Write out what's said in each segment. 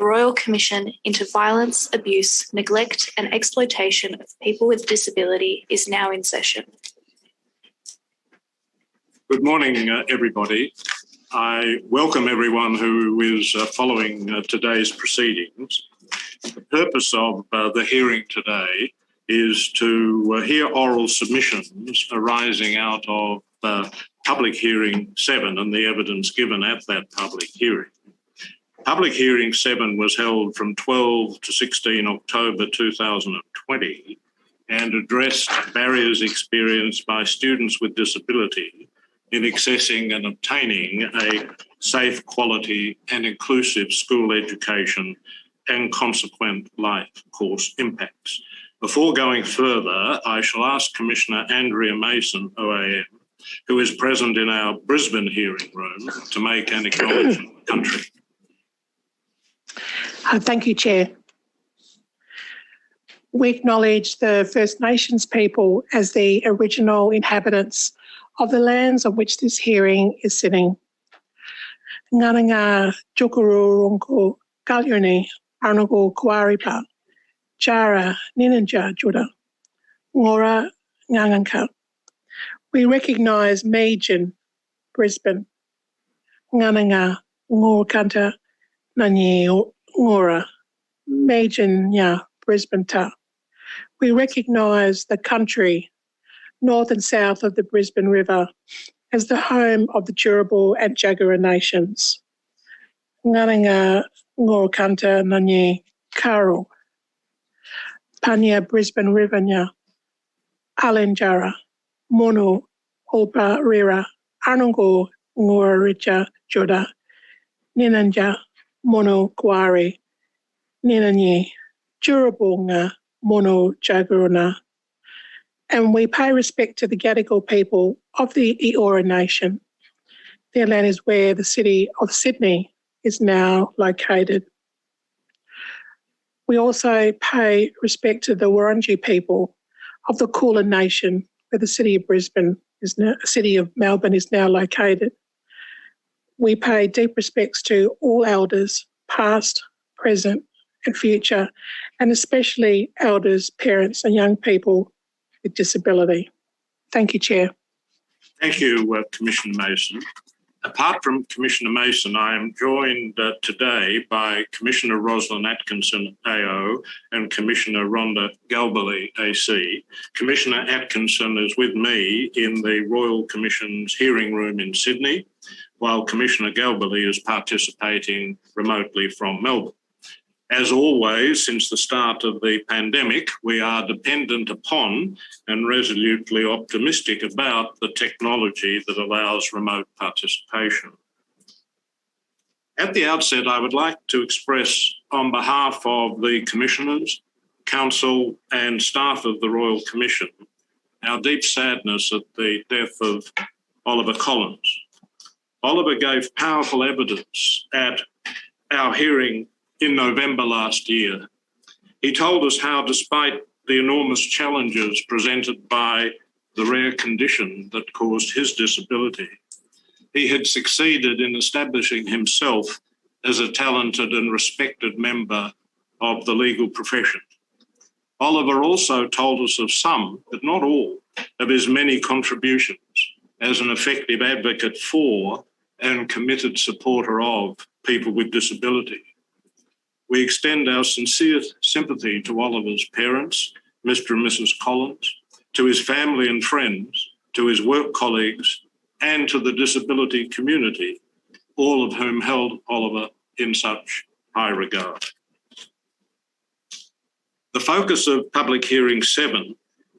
the Royal Commission into Violence, Abuse, Neglect and Exploitation of People with Disability is now in session. Good morning, everybody. I welcome everyone who is following today's proceedings. The purpose of the hearing today is to hear oral submissions arising out of Public Hearing 7 and the evidence given at that public hearing. Public Hearing 7 was held from 12 to 16 October 2020 and addressed barriers experienced by students with disability in accessing and obtaining a safe, quality and inclusive school education and consequent life course impacts. Before going further, I shall ask Commissioner Andrea Mason, OAM, who is present in our Brisbane hearing room, to make an acknowledgement of the country. Thank you, Chair. We acknowledge the First Nations people as the original inhabitants of the lands on which this hearing is sitting. Ngananga Jukururunko Galyuni Arnago Kuaripa Jara Ninanja Juda Ngora Nganganka. We recognise Majin, Brisbane, Ngananga Ngorkanta Nanyi Ngora, Majin Nya Brisbane Ta. We recognise the country north and south of the Brisbane River as the home of the Turrbal and Jagera nations. Ngananga Ngorkanta Nanyi Karo, Panya Brisbane River Nya, Alenjara, Mono, Olpa Rira, Arnongo Ngoraricha Joda, Ninanja, Mono Kuari, Ninanyi, Turrbal Mono Jageruna. And we pay respect to the Gadigal people of the Eora Nation. Their land is where the city of Sydney is now located. We also pay respect to the Wurundjeri people of the Kulin Nation, where the city of Melbourne is now located. We pay deep respects to all elders, past, present and future, and especially elders, parents and young people with disability. Thank you, Chair. Thank you, Commissioner Mason. Apart from Commissioner Mason, I am joined today by Commissioner Rosalind Atkinson, AO, and Commissioner Rhonda Galbally, AC. Commissioner Atkinson is with me in the Royal Commission's hearing room in Sydney, while Commissioner Galbally is participating remotely from Melbourne. As always, since the start of the pandemic, we are dependent upon and resolutely optimistic about the technology that allows remote participation. At the outset, I would like to express on behalf of the Commissioners, Council and staff of the Royal Commission our deep sadness at the death of Oliver Collins. Oliver gave powerful evidence at our hearing in November last year. He told us how, despite the enormous challenges presented by the rare condition that caused his disability, he had succeeded in establishing himself as a talented and respected member of the legal profession. Oliver also told us of some, but not all, of his many contributions as an effective advocate for and committed supporter of people with disability. We extend our sincere sympathy to Oliver's parents, Mr. and Mrs. Collins, to his family and friends, to his work colleagues, and to the disability community, all of whom held Oliver in such high regard. The focus of Public Hearing 7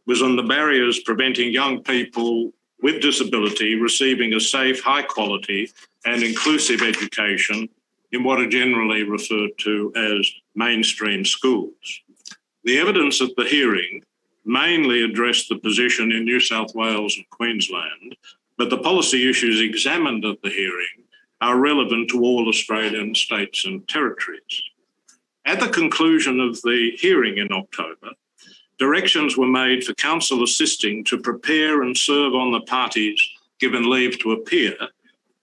was on the barriers preventing young people with disability receiving a safe, high quality and inclusive education in what are generally referred to as mainstream schools. The evidence at the hearing mainly addressed the position in New South Wales and Queensland, but the policy issues examined at the hearing are relevant to all Australian states and territories. At the conclusion of the hearing in October, directions were made for Council assisting to prepare and serve on the parties given leave to appear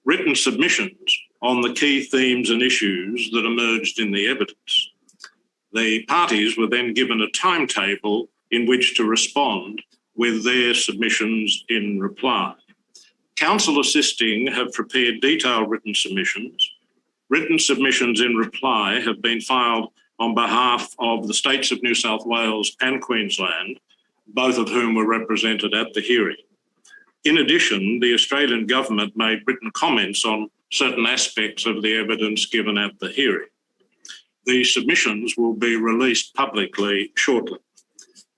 written submissions on the key themes and issues that emerged in the evidence. The parties were then given a timetable in which to respond with their submissions in reply. Counsel assisting have prepared detailed written submissions. Written submissions in reply have been filed on behalf of the states of New South Wales and Queensland, both of whom were represented at the hearing. In addition, the Australian government made written comments on certain aspects of the evidence given at the hearing. The submissions will be released publicly shortly.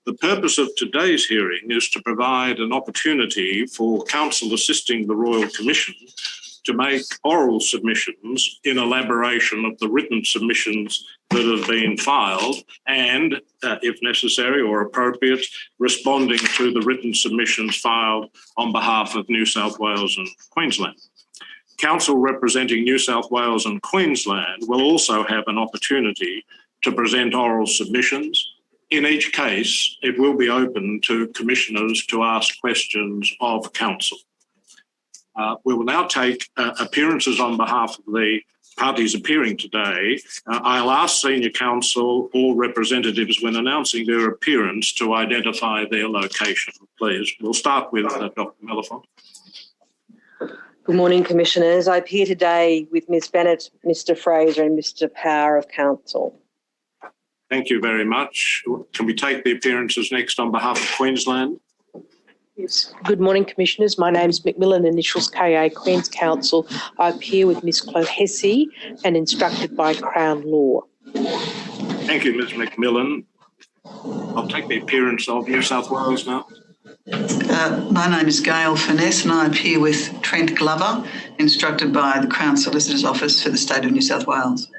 The purpose of today's hearing is to provide an opportunity for counsel assisting the Royal Commission to make oral submissions in elaboration of the written submissions that have been filed and, if necessary or appropriate, responding to the written submissions filed on behalf of New South Wales and Queensland. Counsel representing New South Wales and Queensland will also have an opportunity to present oral submissions. In each case, it will be open to commissioners to ask questions of counsel. We will now take appearances on behalf of the parties appearing today. I'll ask senior counsel or representatives when announcing their appearance to identify their location, please. We'll start with Dr. Mellifont. Good morning, Commissioners. I appear today with Ms Bennett, Mr Fraser and Mr Power of Counsel. Thank you very much. Can we take the appearances next on behalf of Queensland? Yes. Good morning, Commissioners. My name is Macmillan, initials KA, Queen's Counsel. I appear with Ms Clohessy and instructed by Crown Law. Thank you, Ms Macmillan. I'll take the appearance of New South Wales now. My name is Gail Finesse and I appear with Trent Glover, instructed by the Crown Solicitor's Office for the State of New South Wales.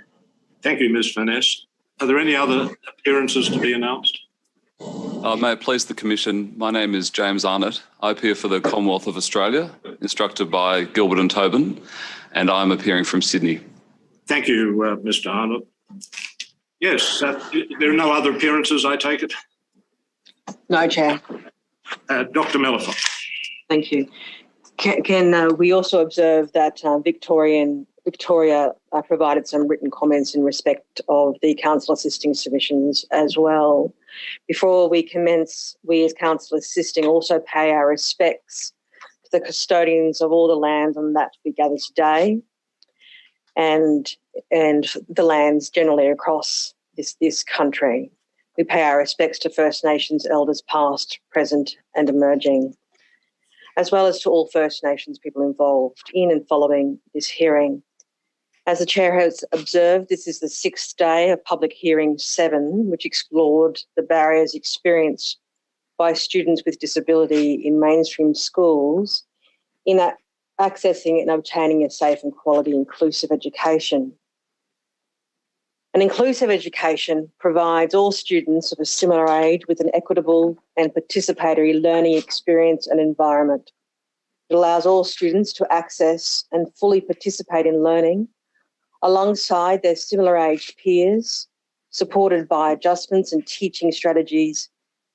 Thank you, Ms Finesse. Are there any other appearances to be announced? May it please the Commission, my name is James Arnott. I appear for the Commonwealth of Australia, instructed by Gilbert and Tobin, and I'm appearing from Sydney. Thank you, Mr Arnott. Yes, there are no other appearances, I take it? No, Chair. Dr Mellifont. Thank you. Can we also observe that Victoria provided some written comments in respect of the counsel assisting submissions as well. Before we commence, we as counsel assisting also pay our respects to the custodians of all the lands on that we gather today and the lands generally across this country. We pay our respects to First Nations elders past, present and emerging, as well as to all First Nations people involved in and following this hearing. As the Chair has observed, this is the 6th day of Public Hearing 7, which explored the barriers experienced by students with disability in mainstream schools in accessing and obtaining a safe and quality inclusive education. An inclusive education provides all students of a similar age with an equitable and participatory learning experience and environment. It allows all students to access and fully participate in learning alongside their similar aged peers, supported by adjustments and teaching strategies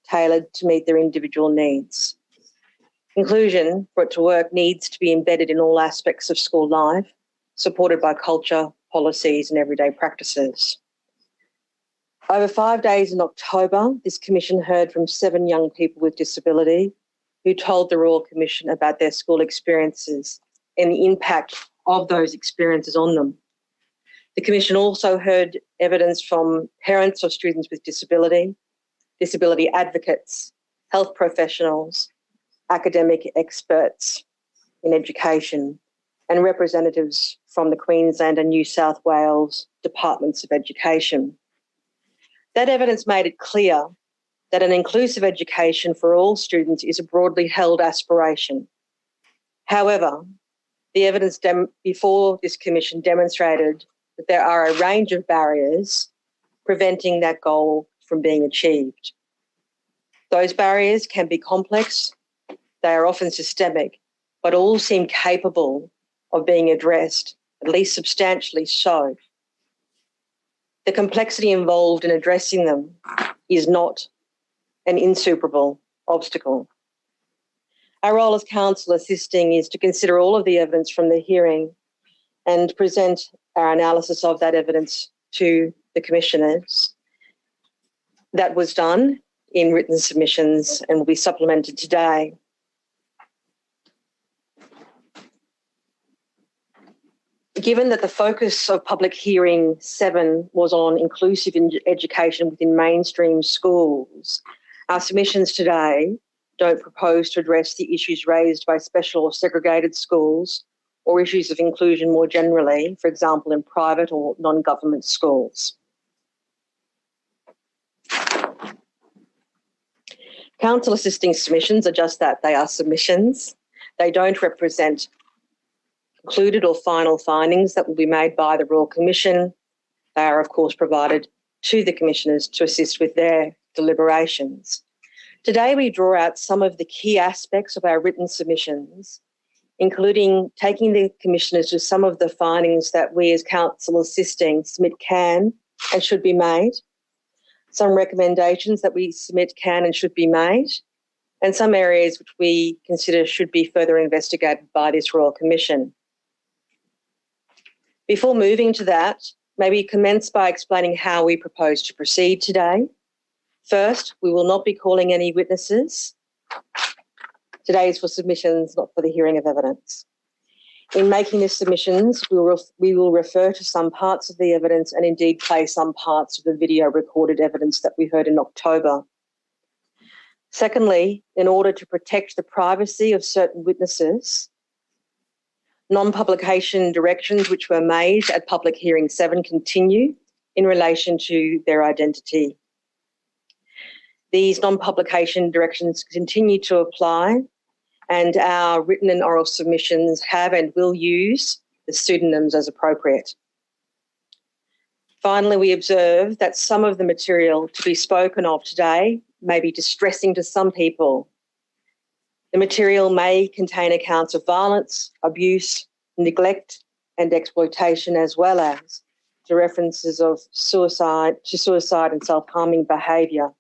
tailored to meet their individual needs. Inclusion, for it to work, needs to be embedded in all aspects of school life, supported by culture, policies and everyday practices. Over 5 days in October, this Commission heard from 7 young people with disability who told the Royal Commission about their school experiences and the impact of those experiences on them. The Commission also heard evidence from parents of students with disability, disability advocates, health professionals, academic experts in education, and representatives from the Queensland and New South Wales Departments of Education. That evidence made it clear that an inclusive education for all students is a broadly held aspiration. However, the evidence before this Commission demonstrated that there are a range of barriers preventing that goal from being achieved. Those barriers can be complex, they are often systemic, but all seem capable of being addressed, at least substantially so. The complexity involved in addressing them is not an insuperable obstacle. Our role as counsel assisting is to consider all of the evidence from the hearing and present our analysis of that evidence to the commissioners. That was done in written submissions and will be supplemented today. Given that the focus of public hearing 7 was on inclusive education within mainstream schools, our submissions today don't propose to address the issues raised by special or segregated schools or issues of inclusion more generally, for example, in private or non-government schools. Council assisting submissions are just that, they are submissions. They don't represent concluded or final findings that will be made by the Royal Commission. They are, of course, provided to the commissioners to assist with their deliberations. Today, we draw out some of the key aspects of our written submissions, including taking the commissioners to some of the findings that we as council assisting submit can and should be made, some recommendations that we submit can and should be made, and some areas which we consider should be further investigated by this Royal Commission. Before moving to that, maybe commence by explaining how we propose to proceed today. First, we will not be calling any witnesses. Today is for submissions, not for the hearing of evidence. In making the submissions, we will refer to some parts of the evidence and indeed play some parts of the video recorded evidence that we heard in October. Secondly, in order to protect the privacy of certain witnesses, non-publication directions which were made at public hearing 7 continue in relation to their identity. These non-publication directions continue to apply, and our written and oral submissions have and will use the pseudonyms as appropriate. Finally, we observe that some of the material to be spoken of today may be distressing to some people. The material may contain accounts of violence, abuse, neglect and exploitation, as well as to references of suicide and self-harming behaviour.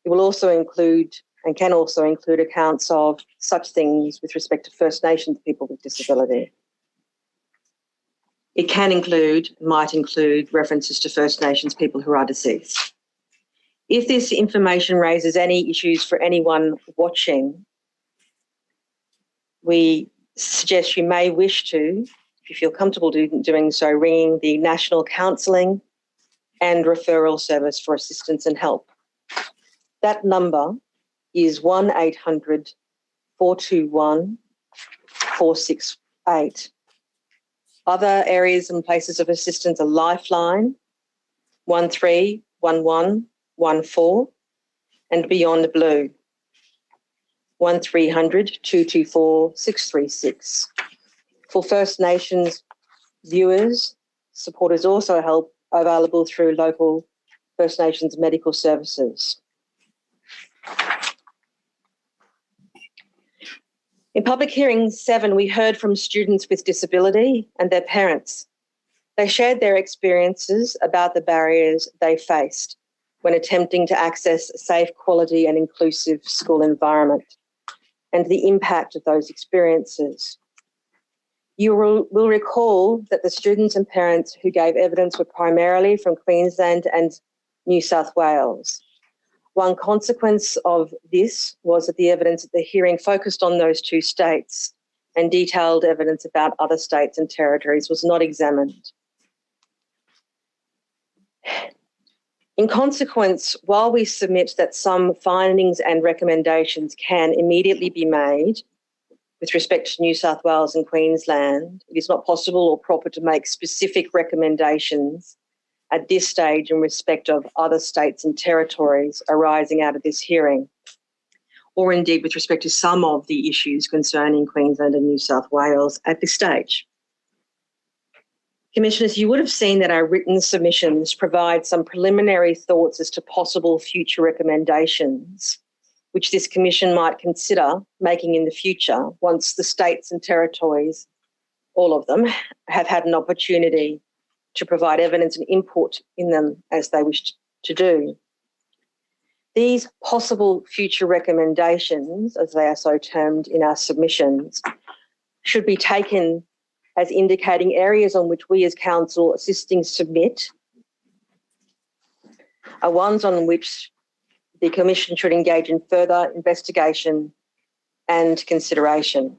It will also include and can also include accounts of such things with respect to First Nations people with disability. It might include references to First Nations people who are deceased. If this information raises any issues for anyone watching, we suggest you may wish to, if you feel comfortable doing so, ringing the National Counselling and Referral Service for assistance and help. That number is 1800 421 468. Other areas and places of assistance are Lifeline 131114 and Beyond Blue 1300 224 636. For First Nations viewers, support is also available through local First Nations medical services. In public hearing 7, we heard from students with disability and their parents. They shared their experiences about the barriers they faced when attempting to access a safe, quality and inclusive school environment and the impact of those experiences. You will recall that the students and parents who gave evidence were primarily from Queensland and New South Wales. One consequence of this was that the evidence at the hearing focused on those two states, and detailed evidence about other states and territories was not examined. In consequence, while we submit that some findings and recommendations can immediately be made with respect to New South Wales and Queensland, it is not possible or proper to make specific recommendations at this stage in respect of other states and territories arising out of this hearing, or indeed with respect to some of the issues concerning Queensland and New South Wales at this stage. Commissioners, you would have seen that our written submissions provide some preliminary thoughts as to possible future recommendations, which this Commission might consider making in the future once the states and territories, all of them, have had an opportunity to provide evidence and input in them as they wish to do. These possible future recommendations, as they are so termed in our submissions, should be taken as indicating areas on which we as council assisting submit are ones on which the Commission should engage in further investigation and consideration.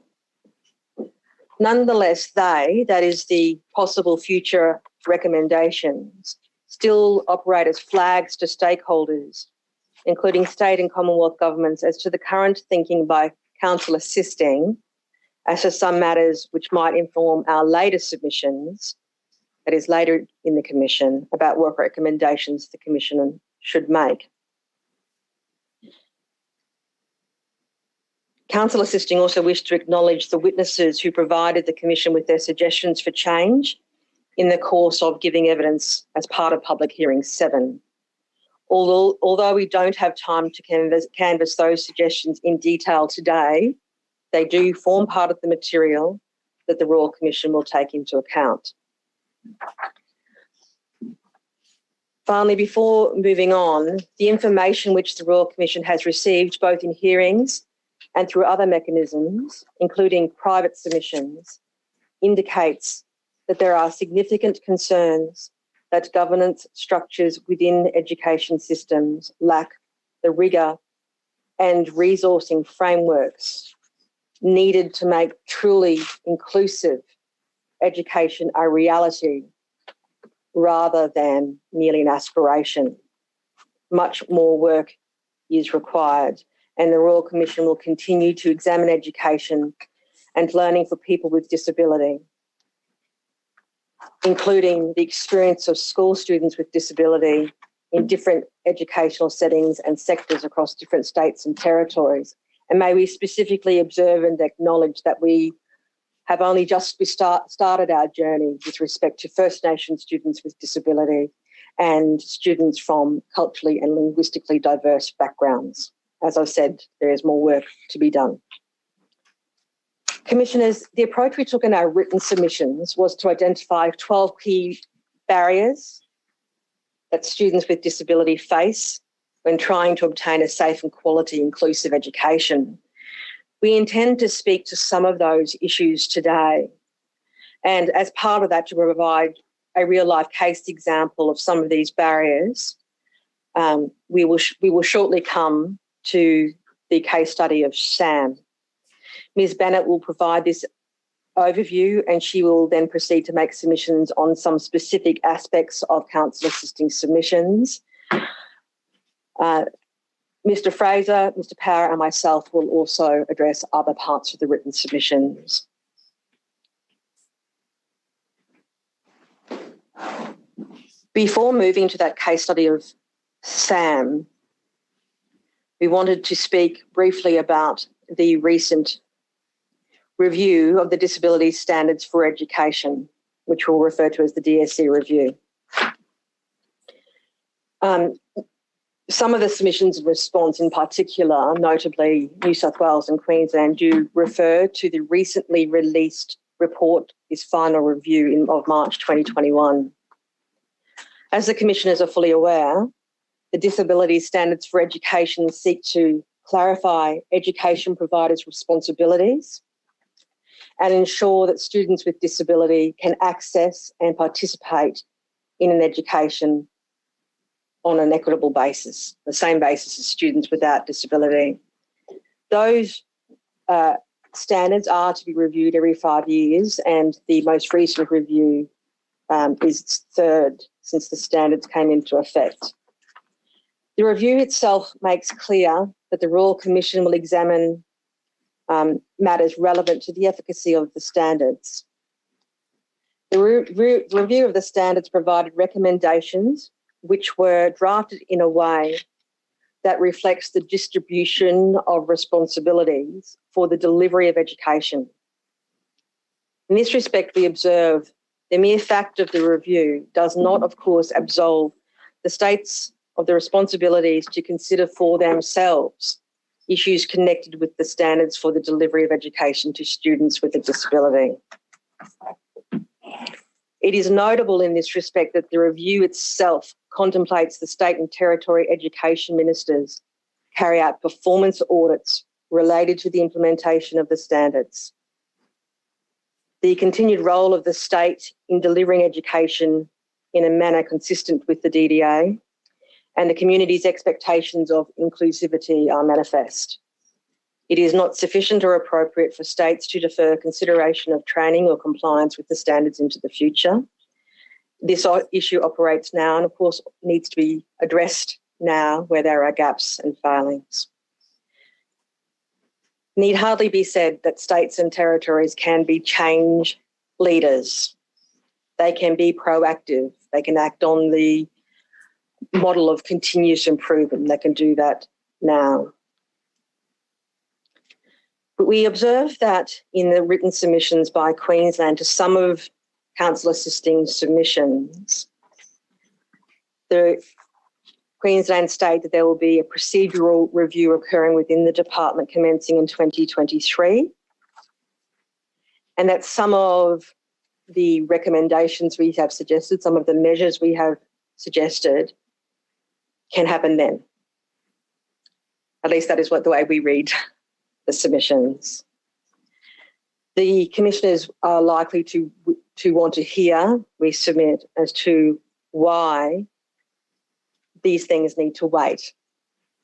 Nonetheless, that is the possible future recommendations, still operate as flags to stakeholders, including state and Commonwealth governments, as to the current thinking by council assisting as to some matters which might inform our later submissions, that is later in the Commission, about work recommendations the Commission should make. Council assisting also wish to acknowledge the witnesses who provided the Commission with their suggestions for change in the course of giving evidence as part of Public Hearing 7. Although we don't have time to canvass those suggestions in detail today, they do form part of the material that the Royal Commission will take into account. Finally, before moving on, the information which the Royal Commission has received both in hearings and through other mechanisms, including private submissions, indicates that there are significant concerns that governance structures within education systems lack the rigour and resourcing frameworks needed to make truly inclusive education a reality rather than merely an aspiration. Much more work is required, and the Royal Commission will continue to examine education and learning for people with disability, including the experience of school students with disability in different educational settings and sectors across different states and territories. And may we specifically observe and acknowledge that we have only just started our journey with respect to First Nations students with disability and students from culturally and linguistically diverse backgrounds. As I've said, there is more work to be done. Commissioners, the approach we took in our written submissions was to identify 12 key barriers that students with disability face when trying to obtain a safe and quality inclusive education. We intend to speak to some of those issues today, and as part of that, to provide a real-life case example of some of these barriers. We will shortly come to the case study of SAM. Ms. Bennett will provide this overview, and she will then proceed to make submissions on some specific aspects of council assisting submissions. Mr. Fraser, Mr. Power and myself will also address other parts of the written submissions. Before moving to that case study of SAM, we wanted to speak briefly about the recent review of the Disability Standards for Education, which we'll refer to as the DSE review. Some of the submissions and response in particular, notably New South Wales and Queensland, do refer to the recently released report, its final review of March 2021. As the Commissioners are fully aware, the Disability Standards for Education seek to clarify education providers' responsibilities and ensure that students with disability can access and participate in an education on an equitable basis, the same basis as students without disability. Those standards are to be reviewed every 5 years, and the most recent review is third since the standards came into effect. The review itself makes clear that the Royal Commission will examine matters relevant to the efficacy of the standards. The review of the standards provided recommendations which were drafted in a way that reflects the distribution of responsibilities for the delivery of education. In this respect, we observe the mere fact of the review does not, of course, absolve the states of the responsibilities to consider for themselves issues connected with the standards for the delivery of education to students with a disability. It is notable in this respect that the review itself contemplates the state and territory education ministers carry out performance audits related to the implementation of the standards. the continued role of the state in delivering education in a manner consistent with the DDA, and the community's expectations of inclusivity are manifest. It is not sufficient or appropriate for states to defer consideration of training or compliance with the standards into the future. This issue operates now and, of course, needs to be addressed now where there are gaps and failings. Need hardly be said that states and territories can be change leaders. They can be proactive. They can act on the model of continuous improvement. They can do that now. But we observe that in the written submissions by Queensland to some of council assisting submissions, the Queensland state that there will be a procedural review occurring within the department commencing in 2023, and that some of the recommendations we have suggested, some of the measures we have suggested can happen then. At least that is the way we read the submissions. The commissioners are likely to want to hear, we submit, as to why these things need to wait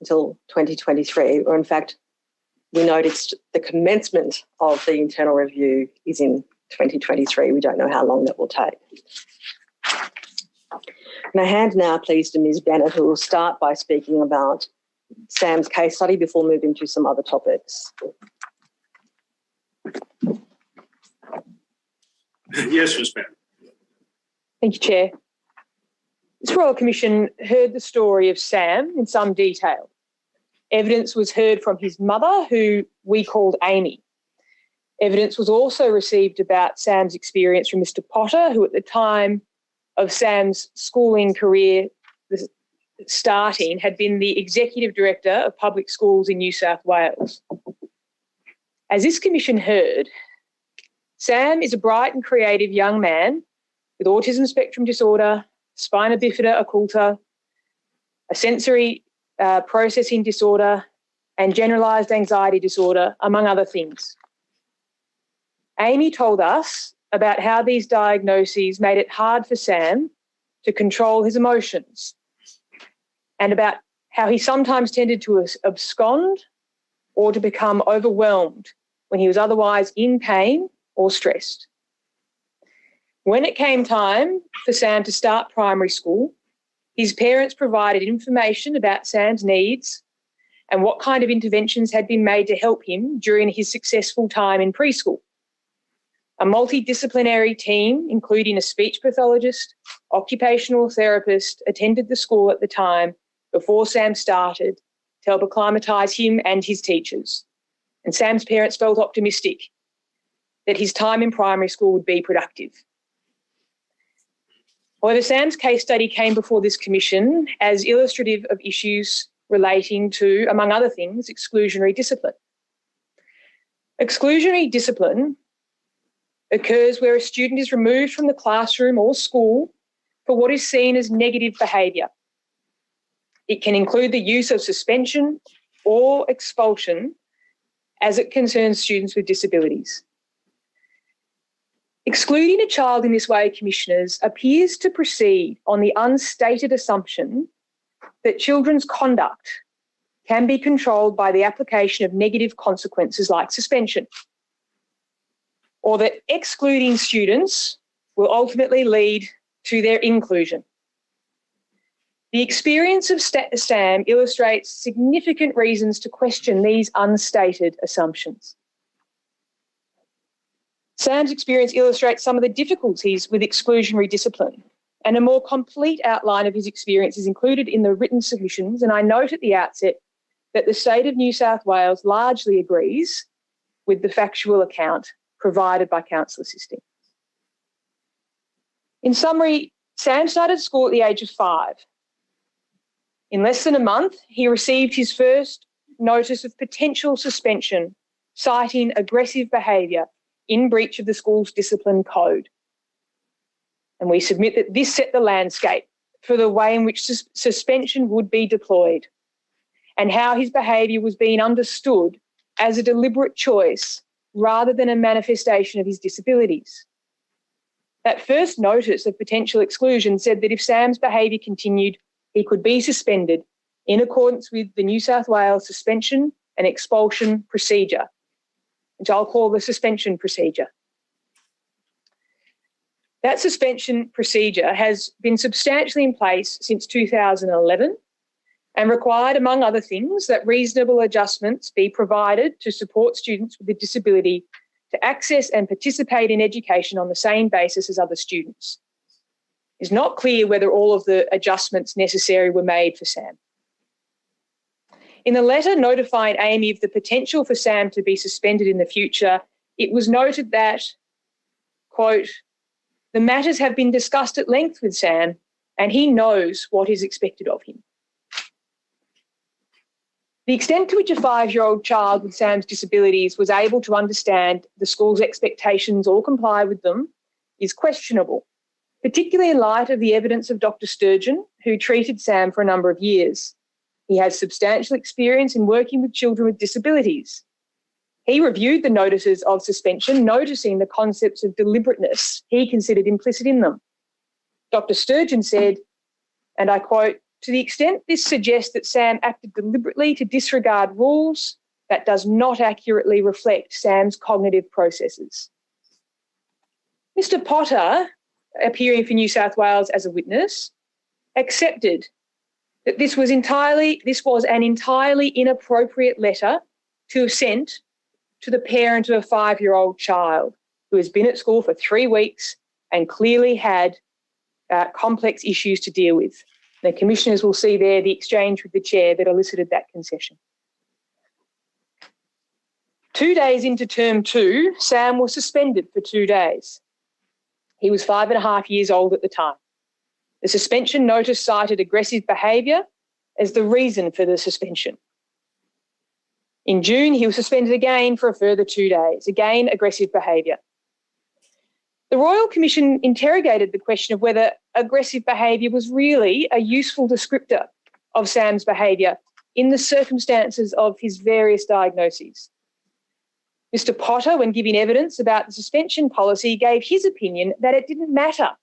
until 2023, or in fact, we noticed the commencement of the internal review is in 2023. We don't know how long that will take. And I hand now, please, to Ms. Bennett, who will start by speaking about Sam's case study before moving to some other topics. Yes, Ms. Bennett. Thank you, Chair. This Royal Commission heard the story of Sam in some detail. Evidence was heard from his mother, who we called Amy. Evidence was also received about Sam's experience from Mr. Potter, who at the time of Sam's schooling career starting had been the Executive Director of Public Schools in New South Wales. As this commission heard, Sam is a bright and creative young man with autism spectrum disorder, spina bifida occulta, a sensory processing disorder, and generalised anxiety disorder, among other things. Amy told us about how these diagnoses made it hard for Sam to control his emotions, and about how he sometimes tended to abscond or to become overwhelmed when he was otherwise in pain or stressed. When it came time for Sam to start primary school, his parents provided information about Sam's needs and what kind of interventions had been made to help him during his successful time in preschool. A multidisciplinary team, including a speech pathologist, occupational therapist, attended the school at the time before Sam started to help acclimatise him and his teachers. And Sam's parents felt optimistic that his time in primary school would be productive. However, Sam's case study came before this commission as illustrative of issues relating to, among other things, exclusionary discipline. Exclusionary discipline occurs where a student is removed from the classroom or school for what is seen as negative behaviour. It can include the use of suspension or expulsion as it concerns students with disabilities. Excluding a child in this way, Commissioners, appears to proceed on the unstated assumption that children's conduct can be controlled by the application of negative consequences like suspension, or that excluding students will ultimately lead to their inclusion. The experience of Sam illustrates significant reasons to question these unstated assumptions. Sam's experience illustrates some of the difficulties with exclusionary discipline, and a more complete outline of his experience is included in the written submissions, and I note at the outset that the State of New South Wales largely agrees with the factual account provided by counsel assisting. In summary, Sam started school at the age of 5. In less than a month, he received his first notice of potential suspension, citing aggressive behaviour in breach of the school's discipline code. And we submit that this set the landscape for the way in which suspension would be deployed and how his behaviour was being understood as a deliberate choice rather than a manifestation of his disabilities. That first notice of potential exclusion said that if Sam's behaviour continued, he could be suspended in accordance with the New South Wales suspension and expulsion procedure, which I'll call the suspension procedure. That suspension procedure has been substantially in place since 2011 and required, among other things, that reasonable adjustments be provided to support students with a disability to access and participate in education on the same basis as other students. It's not clear whether all of the adjustments necessary were made for Sam. In the letter notifying Amy of the potential for Sam to be suspended in the future, it was noted that, quote, "The matters have been discussed at length with Sam and he knows what is expected of him." The extent to which a 5-year-old child with Sam's disabilities was able to understand the school's expectations or comply with them is questionable, particularly in light of the evidence of Dr. Sturgeon, who treated Sam for a number of years. He has substantial experience in working with children with disabilities. He reviewed the notices of suspension, noticing the concepts of deliberateness he considered implicit in them. Dr. Sturgeon said, and I quote, "To the extent this suggests that Sam acted deliberately to disregard rules, that does not accurately reflect Sam's cognitive processes." Mr. Potter, appearing for New South Wales as a witness, accepted that this was an entirely inappropriate letter to have sent to the parent of a 5-year-old child who has been at school for 3 weeks and clearly had complex issues to deal with. The commissioners will see there the exchange with the chair that elicited that concession. 2 days into term 2, Sam was suspended for 2 days. He was 5.5 years old at the time. The suspension notice cited aggressive behaviour as the reason for the suspension. In June, he was suspended again for a further 2 days, again aggressive behaviour. The Royal Commission interrogated the question of whether aggressive behaviour was really a useful descriptor of Sam's behaviour in the circumstances of his various diagnoses. Mr. Potter, when giving evidence about the suspension policy, gave his opinion that it didn't matter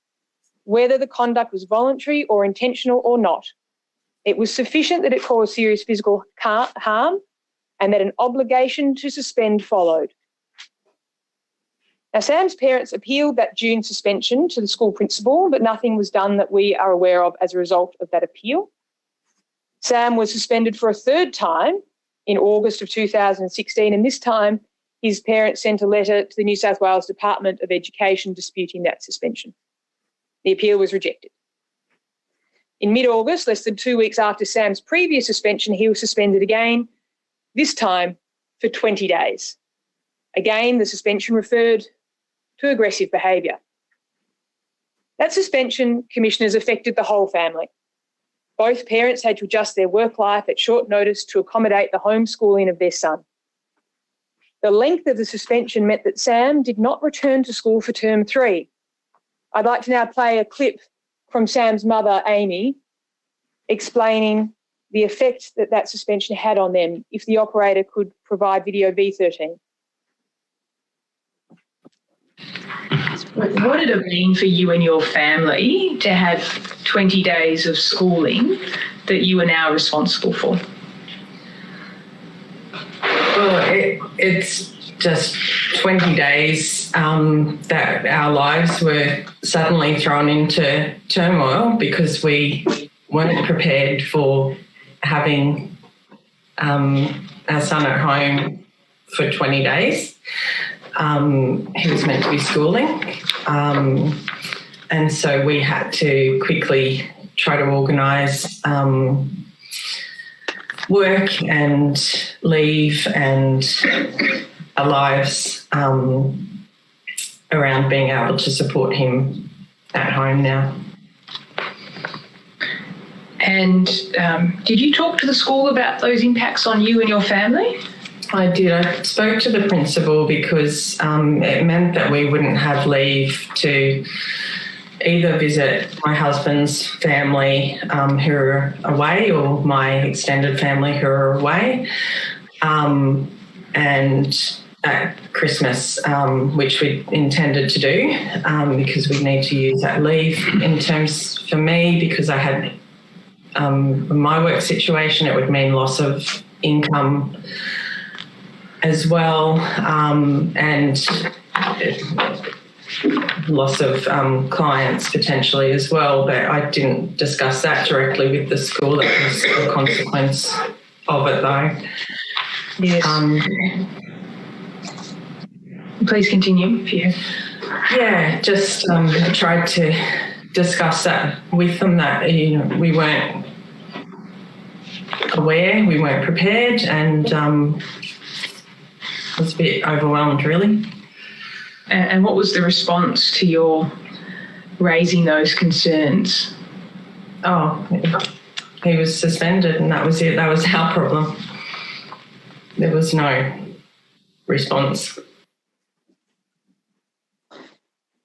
whether the conduct was voluntary or intentional or not. It was sufficient that it caused serious physical harm and that an obligation to suspend followed. Now, Sam's parents appealed that June suspension to the school principal, but nothing was done that we are aware of as a result of that appeal. Sam was suspended for a third time in August of 2016, and this time his parents sent a letter to the New South Wales Department of Education disputing that suspension. The appeal was rejected. In mid-August, less than 2 weeks after Sam's previous suspension, he was suspended again, this time for 20 days. Again, the suspension referred to aggressive behaviour. That suspension, commissioners, affected the whole family. Both parents had to adjust their work life at short notice to accommodate the homeschooling of their son. The length of the suspension meant that Sam did not return to school for term 3. I'd like to now play a clip from Sam's mother, Amy, explaining the effect that that suspension had on them, if the operator could provide video V13. What did it mean for you and your family to have 20 days of schooling that you are now responsible for? Well, it's just 20 days that our lives were suddenly thrown into turmoil because we weren't prepared for having our son at home for 20 days. He was meant to be schooling, and so we had to quickly try to organise work and leave and our lives around being able to support him at home now. And did you talk to the school about those impacts on you and your family? I did. I spoke to the principal because it meant that we wouldn't have leave to either visit my husband's family who are away or my extended family who are away. And at Christmas, which we intended to do because we need to use that leave. In terms for me, because I had my work situation, it would mean loss of income as well, and loss of clients potentially as well. But I didn't discuss that directly with the school. That was a consequence of it, though. Yes. Please continue if you. Yeah, just I tried to discuss that with them, that we weren't aware, we weren't prepared, and was a bit overwhelmed, really. And what was the response to your raising those concerns? Oh, he was suspended, and that was it. That was our problem. There was no response.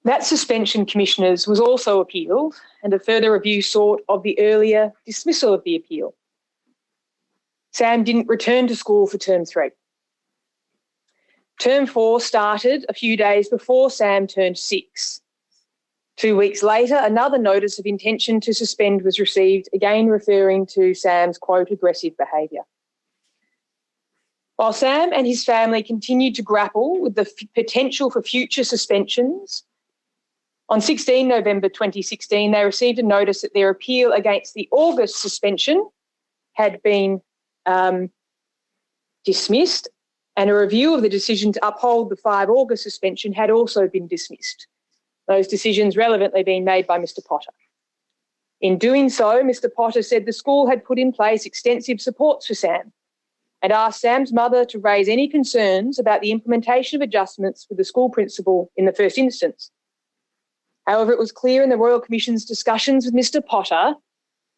That suspension, Commissioners, was also appealed, and a further review sought of the earlier dismissal of the appeal. Sam didn't return to school for term 3. Term 4 started a few days before Sam turned 6. 2 weeks later, another notice of intention to suspend was received, again referring to Sam's, quote, aggressive behaviour. While Sam and his family continued to grapple with the potential for future suspensions, on 16 November 2016, they received a notice that their appeal against the August suspension had been dismissed, and a review of the decision to uphold the 5 August suspension had also been dismissed, those decisions relevantly being made by Mr Potter. In doing so, Mr Potter said the school had put in place extensive supports for Sam and asked Sam's mother to raise any concerns about the implementation of adjustments with the school principal in the first instance. However, it was clear in the Royal Commission's discussions with Mr Potter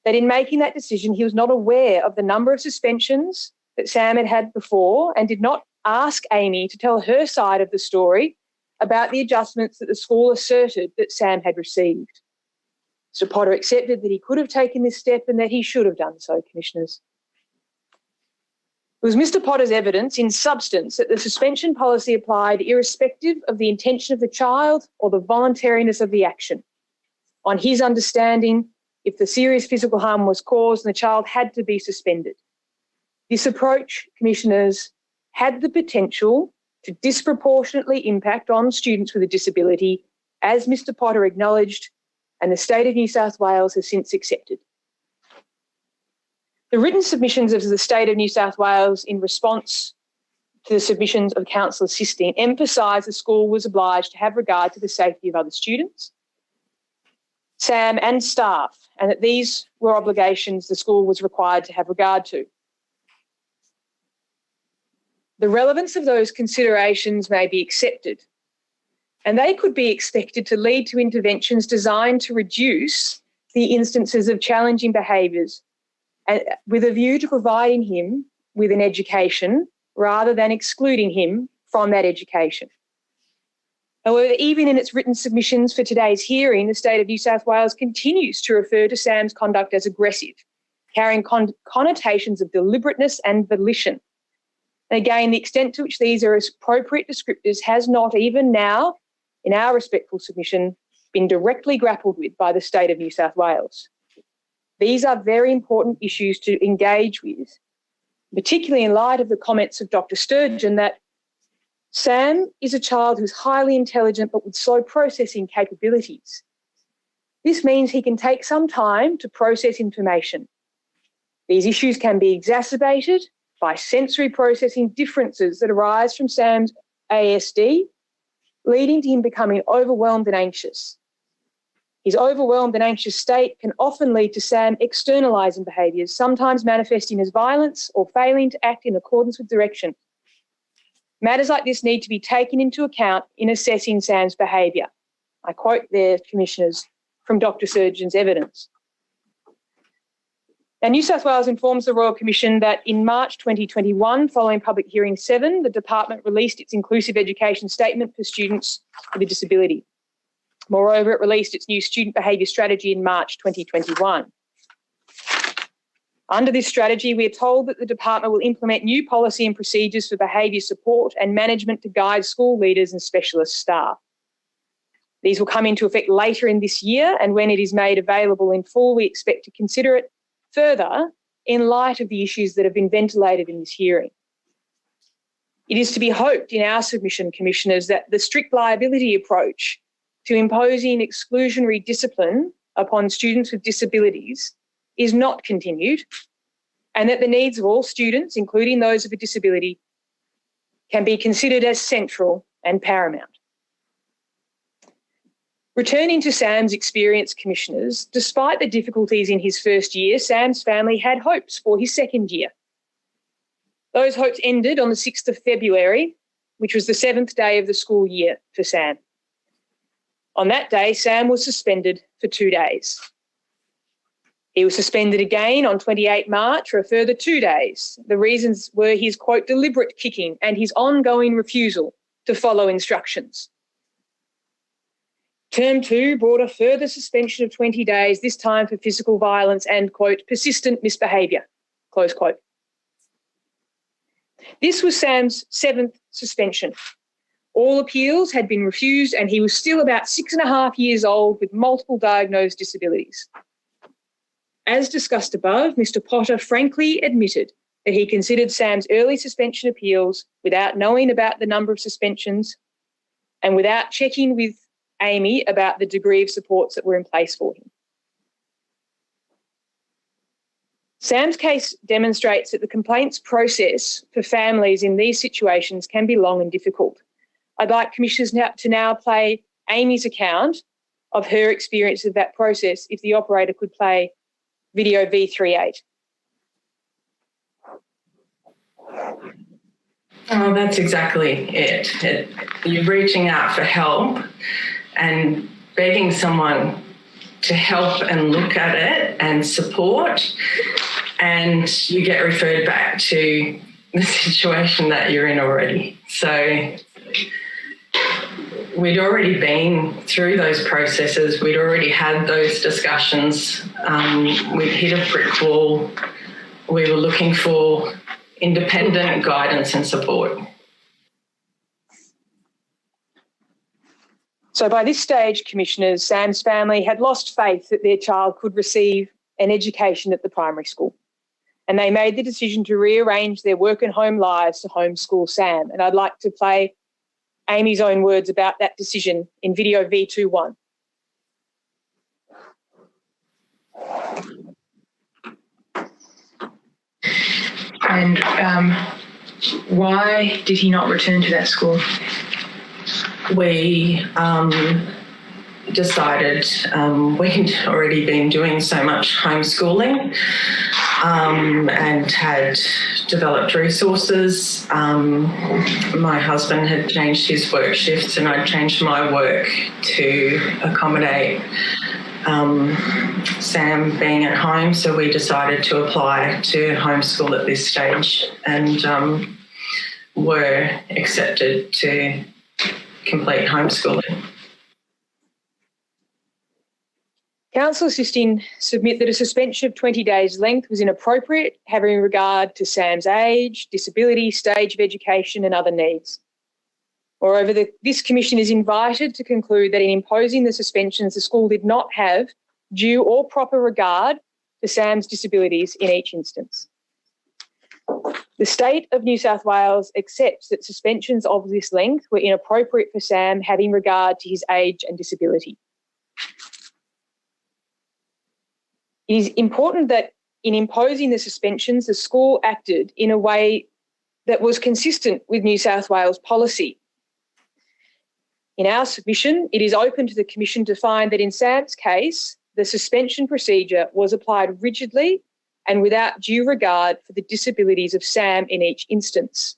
that in making that decision, he was not aware of the number of suspensions that Sam had had before and did not ask Amy to tell her side of the story about the adjustments that the school asserted that Sam had received. Mr Potter accepted that he could have taken this step and that he should have done so, Commissioners. It was Mr Potter's evidence in substance that the suspension policy applied irrespective of the intention of the child or the voluntariness of the action. On his understanding, if the serious physical harm was caused, the child had to be suspended. This approach, Commissioners, had the potential to disproportionately impact on students with a disability, as Mr Potter acknowledged, and the State of New South Wales has since accepted. The written submissions of the State of New South Wales in response to the submissions of counsel assisting emphasised the school was obliged to have regard to the safety of other students, Sam and staff, and that these were obligations the school was required to have regard to. The relevance of those considerations may be accepted, and they could be expected to lead to interventions designed to reduce the instances of challenging behaviours, with a view to providing him with an education rather than excluding him from that education. However, even in its written submissions for today's hearing, the State of New South Wales continues to refer to Sam's conduct as aggressive, carrying connotations of deliberateness and volition. And again, the extent to which these are appropriate descriptors has not, even now, in our respectful submission, been directly grappled with by the State of New South Wales. These are very important issues to engage with, particularly in light of the comments of Dr. Sturgeon that Sam is a child who's highly intelligent but with slow processing capabilities. This means he can take some time to process information. These issues can be exacerbated by sensory processing differences that arise from Sam's ASD, leading to him becoming overwhelmed and anxious. His overwhelmed and anxious state can often lead to Sam externalising behaviours, sometimes manifesting as violence or failing to act in accordance with direction. Matters like this need to be taken into account in assessing Sam's behaviour. I quote there, Commissioners, from Dr. Sturgeon's evidence. Now, New South Wales informs the Royal Commission that in March 2021, following Public Hearing 7, the Department released its Inclusive Education Statement for students with a disability. Moreover, it released its new Student Behaviour Strategy in March 2021. Under this strategy, we are told that the department will implement new policy and procedures for behaviour support and management to guide school leaders and specialist staff. These will come into effect later in this year, and when it is made available in full, we expect to consider it further in light of the issues that have been ventilated in this hearing. It is to be hoped in our submission, Commissioners, that the strict liability approach to imposing exclusionary discipline upon students with disabilities is not continued, and that the needs of all students, including those with a disability, can be considered as central and paramount. Returning to Sam's experience, Commissioners, despite the difficulties in his first year, Sam's family had hopes for his second year. Those hopes ended on the 6th of February, which was the 7th day of the school year for Sam. On that day, Sam was suspended for 2 days. He was suspended again on 28 March for a further 2 days. The reasons were his, quote, deliberate kicking and his ongoing refusal to follow instructions. Term 2 brought a further suspension of 20 days, this time for physical violence and, quote, persistent misbehaviour, close quote. This was Sam's 7th suspension. All appeals had been refused and he was still about 6.5 years old with multiple diagnosed disabilities. As discussed above, Mr Potter frankly admitted that he considered Sam's early suspension appeals without knowing about the number of suspensions and without checking with Amy about the degree of supports that were in place for him. Sam's case demonstrates that the complaints process for families in these situations can be long and difficult. I'd like Commissioners to now play Amy's account of her experience of that process, if the operator could play video V38. Oh, that's exactly it. You're reaching out for help and begging someone to help and look at it and support, and you get referred back to the situation that you're in already. So we'd already been through those processes. We'd already had those discussions. We'd hit a brick wall. We were looking for independent guidance and support. So by this stage, Commissioners, Sam's family had lost faith that their child could receive an education at the primary school, and they made the decision to rearrange their work and home lives to homeschool Sam. And I'd like to play Amy's own words about that decision in video V21. And why did he not return to that school? We decided we'd already been doing so much homeschooling and had developed resources. My husband had changed his work shifts and I'd changed my work to accommodate Sam being at home, so we decided to apply to homeschool at this stage and were accepted to complete homeschooling. Counsel assisting submit that a suspension of 20 days length was inappropriate, having regard to Sam's age, disability, stage of education and other needs. Moreover, this commission is invited to conclude that in imposing the suspensions, the school did not have due or proper regard to Sam's disabilities in each instance. The State of New South Wales accepts that suspensions of this length were inappropriate for Sam, having regard to his age and disability. It is important that in imposing the suspensions, the school acted in a way that was consistent with New South Wales policy. In our submission, it is open to the Commission to find that in Sam's case, the suspension procedure was applied rigidly and without due regard for the disabilities of Sam in each instance.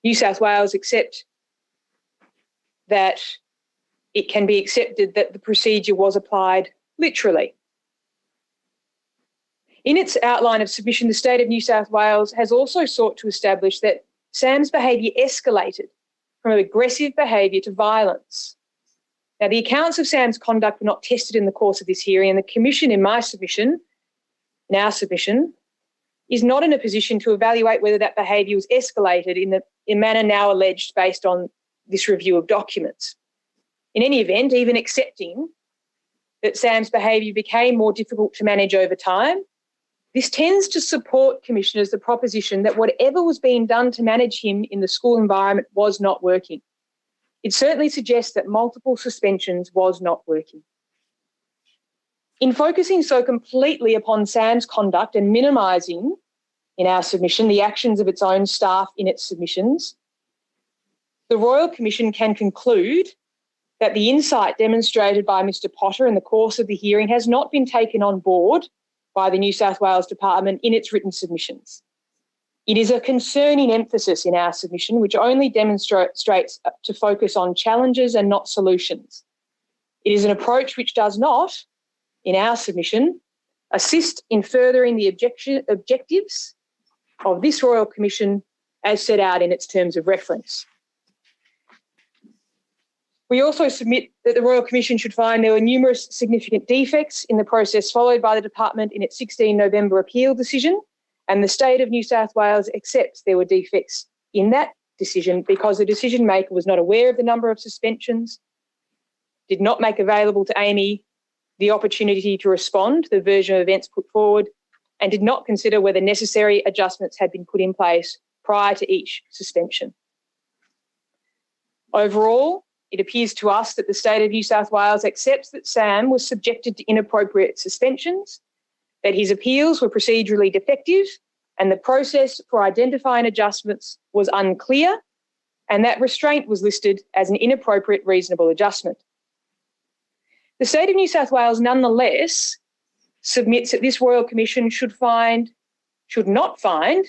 New South Wales accept that it can be accepted that the procedure was applied literally. In its outline of submission, the State of New South Wales has also sought to establish that Sam's behaviour escalated from aggressive behaviour to violence. Now, the accounts of Sam's conduct were not tested in the course of this hearing, and the Commission, in our submission, is not in a position to evaluate whether that behaviour was escalated in the manner now alleged based on this review of documents. In any event, even accepting that Sam's behaviour became more difficult to manage over time, this tends to support Commissioners the proposition that whatever was being done to manage him in the school environment was not working. It certainly suggests that multiple suspensions was not working. In focusing so completely upon Sam's conduct and minimising, in our submission, the actions of its own staff in its submissions, the Royal Commission can conclude that the insight demonstrated by Mr Potter in the course of the hearing has not been taken on board by the New South Wales Department in its written submissions. It is a concerning emphasis in our submission which only demonstrates to focus on challenges and not solutions. It is an approach which does not, in our submission, assist in furthering the objectives of this Royal Commission as set out in its terms of reference. We also submit that the Royal Commission should find there were numerous significant defects in the process followed by the Department in its 16 November appeal decision, and the State of New South Wales accepts there were defects in that decision because the decision maker was not aware of the number of suspensions, did not make available to Amy the opportunity to respond to the version of events put forward, and did not consider whether necessary adjustments had been put in place prior to each suspension. Overall, it appears to us that the State of New South Wales accepts that Sam was subjected to inappropriate suspensions, that his appeals were procedurally defective, and the process for identifying adjustments was unclear, and that restraint was listed as an inappropriate reasonable adjustment. The State of New South Wales nonetheless submits that this Royal Commission should not find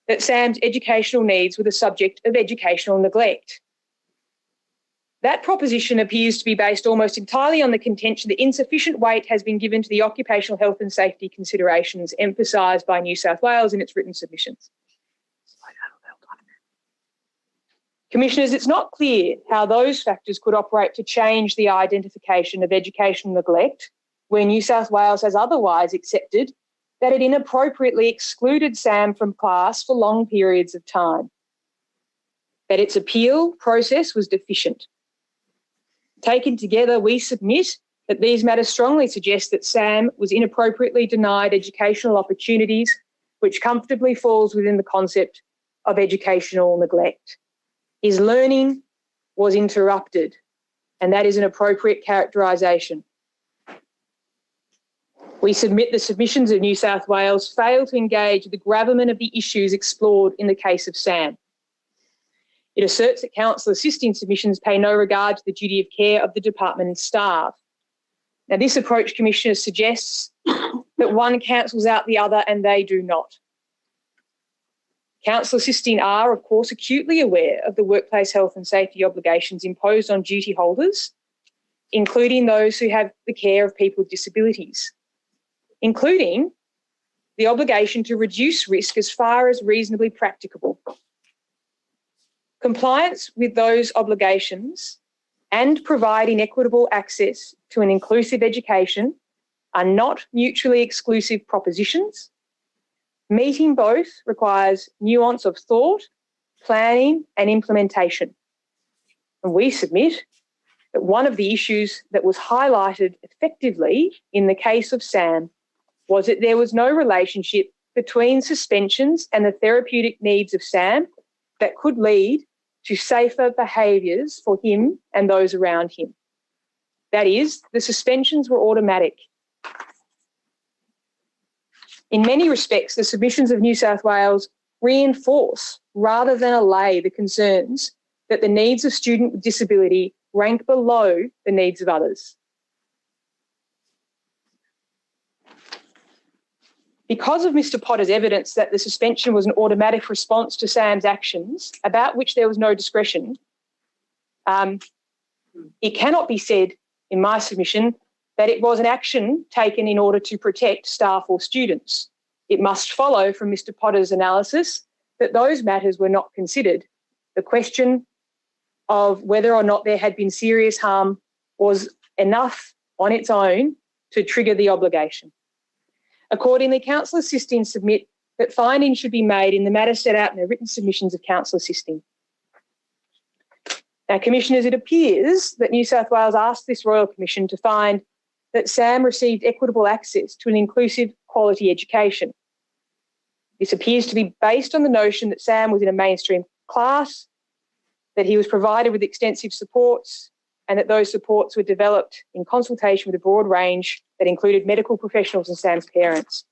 that Sam's educational needs were the subject of educational neglect. That proposition appears to be based almost entirely on the contention that insufficient weight has been given to the occupational health and safety considerations emphasised by New South Wales in its written submissions. Commissioners, it's not clear how those factors could operate to change the identification of educational neglect where New South Wales has otherwise accepted that it inappropriately excluded Sam from class for long periods of time, that its appeal process was deficient. Taken together, we submit that these matters strongly suggest that Sam was inappropriately denied educational opportunities, which comfortably falls within the concept of educational neglect. His learning was interrupted, and that is an appropriate characterisation. We submit the submissions of New South Wales fail to engage the gravamen of the issues explored in the case of Sam. It asserts that counsel assisting submissions pay no regard to the duty of care of the department and staff. Now, this approach, Commissioner, suggests that one cancels out the other and they do not. Counsel assisting are, of course, acutely aware of the workplace health and safety obligations imposed on duty holders, including those who have the care of people with disabilities, including the obligation to reduce risk as far as reasonably practicable. Compliance with those obligations and providing equitable access to an inclusive education are not mutually exclusive propositions. Meeting both requires nuance of thought, planning and implementation. And we submit that one of the issues that was highlighted effectively in the case of Sam was that there was no relationship between suspensions and the therapeutic needs of Sam that could lead to safer behaviours for him and those around him. That is, the suspensions were automatic. In many respects, the submissions of New South Wales reinforce rather than allay the concerns that the needs of students with disability rank below the needs of others. Because of Mr Potter's evidence that the suspension was an automatic response to Sam's actions, about which there was no discretion, it cannot be said in my submission that it was an action taken in order to protect staff or students. It must follow from Mr Potter's analysis that those matters were not considered. The question of whether or not there had been serious harm was enough on its own to trigger the obligation. Accordingly, counsel assisting submit that findings should be made in the matter set out in the written submissions of counsel assisting. Now, Commissioners, it appears that New South Wales asked this Royal Commission to find that Sam received equitable access to an inclusive quality education. This appears to be based on the notion that Sam was in a mainstream class, that he was provided with extensive supports, and that those supports were developed in consultation with a broad range that included medical professionals and Sam's parents.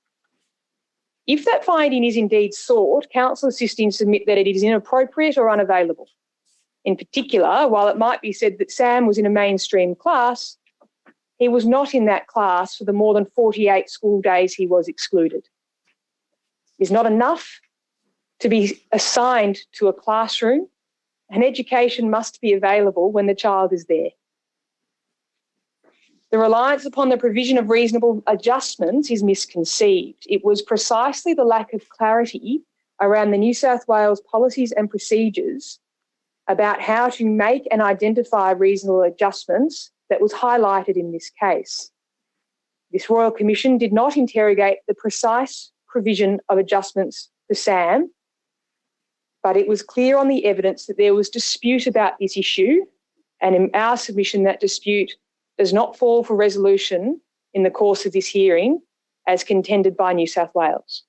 If that finding is indeed sought, counsel assisting submit that it is inappropriate or unavailable. In particular, while it might be said that Sam was in a mainstream class, he was not in that class for the more than 48 school days he was excluded. It is not enough to be assigned to a classroom. An education must be available when the child is there. The reliance upon the provision of reasonable adjustments is misconceived. It was precisely the lack of clarity around the New South Wales policies and procedures about how to make and identify reasonable adjustments that was highlighted in this case. This Royal Commission did not interrogate the precise provision of adjustments for Sam, but it was clear on the evidence that there was dispute about this issue, and in our submission that dispute does not fall for resolution in the course of this hearing as contended by New South Wales.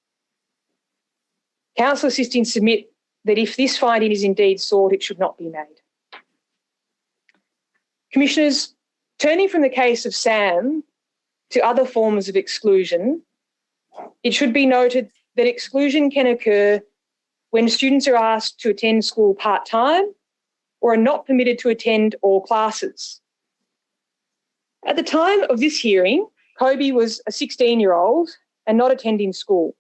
Counsel assisting submit that if this finding is indeed sought, it should not be made. Commissioners, turning from the case of Sam to other forms of exclusion, it should be noted that exclusion can occur when students are asked to attend school part-time or are not permitted to attend all classes. At the time of this hearing, Kobe was a 16-year-old and not attending school.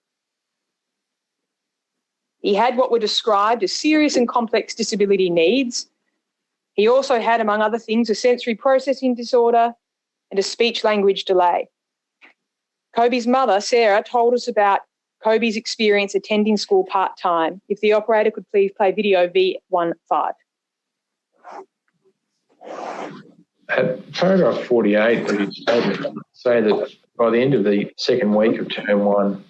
He had what were described as serious and complex disability needs. He also had, among other things, a sensory processing disorder and a speech-language delay. Kobe's mother, Sarah, told us about Kobe's experience attending school part-time. If the operator could please play video V15. At paragraph 48 of your statement, say that by the end of the second week of term one,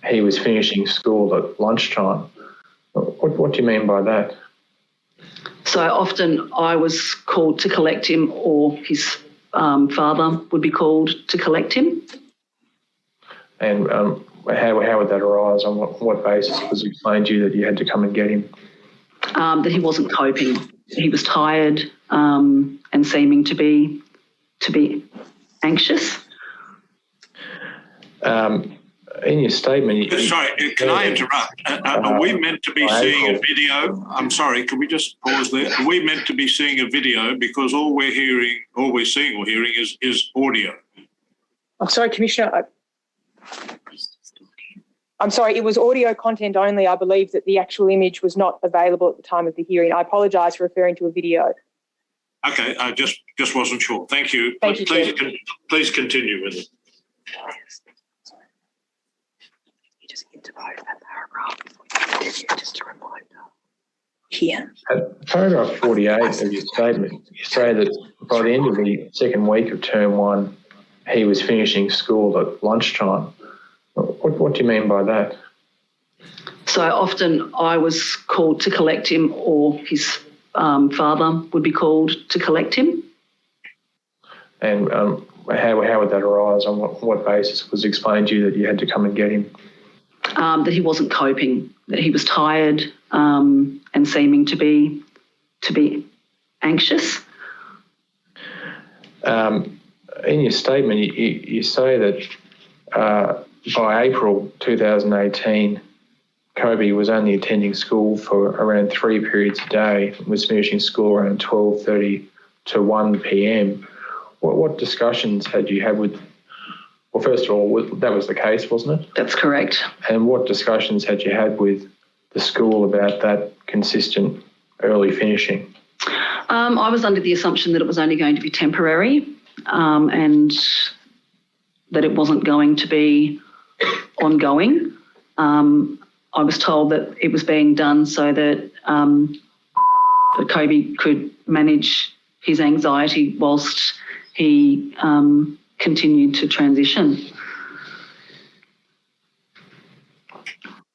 he was finishing school at lunchtime. What do you mean by that? So often I was called to collect him, or his father would be called to collect him. And how would that arise? On what basis was it explained to you that you had to come and get him? That he wasn't coping. He was tired and seeming to be anxious. In your statement... Sorry, can I interrupt? Are we meant to be seeing a video? I'm sorry, can we just pause there? Are we meant to be seeing a video? Because all we're seeing or hearing is audio. I'm sorry, Commissioner. I'm sorry, it was audio content only. I believe that the actual image was not available at the time of the hearing. I apologise for referring to a video. Okay, I just wasn't sure. Thank you. Thank you, Chair. Please continue with it. Just interpose that paragraph. Just a reminder. Here. At paragraph 48 of your statement, you say that by the end of the second week of term one, he was finishing school at lunchtime. What do you mean by that? So often I was called to collect him, or his father would be called to collect him. And how would that arise? On what basis was it explained to you that you had to come and get him? That he wasn't coping, that he was tired and seeming to be anxious. In your statement, you say that by April 2018, Kobe was only attending school for around 3 periods a day, was finishing school around 12:30 to 1 p.m. What discussions had you had with... Well, first of all, that was the case, wasn't it? That's correct. And what discussions had you had with the school about that consistent early finishing? I was under the assumption that it was only going to be temporary and that it wasn't going to be ongoing. I was told that it was being done so that Kobe could manage his anxiety whilst he continued to transition.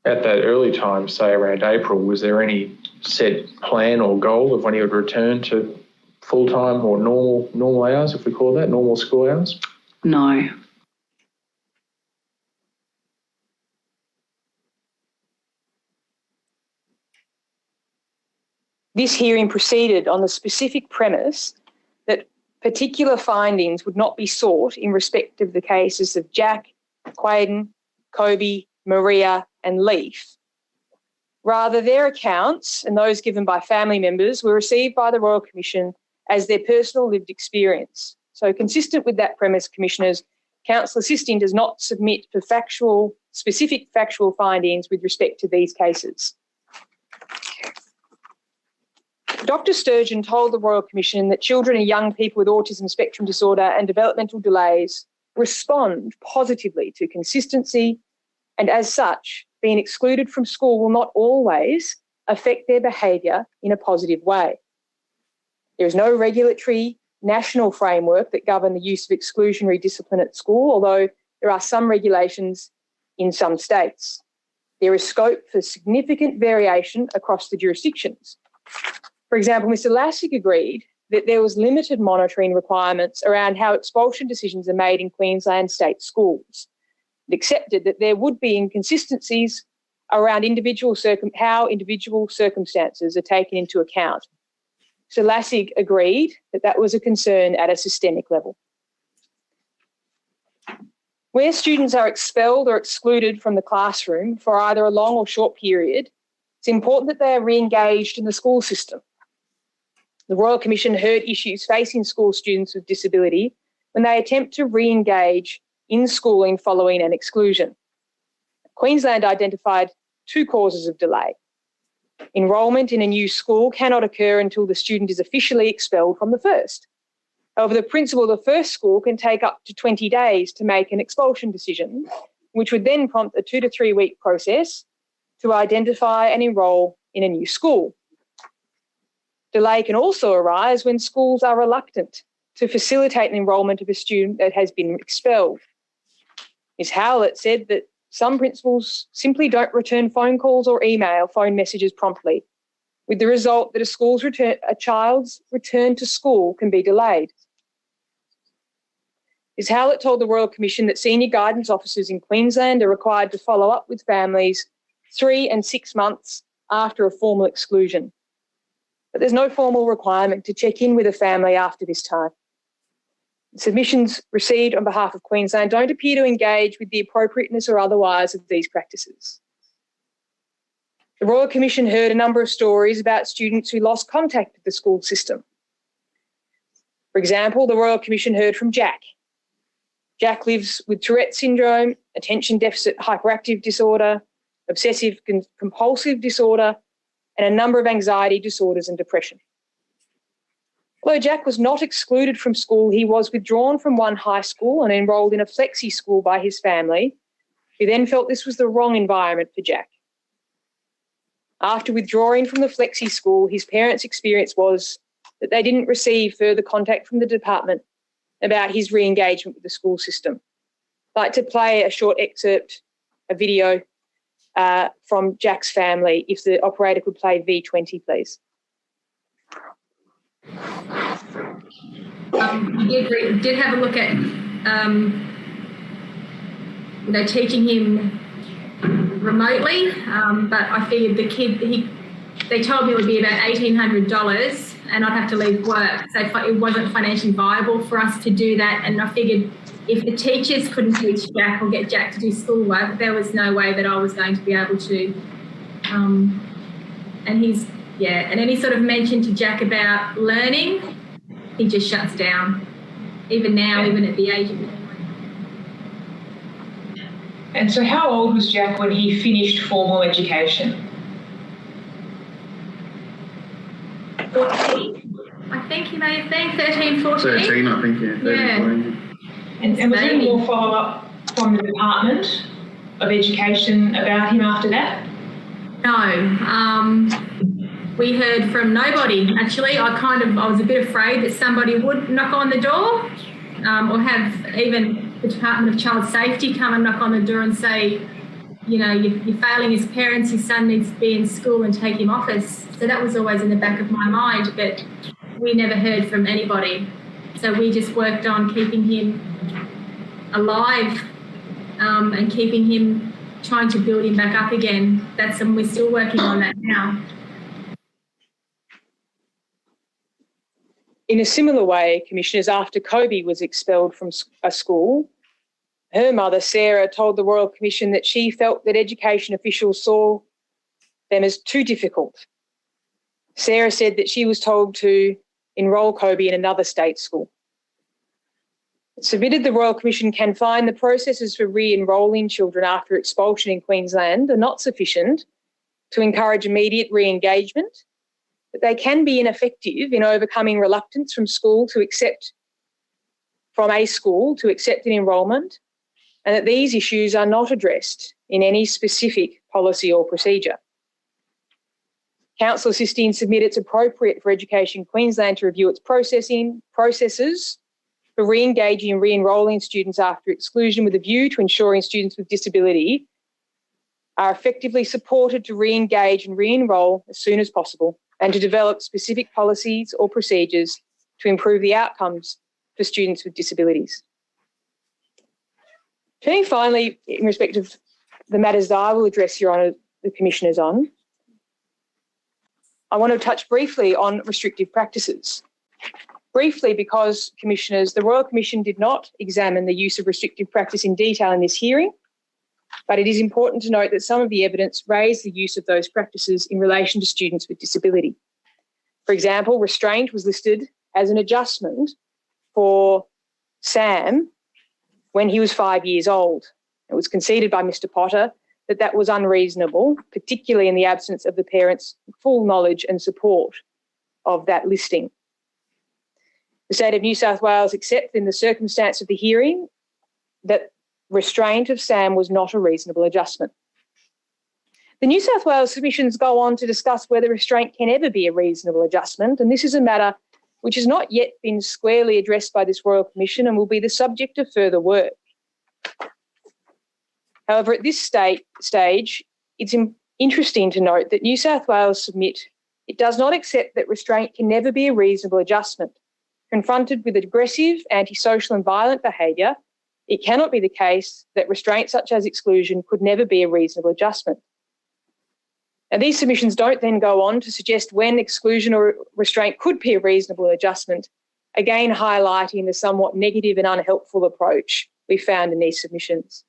at that early time, say around April, was there any set plan or goal of when he would return to full-time or normal hours, if we call that, normal school hours? No. This hearing proceeded on the specific premise that particular findings would not be sought in respect of the cases of Jack, Quaden, Kobe, Maria and Leaf. Rather, their accounts and those given by family members were received by the Royal Commission as their personal lived experience. So consistent with that premise, Commissioners, Counsel Assisting does not submit for specific factual findings with respect to these cases. Dr. Sturgeon told the Royal Commission that children and young people with autism spectrum disorder and developmental delays respond positively to consistency, and as such, being excluded from school will not always affect their behaviour in a positive way. There is no regulatory national framework that govern the use of exclusionary discipline at school, although there are some regulations in some states. There is scope for significant variation across the jurisdictions. For example, Mr. Lassig agreed that there was limited monitoring requirements around how expulsion decisions are made in Queensland state schools. It accepted that there would be inconsistencies around how individual circumstances are taken into account. So Lassig agreed that that was a concern at a systemic level. Where students are expelled or excluded from the classroom for either a long or short period, it's important that they are re-engaged in the school system. The Royal Commission heard issues facing school students with disability when they attempt to re-engage in schooling following an exclusion. Queensland identified 2 causes of delay. Enrolment in a new school cannot occur until the student is officially expelled from the first. However, the principal of the first school can take up to 20 days to make an expulsion decision, which would then prompt a 2 to 3 week process to identify and enrol in a new school. Delay can also arise when schools are reluctant to facilitate an enrolment of a student that has been expelled. Ms. Howlett said that some principals simply don't return phone calls or email phone messages promptly, with the result that a child's return to school can be delayed. Ms. Howlett told the Royal Commission that senior guidance officers in Queensland are required to follow up with families 3 and 6 months after a formal exclusion. But there's no formal requirement to check in with a family after this time. Submissions received on behalf of Queensland don't appear to engage with the appropriateness or otherwise of these practices. The Royal Commission heard a number of stories about students who lost contact with the school system. For example, the Royal Commission heard from Jack. Jack lives with Tourette syndrome, attention deficit hyperactive disorder, obsessive compulsive disorder, and a number of anxiety disorders and depression. Although Jack was not excluded from school, he was withdrawn from one high school and enrolled in a flexi school by his family, who then felt this was the wrong environment for Jack. After withdrawing from the flexi school, his parents' experience was that they didn't receive further contact from the department about his re-engagement with the school system. I'd like to play a short excerpt, a video from Jack's family, if the operator could play V20, please. We did have a look at teaching him remotely, but I figured the kid, they told me it would be about $1,800 and I'd have to leave work, so it wasn't financially viable for us to do that. And I figured if the teachers couldn't teach Jack or get Jack to do schoolwork, there was no way that I was going to be able to. And any sort of mention to Jack about learning, he just shuts down. Even now, even at the age of 9. And so how old was Jack when he finished formal education? 14. I think he may have been 13, 14. 13, I think, yeah. 13, yeah. 14. And was there any more follow-up from the Department of Education about him after that? No. We heard from nobody, actually. I was a bit afraid that somebody would knock on the door or have even the Department of Child Safety come and knock on the door and say, you're failing as parents, his son needs to be in school and take him off us. So that was always in the back of my mind, but we never heard from anybody. So we just worked on keeping him alive and keeping him, trying to build him back up again. We're still working on that now. In a similar way, Commissioners, after Kobe was expelled from a school, her mother, Sarah, told the Royal Commission that she felt that education officials saw them as too difficult. Sarah said that she was told to enrol Kobe in another state school. Submitted, the Royal Commission can find the processes for re-enrolling children after expulsion in Queensland are not sufficient to encourage immediate re-engagement, but they can be ineffective in overcoming reluctance from a school to accept an enrolment, and that these issues are not addressed in any specific policy or procedure. Council assisting submit it's appropriate for Education Queensland to review its processes for re-engaging and re-enrolling students after exclusion with a view to ensuring students with disability are effectively supported to re-engage and re-enrol as soon as possible, and to develop specific policies or procedures to improve the outcomes for students with disabilities. Turning finally, in respect of the matters that I will address Your Honour, the Commissioners on, I want to touch briefly on restrictive practices. Briefly, because, Commissioners, the Royal Commission did not examine the use of restrictive practice in detail in this hearing, but it is important to note that some of the evidence raised the use of those practices in relation to students with disability. For example, restraint was listed as an adjustment for Sam when he was 5 years old. It was conceded by Mr Potter that that was unreasonable, particularly in the absence of the parents' full knowledge and support of that listing. The State of New South Wales accepted in the circumstance of the hearing that restraint of Sam was not a reasonable adjustment. The New South Wales submissions go on to discuss whether restraint can ever be a reasonable adjustment, and this is a matter which has not yet been squarely addressed by this Royal Commission and will be the subject of further work. However, at this stage, it's interesting to note that New South Wales submit it does not accept that restraint can never be a reasonable adjustment. Confronted with aggressive, antisocial and violent behaviour, it cannot be the case that restraint such as exclusion could never be a reasonable adjustment. Now, these submissions don't then go on to suggest when exclusion or restraint could be a reasonable adjustment, again highlighting the somewhat negative and unhelpful approach we found in these submissions.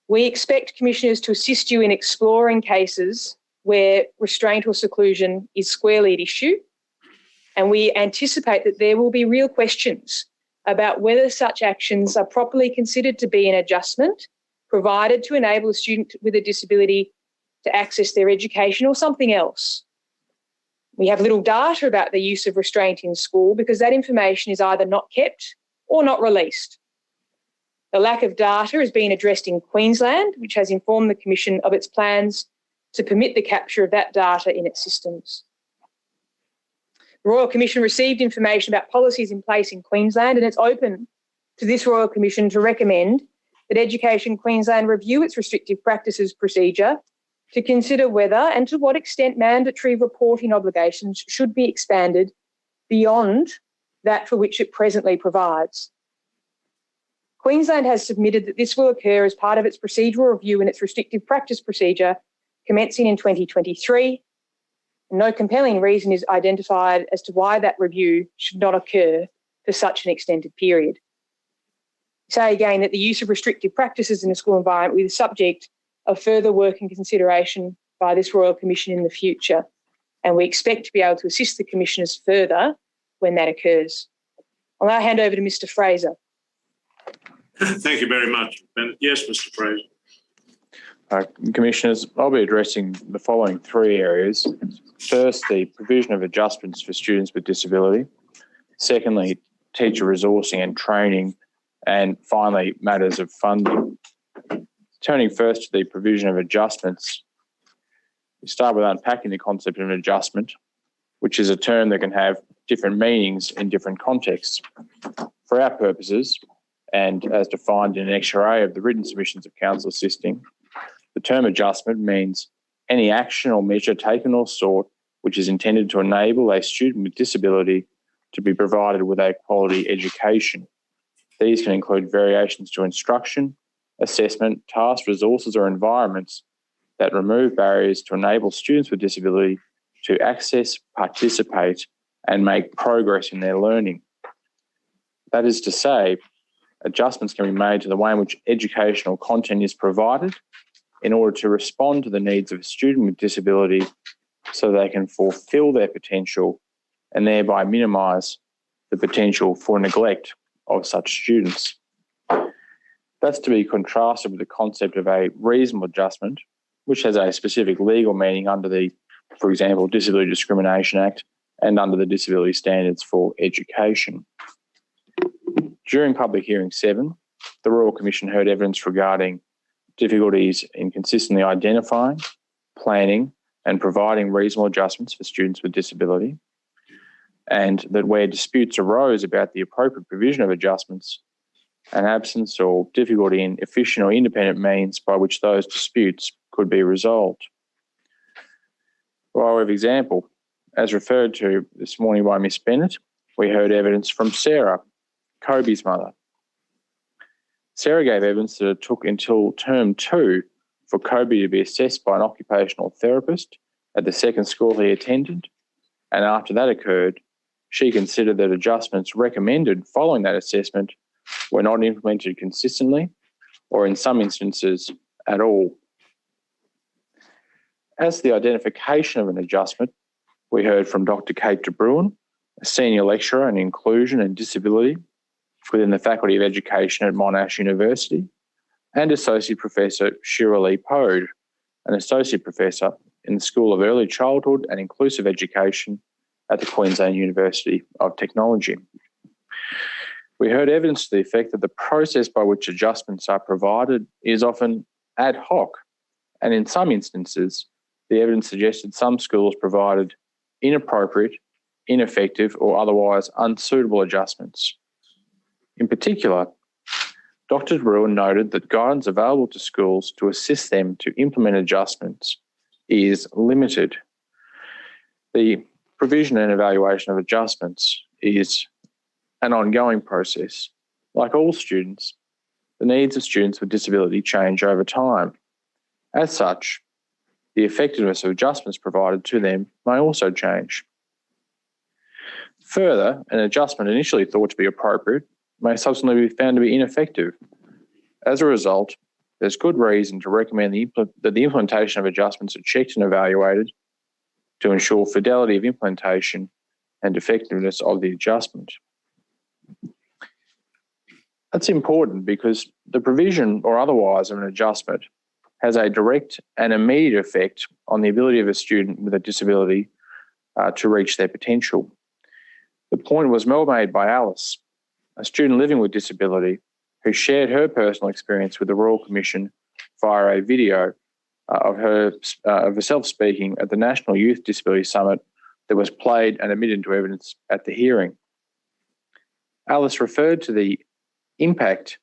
We expect Commissioners to assist you in exploring cases where restraint or seclusion is squarely at issue, and we anticipate that there will be real questions about whether such actions are properly considered to be an adjustment provided to enable a student with a disability to access their education or something else. We have little data about the use of restraint in school because that information is either not kept or not released. The lack of data has been addressed in Queensland, which has informed the Commission of its plans to permit the capture of that data in its systems. The Royal Commission received information about policies in place in Queensland, and it's open to this Royal Commission to recommend that Education Queensland review its restrictive practices procedure to consider whether and to what extent mandatory reporting obligations should be expanded beyond that for which it presently provides. Queensland has submitted that this will occur as part of its procedural review in its restrictive practice procedure commencing in 2023. No compelling reason is identified as to why that review should not occur for such an extended period. Say again that the use of restrictive practices in a school environment will be the subject of further work and consideration by this Royal Commission in the future, and we expect to be able to assist the Commissioners further when that occurs. I'll now hand over to Mr Fraser. Thank you very much. Yes, Mr Fraser. Commissioners, I'll be addressing the following three areas. First, the provision of adjustments for students with disability. Secondly, teacher resourcing and training. And finally, matters of funding. Turning first to the provision of adjustments, we start with unpacking the concept of an adjustment, which is a term that can have different meanings in different contexts. For our purposes, and as defined in Annexure A of the written submissions of counsel assisting, the term adjustment means any action or measure taken or sought which is intended to enable a student with disability to be provided with a quality education. These can include variations to instruction, assessment, task, resources or environments that remove barriers to enable students with disability to access, participate and make progress in their learning. That is to say, adjustments can be made to the way in which educational content is provided in order to respond to the needs of a student with disability so they can fulfil their potential and thereby minimise the potential for neglect of such students. That's to be contrasted with the concept of a reasonable adjustment, which has a specific legal meaning under the, for example, Disability Discrimination Act and under the Disability Standards for Education. During Public Hearing 7, the Royal Commission heard evidence regarding difficulties in consistently identifying, planning and providing reasonable adjustments for students with disability, and that where disputes arose about the appropriate provision of adjustments, an absence or difficulty in efficient or independent means by which those disputes could be resolved. By way of example, as referred to this morning by Ms Bennett, we heard evidence from Sarah, Kobe's mother. Sarah gave evidence that it took until term 2 for Kobe to be assessed by an occupational therapist at the second school he attended, and after that occurred, she considered that adjustments recommended following that assessment were not implemented consistently or in some instances at all. As to the identification of an adjustment, we heard from Dr. Kate de Bruin, a senior lecturer in inclusion and disability within the Faculty of Education at Monash University, and Associate Professor Shira Lee Pode, an Associate Professor in the School of Early Childhood and Inclusive Education at the Queensland University of Technology. We heard evidence to the effect that the process by which adjustments are provided is often ad hoc, and in some instances, the evidence suggested some schools provided inappropriate, ineffective, or otherwise unsuitable adjustments. In particular, Dr. Bruin noted that guidance available to schools to assist them to implement adjustments is limited. The provision and evaluation of adjustments is an ongoing process. Like all students, the needs of students with disability change over time. As such, the effectiveness of adjustments provided to them may also change. Further, an adjustment initially thought to be appropriate may subsequently be found to be ineffective. As a result, there's good reason to recommend that the implementation of adjustments are checked and evaluated to ensure fidelity of implementation and effectiveness of the adjustment. That's important because the provision or otherwise of an adjustment has a direct and immediate effect on the ability of a student with a disability to reach their potential. The point was well made by Alice, a student living with disability who shared her personal experience with the Royal Commission via a video of herself speaking at the National Youth Disability Summit that was played and admitted into evidence at the hearing. Alice referred to the impact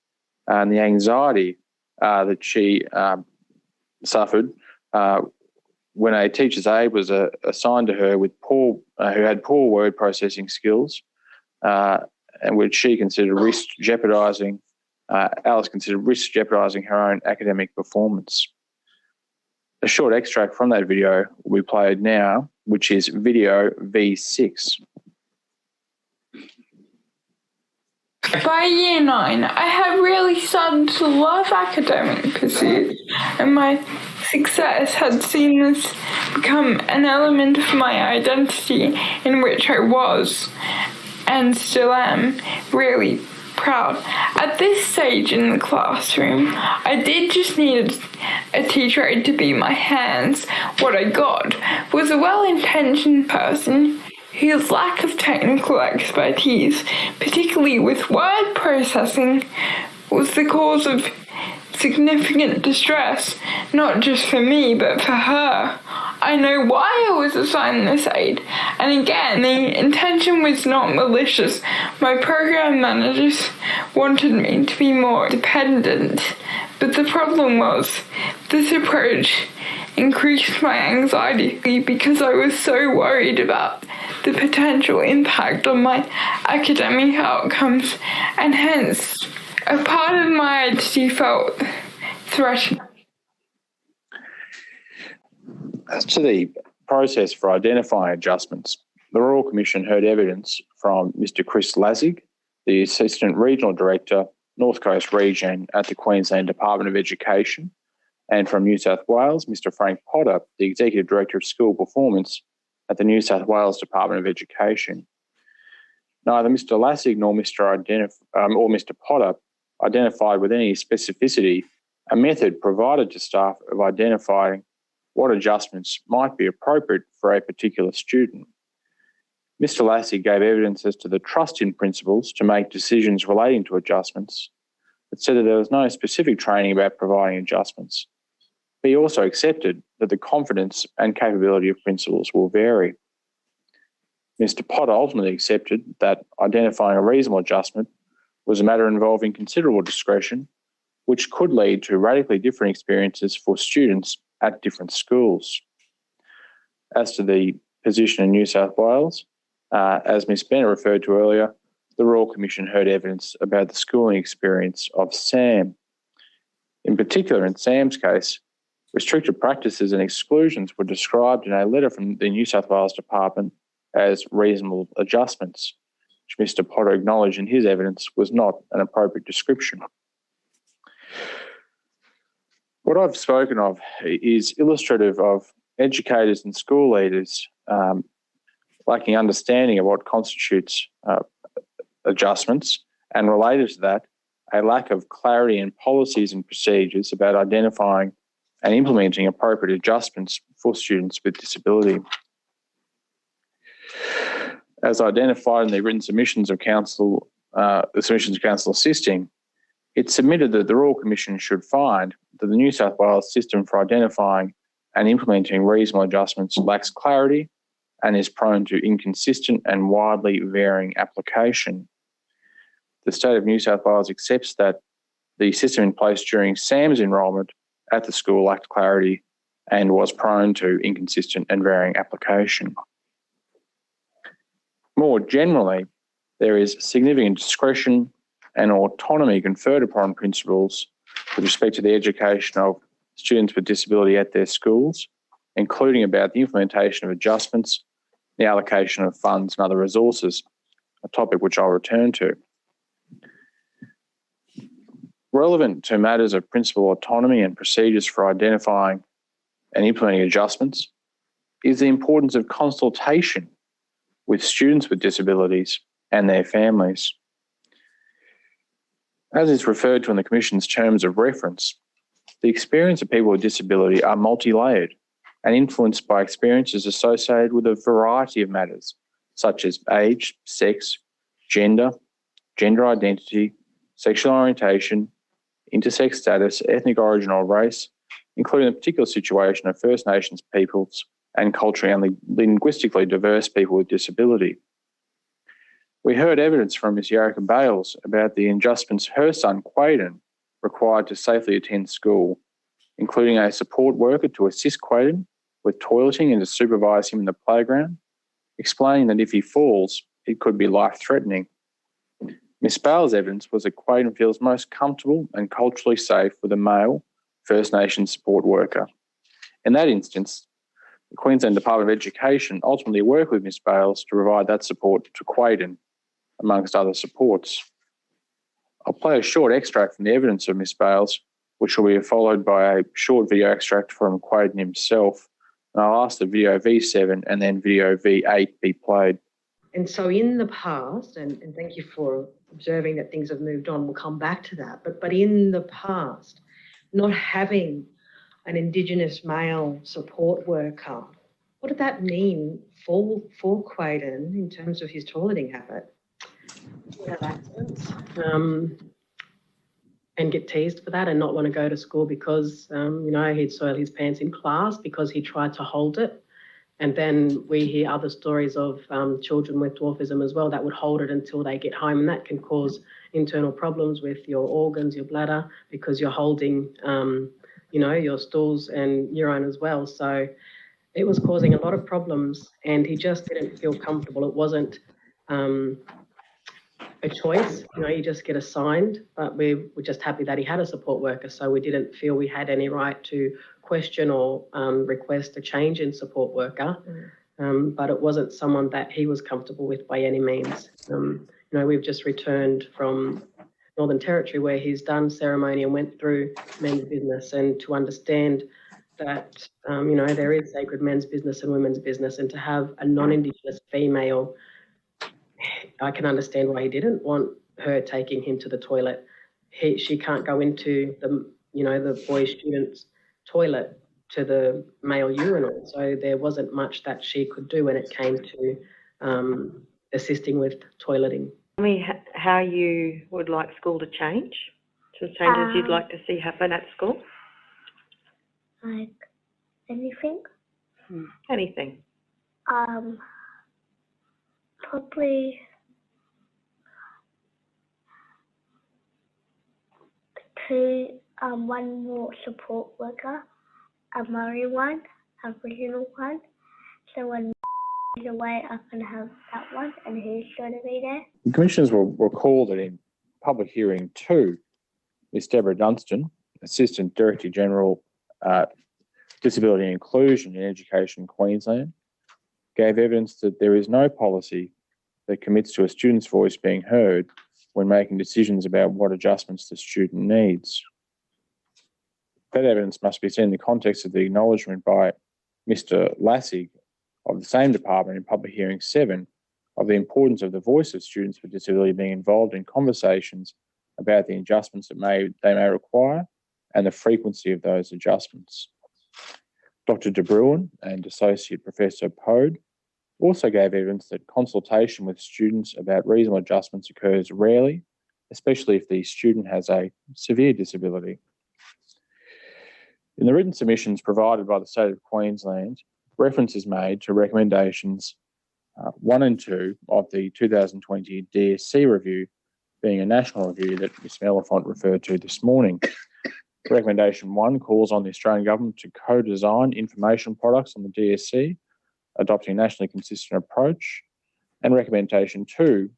and the anxiety that she suffered when a teacher's aide was assigned to her with who had poor word processing skills, and which she considered Alice considered risk jeopardising her own academic performance. A short extract from that video will be played now, which is video V6. By year 9, I had really started to love academic pursuits, and my success had seen this become an element of my identity in which I was, and still am, really proud. At this stage in the classroom, I did just need a teacher aide to be my hands. What I got was a well-intentioned person whose lack of technical expertise, particularly with word processing, was the cause of significant distress, not just for me, but for her. I know why I was assigned this aid. And again, the intention was not malicious. My program managers wanted me to be more dependent, but the problem was this approach increased my anxiety because I was so worried about the potential impact on my academic outcomes, and hence a part of my identity felt threatened. As to the process for identifying adjustments, the Royal Commission heard evidence from Mr Chris Lazig, the Assistant Regional Director, North Coast Region at the Queensland Department of Education, and from New South Wales, Mr Frank Potter, the Executive Director of School Performance at the New South Wales Department of Education. Neither Mr Lazig nor Mr Potter identified with any specificity a method provided to staff of identifying what adjustments might be appropriate for a particular student. Mr Lazig gave evidence as to the trust in principals to make decisions relating to adjustments, but said that there was no specific training about providing adjustments. But he also accepted that the confidence and capability of principals will vary. Mr Potter ultimately accepted that identifying a reasonable adjustment was a matter involving considerable discretion, which could lead to radically different experiences for students at different schools. As to the position in New South Wales, as Ms Bennett referred to earlier, the Royal Commission heard evidence about the schooling experience of Sam. In particular, in Sam's case, restrictive practices and exclusions were described in a letter from the New South Wales Department as reasonable adjustments, which Mr Potter acknowledged in his evidence was not an appropriate description. What I've spoken of is illustrative of educators and school leaders lacking understanding of what constitutes adjustments, and related to that, a lack of clarity in policies and procedures about identifying and implementing appropriate adjustments for students with disability. As identified in the written submissions of Council, the submissions of Council assisting, it's submitted that the Royal Commission should find that the New South Wales system for identifying and implementing reasonable adjustments lacks clarity and is prone to inconsistent and widely varying application. The State of New South Wales accepts that the system in place during Sam's enrolment at the school lacked clarity and was prone to inconsistent and varying application. More generally, there is significant discretion and autonomy conferred upon principals with respect to the education of students with disability at their schools, including about the implementation of adjustments, the allocation of funds and other resources, a topic which I'll return to. Relevant to matters of principal autonomy and procedures for identifying and implementing adjustments is the importance of consultation with students with disabilities and their families. As is referred to in the Commission's terms of reference, the experience of people with disability are multi-layered and influenced by experiences associated with a variety of matters, such as age, sex, gender, gender identity, sexual orientation, intersex status, ethnic origin or race, including the particular situation of First Nations peoples and culturally and linguistically diverse people with disability. We heard evidence from Ms Yarrika Bales about the adjustments her son, Quaden, required to safely attend school, including a support worker to assist Quaden with toileting and to supervise him in the playground, explaining that if he falls, it could be life-threatening. Ms Bales' evidence was that Quaden feels most comfortable and culturally safe with a male First Nations support worker. In that instance, the Queensland Department of Education ultimately worked with Ms Bales to provide that support to Quaden, amongst other supports. I'll play a short extract from the evidence of Ms Bales, which will be followed by a short video extract from Quaden himself. And I'll ask the video V7 and then video V8 be played. And so in the past, and thank you for observing that things have moved on, we'll come back to that, but in the past, not having an Indigenous male support worker, what did that mean for Quaden in terms of his toileting habit? get teased for that and not want to go to school because, he'd soiled his pants in class because he tried to hold it. And then we hear other stories of children with dwarfism as well that would hold it until they get home, and that can cause internal problems with your organs, your bladder, because you're holding, your stools and urine as well. So it was causing a lot of problems, and he just didn't feel comfortable. It wasn't a choice, you just get assigned, but we were just happy that he had a support worker, so we didn't feel we had any right to question or request a change in support worker, but it wasn't someone that he was comfortable with by any means. We've just returned from Northern Territory where he's done ceremony and went through men's business, and to understand that, there is sacred men's business and women's business, and to have a non-Indigenous female, I can understand why he didn't want her taking him to the toilet. She can't go into the boy student's toilet to the male urinal. So there wasn't much that she could do when it came to assisting with toileting. Tell me how you would like school to change, some changes you'd like to see happen at school. Like anything? Anything. Probably one more support worker, a Maori one, a regional one. So when he's away, I can have that one, and he's going to be there. The commissioners were called in public hearing 2. Ms. Deborah Dunstan, Assistant Director General, Disability and Inclusion in Education Queensland, gave evidence that there is no policy that commits to a student's voice being heard when making decisions about what adjustments the student needs. That evidence must be seen in the context of the acknowledgement by Mr. Lassig of the same department in public hearing 7 of the importance of the voice of students with disability being involved in conversations about the adjustments that they may require and the frequency of those adjustments. Dr. De Bruin and Associate Professor Pode also gave evidence that consultation with students about reasonable adjustments occurs rarely, especially if the student has a severe disability. In the written submissions provided by the State of Queensland, reference is made to recommendations 1 and 2 of the 2020 DSC review, being a national review that Ms. Mellifont referred to this morning. Recommendation 1 calls on the Australian Government to co-design information products on the DSC, adopting a nationally consistent approach. And recommendation 2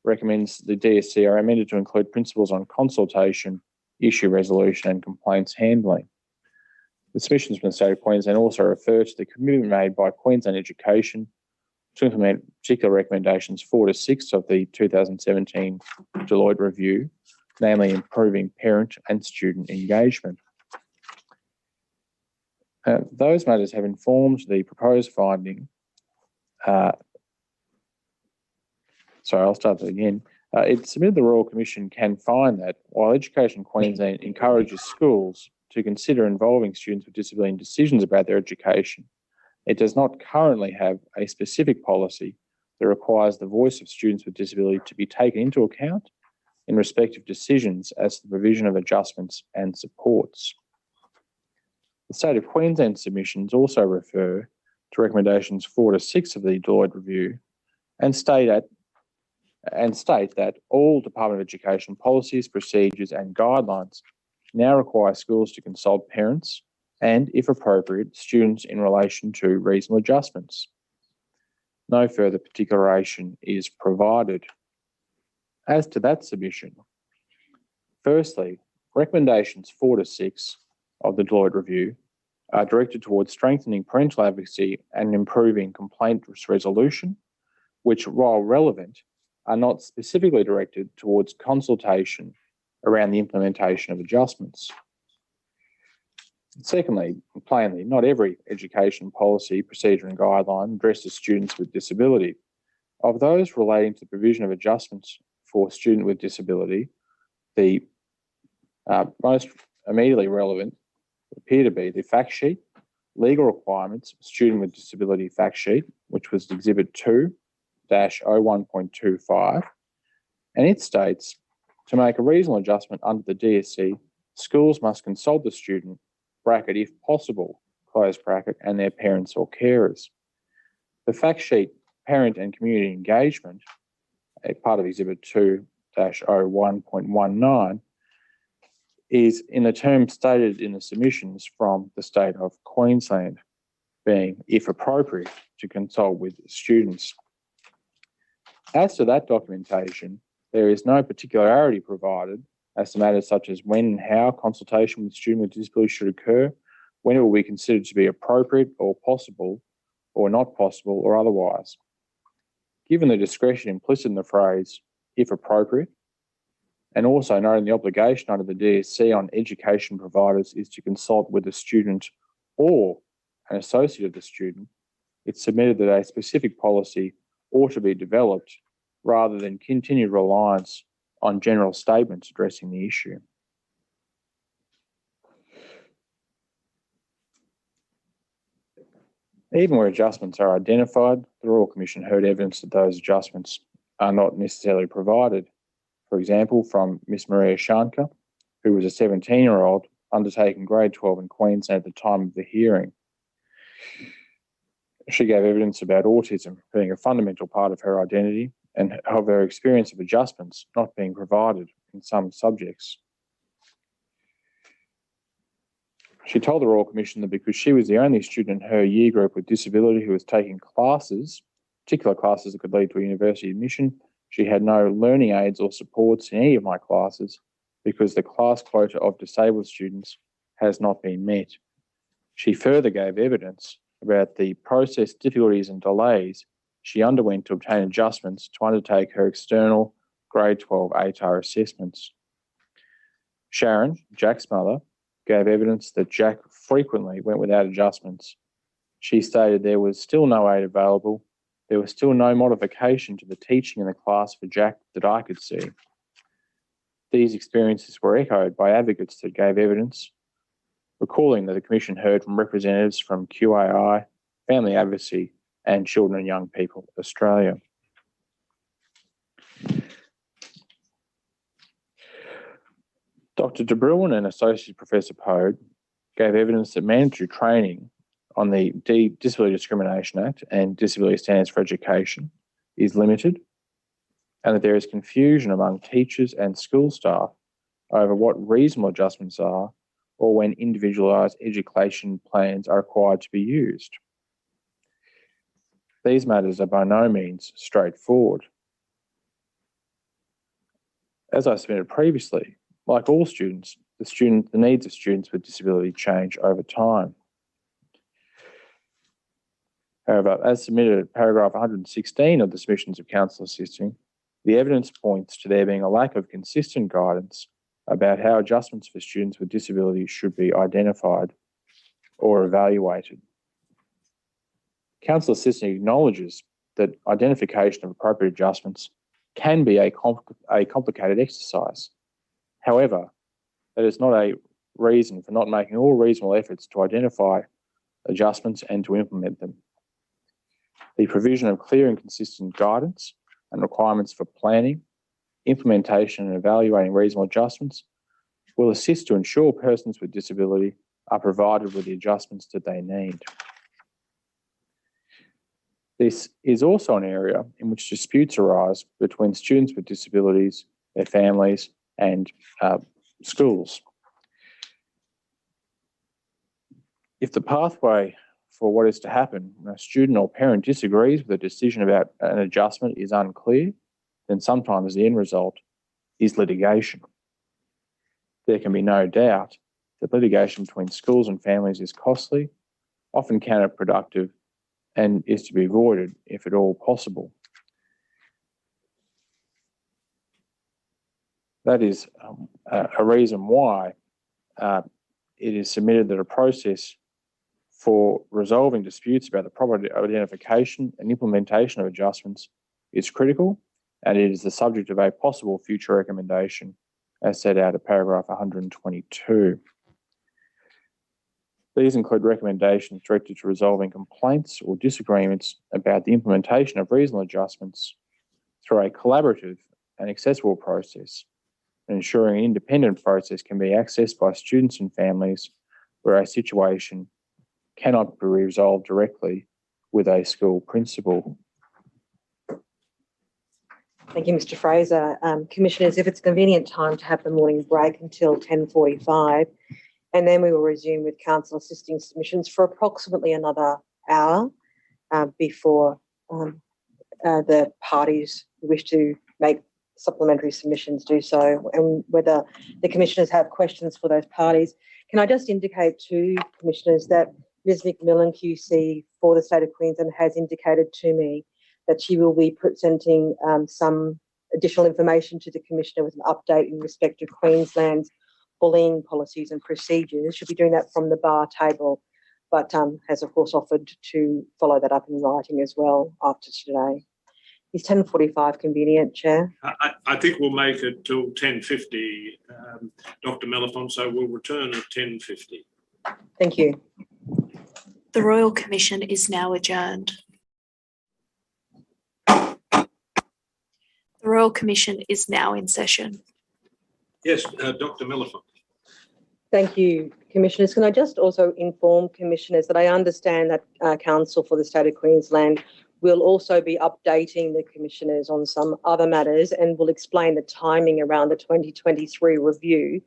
recommends the DSC are amended to include principles on consultation, issue resolution and complaints handling. The submissions from the State of Queensland also refer to the commitment made by Queensland Education to implement particular recommendations 4 to 6 of the 2017 Deloitte review, namely improving parent and student engagement. Those matters have informed the proposed finding. I'll start that again. It submitted the Royal Commission can find that while Education Queensland encourages schools to consider involving students with disability in decisions about their education, it does not currently have a specific policy that requires the voice of students with disability to be taken into account in respect of decisions as to the provision of adjustments and supports. The State of Queensland submissions also refer to recommendations 4 to 6 of the Deloitte review and state that all Department of Education policies, procedures and guidelines now require schools to consult parents and, if appropriate, students in relation to reasonable adjustments. No further particularation is provided. As to that submission, firstly, recommendations 4 to 6 of the Deloitte review are directed towards strengthening parental advocacy and improving complaint resolution, which, while relevant, are not specifically directed towards consultation around the implementation of adjustments. Secondly, plainly, not every education policy, procedure and guideline addresses students with disability. Of those relating to the provision of adjustments for student with disability, the most immediately relevant appear to be the fact sheet, legal requirements, student with disability fact sheet, which was Exhibit 2-01.25, and it states To make a reasonable adjustment under the DSC, schools must consult the student, bracket if possible, close bracket, and their parents or carers. The fact sheet, Parent and Community Engagement, a part of Exhibit 2-01.19, is in the terms stated in the submissions from the state of Queensland, being, if appropriate, to consult with students. As to that documentation, there is no particularity provided as to matters such as when and how consultation with student with disability should occur, when it will be considered to be appropriate or possible, or not possible or otherwise. Given the discretion implicit in the phrase, if appropriate, and also noting the obligation under the DSC on education providers is to consult with the student or an associate of the student, it's submitted that a specific policy ought to be developed rather than continued reliance on general statements addressing the issue. Even where adjustments are identified, the Royal Commission heard evidence that those adjustments are not necessarily provided. For example, from Miss Maria Shankar, who was a 17-year-old undertaking grade 12 in Queensland at the time of the hearing. She gave evidence about autism being a fundamental part of her identity and of her experience of adjustments not being provided in some subjects. She told the Royal Commission that because she was the only student in her year group with disability who was taking classes, particular classes that could lead to a university admission, she had no learning aids or supports in any of my classes because the class quota of disabled students has not been met. She further gave evidence about the process difficulties and delays she underwent to obtain adjustments to undertake her external grade 12 ATAR assessments. Sharon, Jack's mother, gave evidence that Jack frequently went without adjustments. She stated there was still no aid available. There was still no modification to the teaching in the class for Jack that I could see. These experiences were echoed by advocates that gave evidence, recalling that the Commission heard from representatives from QAI, Family Advocacy, and Children and Young People Australia. Dr. De Bruin and Associate Professor Pode gave evidence that mandatory training on the Disability Discrimination Act and Disability Standards for Education is limited, and that there is confusion among teachers and school staff over what reasonable adjustments are or when individualised education plans are required to be used. These matters are by no means straightforward. As I submitted previously, like all students, the needs of students with disability change over time. However, as submitted at paragraph 116 of the submissions of counsel assisting, the evidence points to there being a lack of consistent guidance about how adjustments for students with disabilities should be identified or evaluated. Counsel assisting acknowledges that identification of appropriate adjustments can be a complicated exercise. However, that is not a reason for not making all reasonable efforts to identify adjustments and to implement them. The provision of clear and consistent guidance and requirements for planning, implementation and evaluating reasonable adjustments will assist to ensure persons with disability are provided with the adjustments that they need. This is also an area in which disputes arise between students with disabilities, their families, and schools. If the pathway for what is to happen when a student or parent disagrees with a decision about an adjustment is unclear, then sometimes the end result is litigation. There can be no doubt that litigation between schools and families is costly, often counterproductive, and is to be avoided if at all possible. That is a reason why it is submitted that a process for resolving disputes about the proper identification and implementation of adjustments is critical, and it is the subject of a possible future recommendation as set out at paragraph 122. These include recommendations directed to resolving complaints or disagreements about the implementation of reasonable adjustments through a collaborative and accessible process and ensuring an independent process can be accessed by students and families where a situation cannot be resolved directly with a school principal. Thank you, Mr Fraser. Commissioners, if it's a convenient time to have the morning break until 10:45, and then we will resume with council assisting submissions for approximately another hour before the parties who wish to make supplementary submissions do so, and whether the commissioners have questions for those parties. Can I just indicate to commissioners that Ms McMillan QC for the State of Queensland has indicated to me that she will be presenting some additional information to the Commissioner with an update in respect of Queensland's bullying policies and procedures. She'll be doing that from the bar table, but has of course offered to follow that up in writing as well after today. Is 10:45 convenient, Chair? I think we'll make it till 10:50, Dr Mellifont, so we'll return at 10:50. Thank you. The Royal Commission is now adjourned. The Royal Commission is now in session. Yes, Dr Mellifont. Thank you, Commissioners. Can I just also inform Commissioners that I understand that Council for the State of Queensland will also be updating the Commissioners on some other matters and will explain the timing around the 2023 review,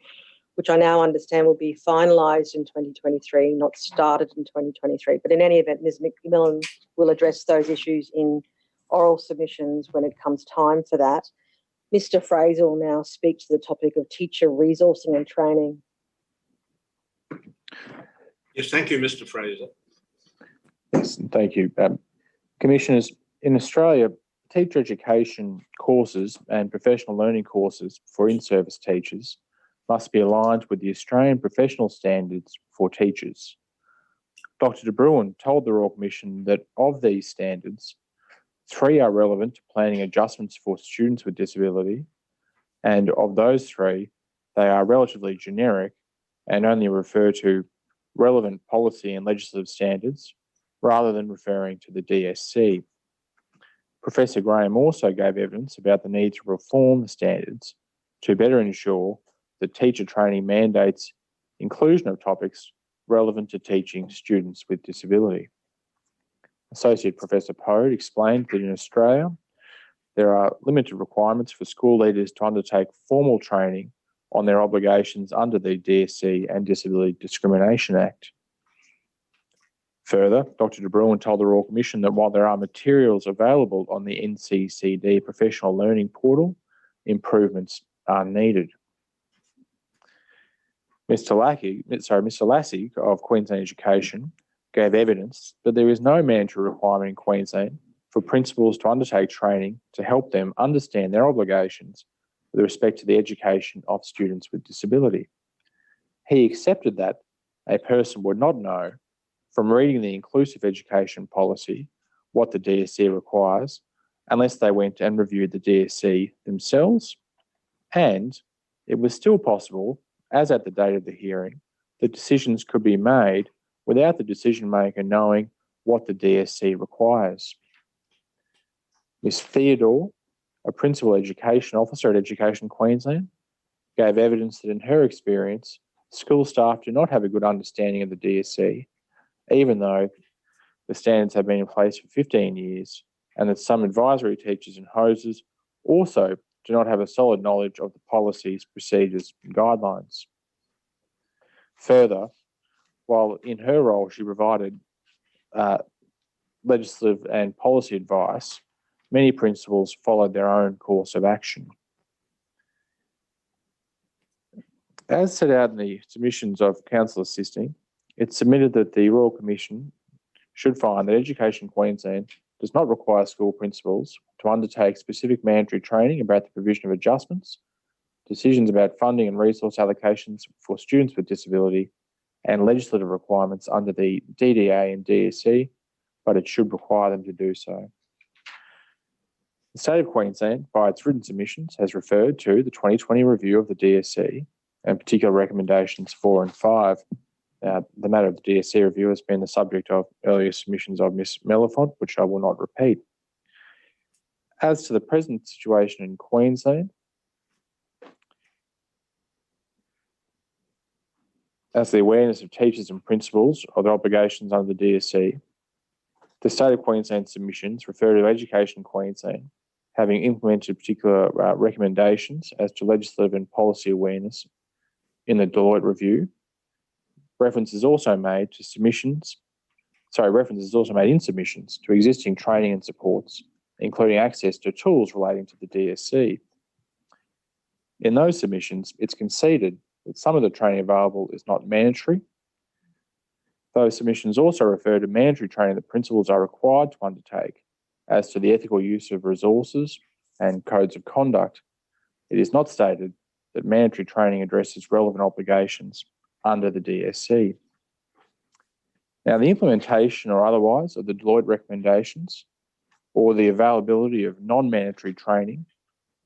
which I now understand will be finalised in 2023, not started in 2023. But in any event, Ms McMillan will address those issues in oral submissions when it comes time for that. Mr Fraser will now speak to the topic of teacher resourcing and training. Yes, thank you, Mr Fraser. Yes, thank you. Commissioners, in Australia, teacher education courses and professional learning courses for in-service teachers must be aligned with the Australian professional standards for teachers. Dr de Bruin told the Royal Commission that of these standards, 3 are relevant to planning adjustments for students with disability, and of those 3, they are relatively generic and only refer to relevant policy and legislative standards rather than referring to the DSC. Professor Graham also gave evidence about the need to reform the standards to better ensure that teacher training mandates inclusion of topics relevant to teaching students with disability. Associate Professor Pode explained that in Australia, there are limited requirements for school leaders to undertake formal training on their obligations under the DSC and Disability Discrimination Act. Further, Dr de Bruin told the Royal Commission that while there are materials available on the NCCD Professional Learning Portal, improvements are needed. Mr Lassie of Queensland Education gave evidence that there is no mandatory requirement in Queensland for principals to undertake training to help them understand their obligations with respect to the education of students with disability. He accepted that a person would not know from reading the inclusive education policy what the DSC requires unless they went and reviewed the DSC themselves, and it was still possible, as at the date of the hearing, that decisions could be made without the decision maker knowing what the DSC requires. Ms Theodore, a Principal Education Officer at Education Queensland, gave evidence that in her experience, school staff do not have a good understanding of the DSC, even though the standards have been in place for 15 years, and that some advisory teachers and hoses also do not have a solid knowledge of the policies, procedures, and guidelines. Further, while in her role she provided legislative and policy advice, many principals followed their own course of action. As set out in the submissions of Council Assisting, it's submitted that the Royal Commission should find that Education Queensland does not require school principals to undertake specific mandatory training about the provision of adjustments, decisions about funding and resource allocations for students with disability, and legislative requirements under the DDA and DSC, but it should require them to do so. The State of Queensland, by its written submissions, has referred to the 2020 review of the DSC and particular recommendations 4 and 5. The matter of the DSC review has been the subject of earlier submissions of Ms Mellifont, which I will not repeat. As to the present situation in Queensland, as the awareness of teachers and principals of their obligations under the DSC, the State of Queensland submissions refer to Education Queensland having implemented particular recommendations as to legislative and policy awareness in the Deloitte review. Reference is also made in submissions to existing training and supports, including access to tools relating to the DSC. In those submissions, it's conceded that some of the training available is not mandatory. Those submissions also refer to mandatory training that principals are required to undertake as to the ethical use of resources and codes of conduct. It is not stated that mandatory training addresses relevant obligations under the DSC. Now, the implementation or otherwise of the Deloitte recommendations or the availability of non-mandatory training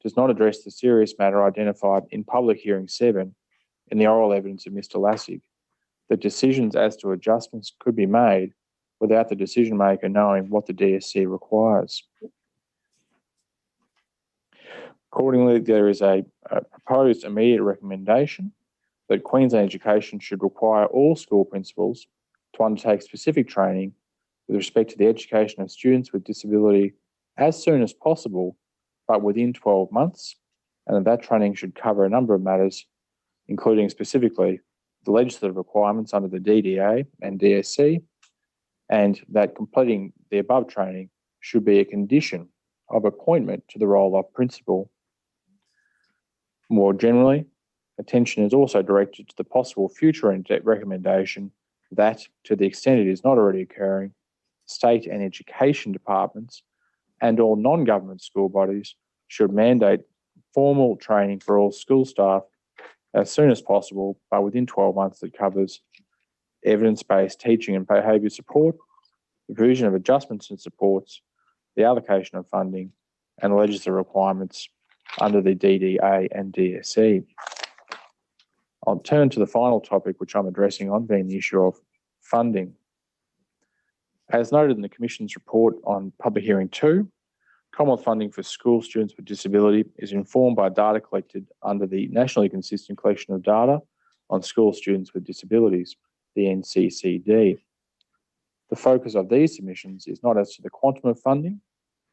does not address the serious matter identified in Public Hearing 7 in the oral evidence of Mr Lassig, that decisions as to adjustments could be made without the decision maker knowing what the DSC requires. Accordingly, there is a proposed immediate recommendation that Queensland Education should require all school principals to undertake specific training with respect to the education of students with disability as soon as possible, but within 12 months, and that training should cover a number of matters, including specifically the legislative requirements under the DDA and DSC, and that completing the above training should be a condition of appointment to the role of principal. More generally, attention is also directed to the possible future recommendation that, to the extent it is not already occurring, state and education departments and all non-government school bodies should mandate formal training for all school staff as soon as possible, but within 12 months, that covers evidence-based teaching and behaviour support, the provision of adjustments and supports, the allocation of funding, and the legislative requirements under the DDA and DSC. I'll turn to the final topic which I'm addressing on, being the issue of funding. As noted in the Commission's report on Public Hearing 2, Commonwealth funding for school students with disability is informed by data collected under the Nationally Consistent Collection of Data on School Students with Disabilities, the NCCD. The focus of these submissions is not as to the quantum of funding,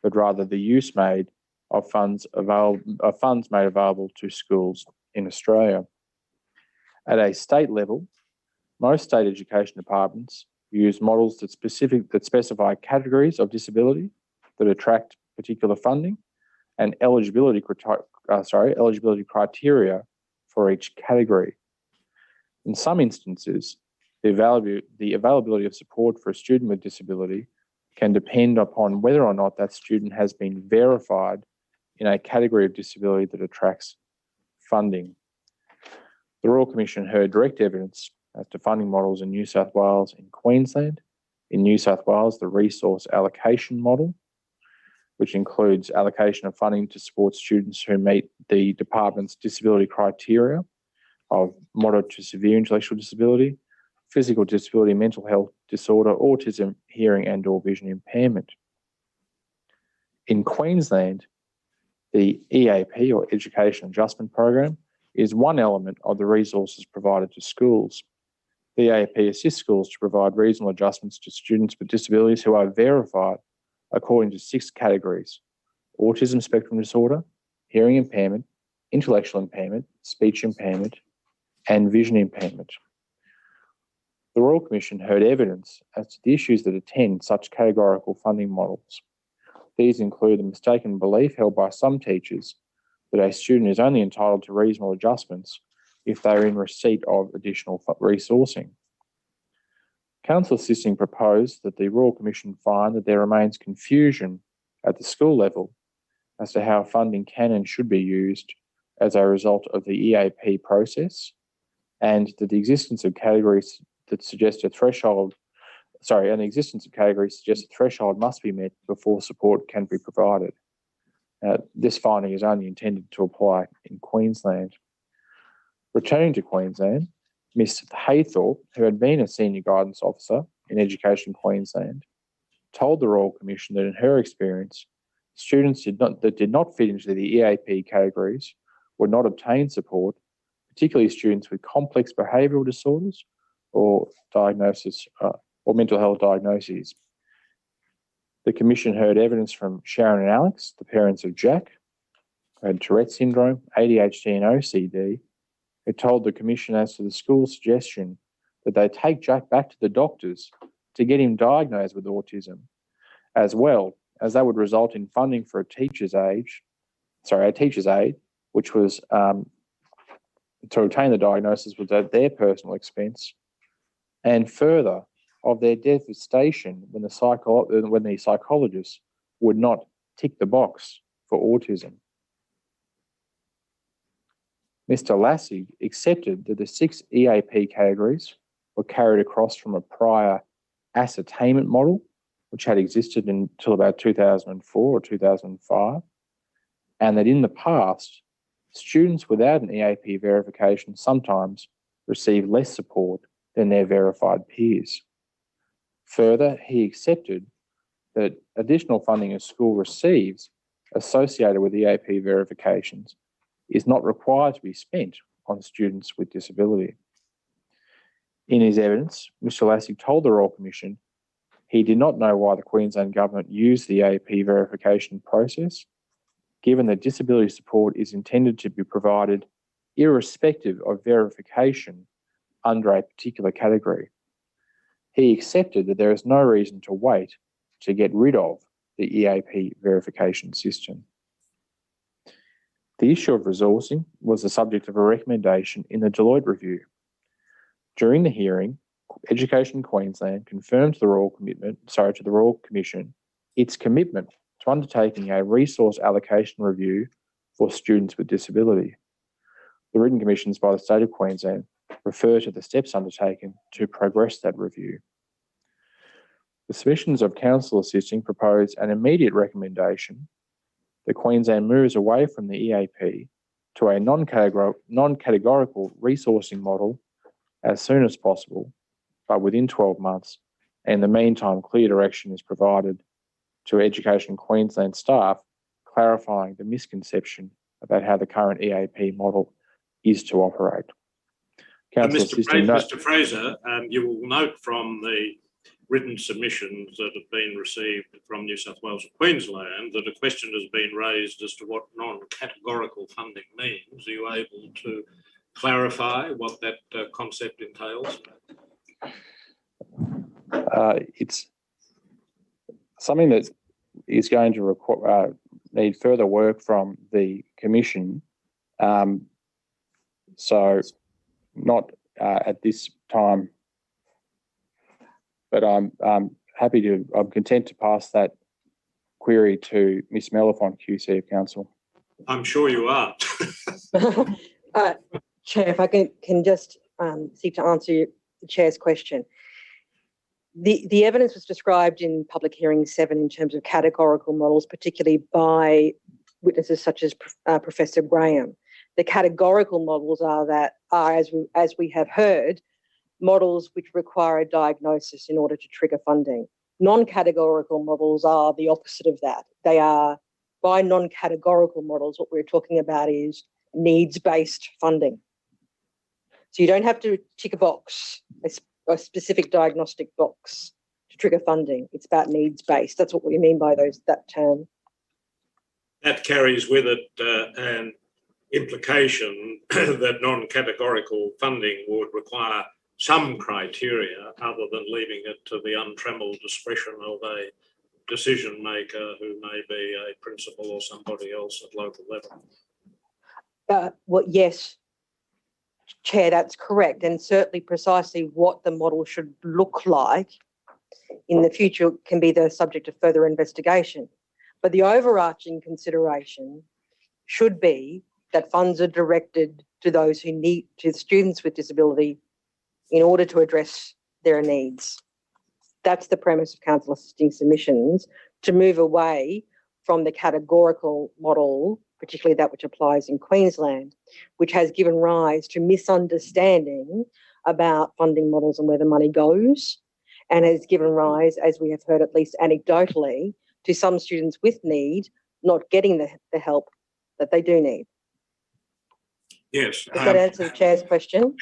but rather the use made of funds made available to schools in Australia. At a state level, most state education departments use models that specify categories of disability that attract particular funding and eligibility criteria for each category. In some instances, the availability of support for a student with disability can depend upon whether or not that student has been verified in a category of disability that attracts funding. The Royal Commission heard direct evidence as to funding models in New South Wales and Queensland. In New South Wales, the resource allocation model, which includes allocation of funding to support students who meet the department's disability criteria of moderate to severe intellectual disability, physical disability, mental health disorder, autism, hearing and/or vision impairment. In Queensland, the EAP, or Education Adjustment Program, is one element of the resources provided to schools. The EAP assists schools to provide reasonable adjustments to students with disabilities who are verified according to 6 categories: autism spectrum disorder, hearing impairment, intellectual impairment, speech impairment, and vision impairment. The Royal Commission heard evidence as to the issues that attend such categorical funding models. These include the mistaken belief held by some teachers that a student is only entitled to reasonable adjustments if they are in receipt of additional resourcing. Council assisting proposed that the Royal Commission find that there remains confusion at the school level as to how funding can and should be used as a result of the EAP process, and that the existence of categories that suggest a threshold must be met before support can be provided. This finding is only intended to apply in Queensland. Returning to Queensland, Ms Haythorpe, who had been a senior guidance officer in Education Queensland, told the Royal Commission that in her experience, students that did not fit into the EAP categories would not obtain support, particularly students with complex behavioural disorders or diagnosis or mental health diagnoses. The Commission heard evidence from Sharon and Alex, the parents of Jack, who had Tourette's syndrome, ADHD and OCD, who told the Commission as to the school's suggestion that they take Jack back to the doctors to get him diagnosed with autism, as well as that would result in funding for a teacher's aid, which was to obtain the diagnosis was at their personal expense, and further of their devastation when the psychologist would not tick the box for autism. Mr. Lassie accepted that the 6 EAP categories were carried across from a prior ascertainment model, which had existed until about 2004 or 2005, and that in the past, students without an EAP verification sometimes receive less support than their verified peers. Further, he accepted that additional funding a school receives associated with EAP verifications is not required to be spent on students with disability. In his evidence, Mr. Lassie told the Royal Commission he did not know why the Queensland Government used the EAP verification process, given that disability support is intended to be provided irrespective of verification under a particular category. He accepted that there is no reason to wait to get rid of the EAP verification system. The issue of resourcing was the subject of a recommendation in the Deloitte review. During the hearing, Education Queensland confirmed to the Royal Commission its commitment to undertaking a resource allocation review for students with disability. The written commissions by the State of Queensland refer to the steps undertaken to progress that review. The submissions of council assisting propose an immediate recommendation that Queensland moves away from the EAP to a non-categorical resourcing model as soon as possible, but within 12 months. And in the meantime, clear direction is provided to Education Queensland staff, clarifying the misconception about how the current EAP model is to operate. Mr. Fraser, you will note from the written submissions that have been received from New South Wales and Queensland that a question has been raised as to what non-categorical funding means. Are you able to clarify what that concept entails? It's something that is going to need further work from the Commission. So not at this time, but I'm content to pass that query to Ms. Mellifont, QC of Council. I'm sure you are. Chair, if I can just seek to answer the Chair's question. The evidence was described in Public Hearing 7 in terms of categorical models, particularly by witnesses such as Professor Graham. The categorical models are, as we have heard, models which require a diagnosis in order to trigger funding. Non-categorical models are the opposite of that. They are, by non-categorical models, what we're talking about is needs-based funding. So you don't have to tick a box, a specific diagnostic box to trigger funding. It's about needs-based. That's what we mean by that term. That carries with it an implication that non-categorical funding would require some criteria other than leaving it to the untrammeled discretion of a decision maker who may be a principal or somebody else at local level. Well, yes, Chair, that's correct, and certainly precisely what the model should look like in the future can be the subject of further investigation. But the overarching consideration should be that funds are directed to those who need, to students with disability, in order to address their needs. That's the premise of council assisting submissions, to move away from the categorical model, particularly that which applies in Queensland, which has given rise to misunderstanding about funding models and where the money goes, and has given rise, as we have heard at least anecdotally, to some students with need not getting the help that they do need. Yes. Does that answer the Chair's question?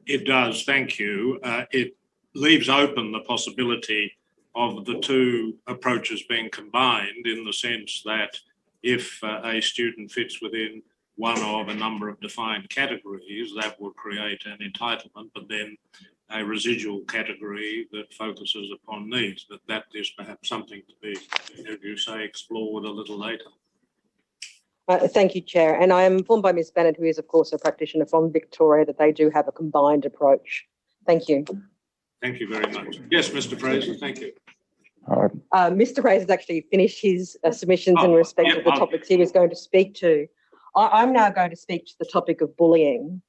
It does, thank you. It leaves open the possibility of the two approaches being combined, in the sense that if a student fits within one of a number of defined categories, that will create an entitlement, but then a residual category that focuses upon needs. But that is perhaps something to be, as you say, explored a little later. Thank you, Chair. And I am informed by Ms Bennett, who is, of course, a practitioner from Victoria, that they do have a combined approach. Thank you. Thank you very much. Yes, Mr Fraser, thank you. Mr Fraser has actually finished his submissions in respect of the topics he was going to speak to. I'm now going to speak to the topic of bullying.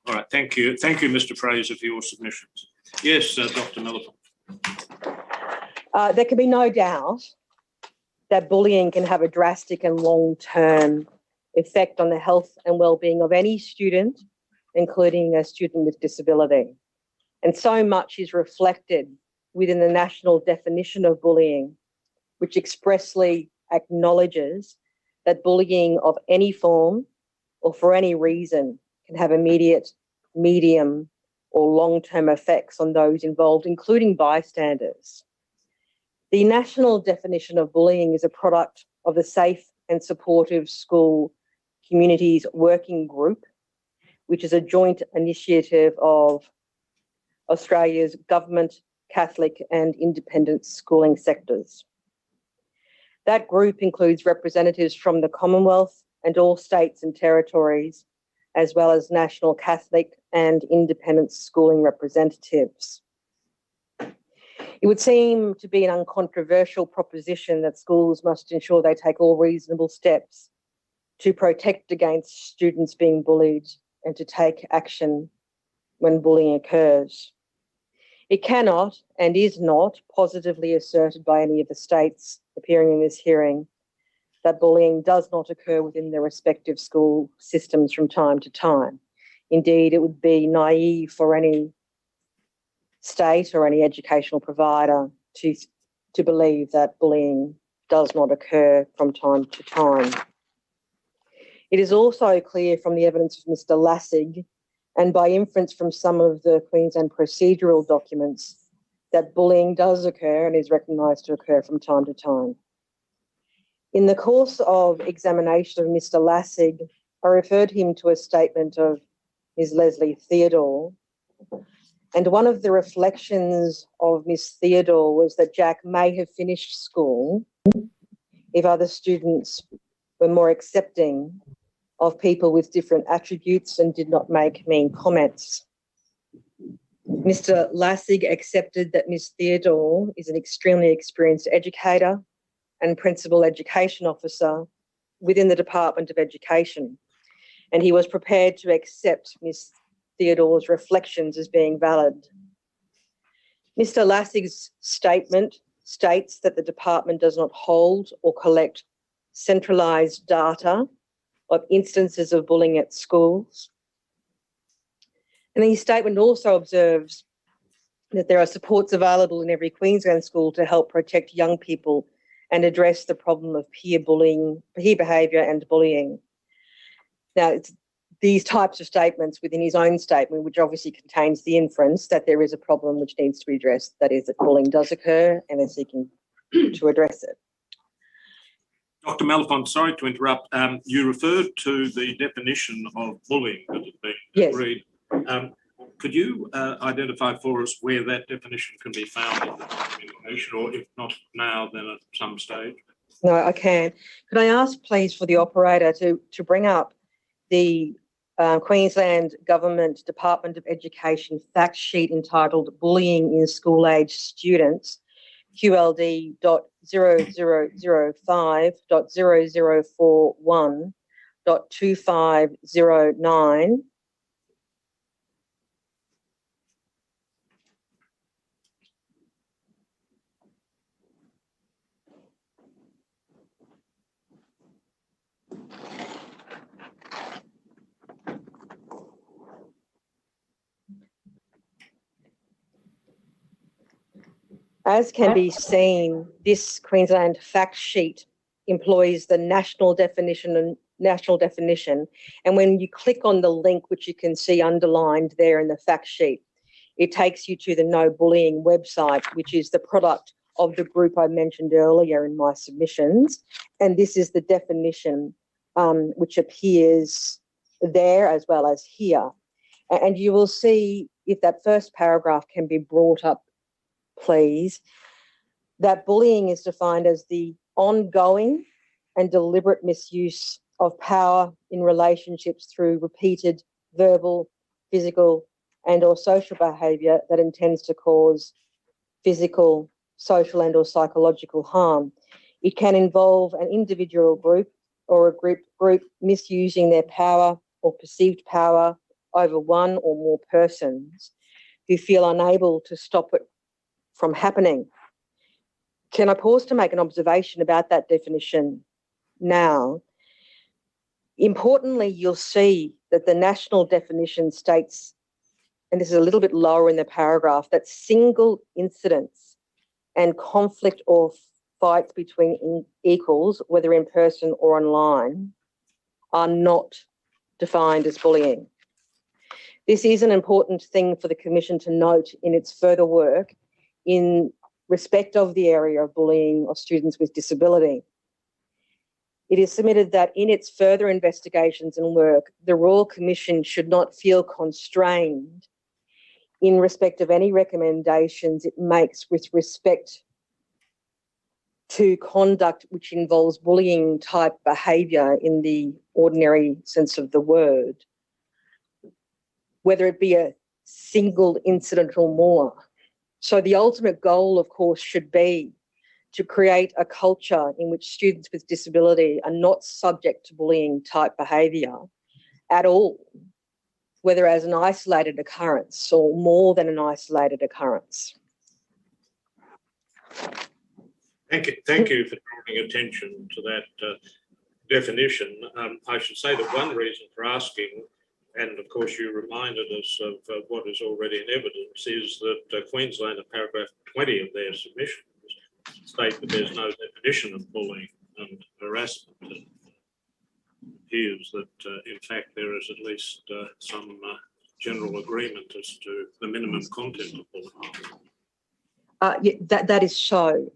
All right, thank you. Thank you, Mr Fraser, for your submissions. Yes, Dr Mellifont. There can be no doubt that bullying can have a drastic and long-term effect on the health and well-being of any student, including a student with disability. And so much is reflected within the national definition of bullying, which expressly acknowledges that bullying of any form or for any reason can have immediate, medium, or long-term effects on those involved, including bystanders. The national definition of bullying is a product of the Safe and Supportive School Communities Working Group, which is a joint initiative of Australia's government, Catholic and independent schooling sectors. That group includes representatives from the Commonwealth and all states and territories, as well as national Catholic and independent schooling representatives. It would seem to be an uncontroversial proposition that schools must ensure they take all reasonable steps to protect against students being bullied and to take action when bullying occurs. It cannot and is not positively asserted by any of the states appearing in this hearing that bullying does not occur within their respective school systems from time to time. Indeed, it would be naive for any state or any educational provider to believe that bullying does not occur from time to time. It is also clear from the evidence of Mr Lassig, and by inference from some of the Queensland procedural documents, that bullying does occur and is recognised to occur from time to time. In the course of examination of Mr Lassig, I referred him to a statement of Ms Leslie Theodore, and one of the reflections of Ms Theodore was that Jack may have finished school if other students were more accepting of people with different attributes and did not make mean comments. Mr Lassig accepted that Ms Theodore is an extremely experienced educator and principal education officer within the Department of Education, and he was prepared to accept Ms Theodore's reflections as being valid. Mr Lassig's statement states that the department does not hold or collect centralised data of instances of bullying at schools. And his statement also observes that there are supports available in every Queensland school to help protect young people and address the problem of peer bullying, peer behaviour and bullying. Now, it's these types of statements within his own statement, which obviously contains the inference that there is a problem which needs to be addressed, that is, that bullying does occur and they're seeking to address it. Dr Mellifont, sorry to interrupt. You referred to the definition of bullying that had been agreed. Could you identify for us where that definition can be found in the documentation, or if not now, then at some stage? No, I can. Could I ask, please, for the operator to bring up the Queensland Government Department of Education fact sheet entitled Bullying in School-Age Students, QLD.0005.0041.2509. As can be seen, this Queensland fact sheet employs the national definition national definition. And when you click on the link, which you can see underlined there in the fact sheet, it takes you to the No Bullying website, which is the product of the group I mentioned earlier in my submissions. And this is the definition which appears there as well as here. And you will see, if that first paragraph can be brought up, please, that bullying is defined as the ongoing and deliberate misuse of power in relationships through repeated verbal, physical, and or social behaviour that intends to cause physical, social and or psychological harm. It can involve an individual group or a group misusing their power or perceived power over one or more persons who feel unable to stop it from happening. Can I pause to make an observation about that definition now? Importantly, you'll see that the national definition states, and this is a little bit lower in the paragraph, that single incidents and conflict or fights between equals, whether in person or online, are not defined as bullying. This is an important thing for the Commission to note in its further work in respect of the area of bullying of students with disability. It is submitted that in its further investigations and work, the Royal Commission should not feel constrained in respect of any recommendations it makes with respect to conduct which involves bullying type behaviour in the ordinary sense of the word, whether it be a single incident or more. So the ultimate goal, of course, should be to create a culture in which students with disability are not subject to bullying type behaviour at all, whether as an isolated occurrence or more than an isolated occurrence. Thank you for drawing attention to that definition. I should say that one reason for asking, and of course you reminded us of what is already in evidence, is that Queensland, in paragraph 20 of their submissions, state that there's no definition of bullying and harassment. It appears that, in fact, there is at least some general agreement as to the minimum content of bullying. That is so.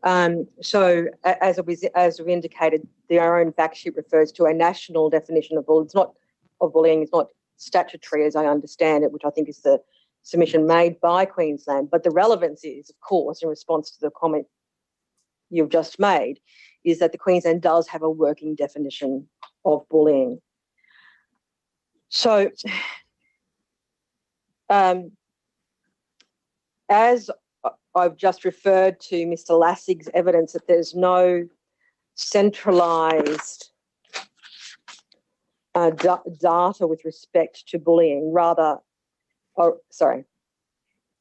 So, as we've indicated, our own fact sheet refers to a national definition of bullying. It's not of bullying. It's not statutory, as I understand it, which I think is the submission made by Queensland. But the relevance is, of course, in response to the comment you've just made, is that the Queensland does have a working definition of bullying. So, as I've just referred to Mr. Lassig's evidence that there's no centralised data with respect to bullying, Mr.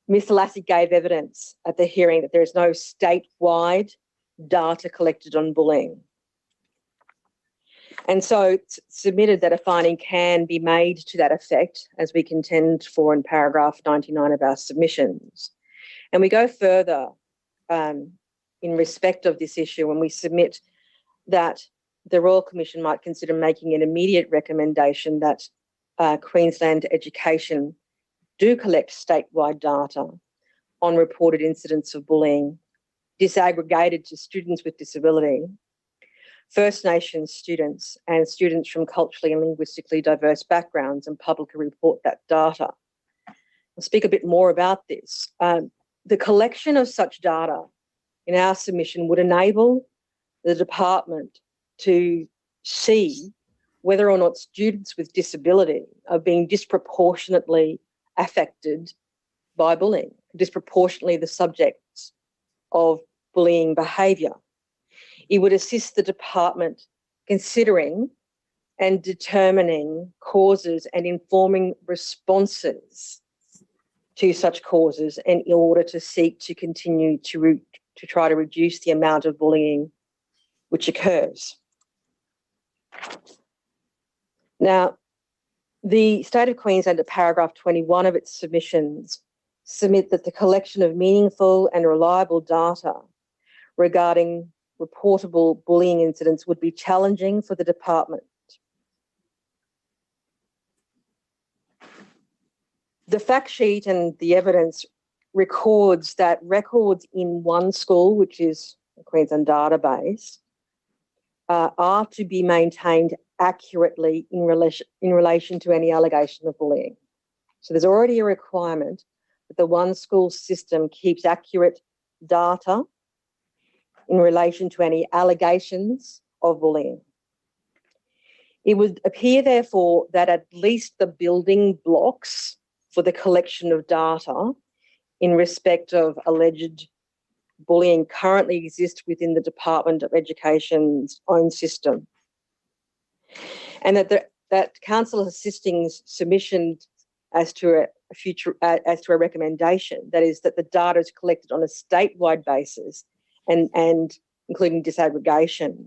Lassig gave evidence at the hearing that there is no statewide data collected on bullying. And so it's submitted that a finding can be made to that effect, as we contend for in paragraph 99 of our submissions. And we go further in respect of this issue when we submit that the Royal Commission might consider making an immediate recommendation that Queensland Education do collect statewide data on reported incidents of bullying, disaggregated to students with disability, First Nations students and students from culturally and linguistically diverse backgrounds, and publicly report that data. I'll speak a bit more about this. The collection of such data in our submission would enable the department to see whether or not students with disability are being disproportionately affected by bullying, disproportionately the subjects of bullying behaviour. It would assist the department considering and determining causes and informing responses to such causes, and in order to seek to continue to try to reduce the amount of bullying which occurs. Now, the State of Queensland, at paragraph 21 of its submissions, submit that the collection of meaningful and reliable data regarding reportable bullying incidents would be challenging for the department The fact sheet and the evidence records that records in one school, which is the Queensland database, are to be maintained accurately in relation to any allegation of bullying. So there's already a requirement that the one school system keeps accurate data in relation to any allegations of bullying. It would appear, therefore, that at least the building blocks for the collection of data in respect of alleged bullying currently exist within the Department of Education's own system. And that council assisting submission as to a recommendation, that is, that the data is collected on a statewide basis and including disaggregation,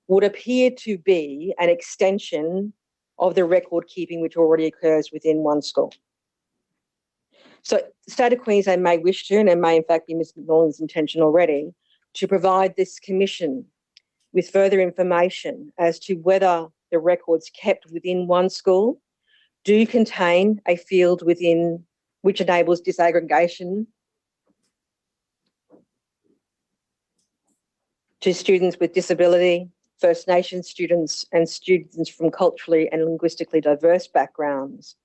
would appear to be an extension of the record keeping which already occurs within one school. So the State of Queensland may wish to, and it may in fact be Ms McMillan's intention already, to provide this commission with further information as to whether the records kept within one school do contain a field within which enables disaggregation to students with disability, First Nations students and students from culturally and linguistically diverse backgrounds.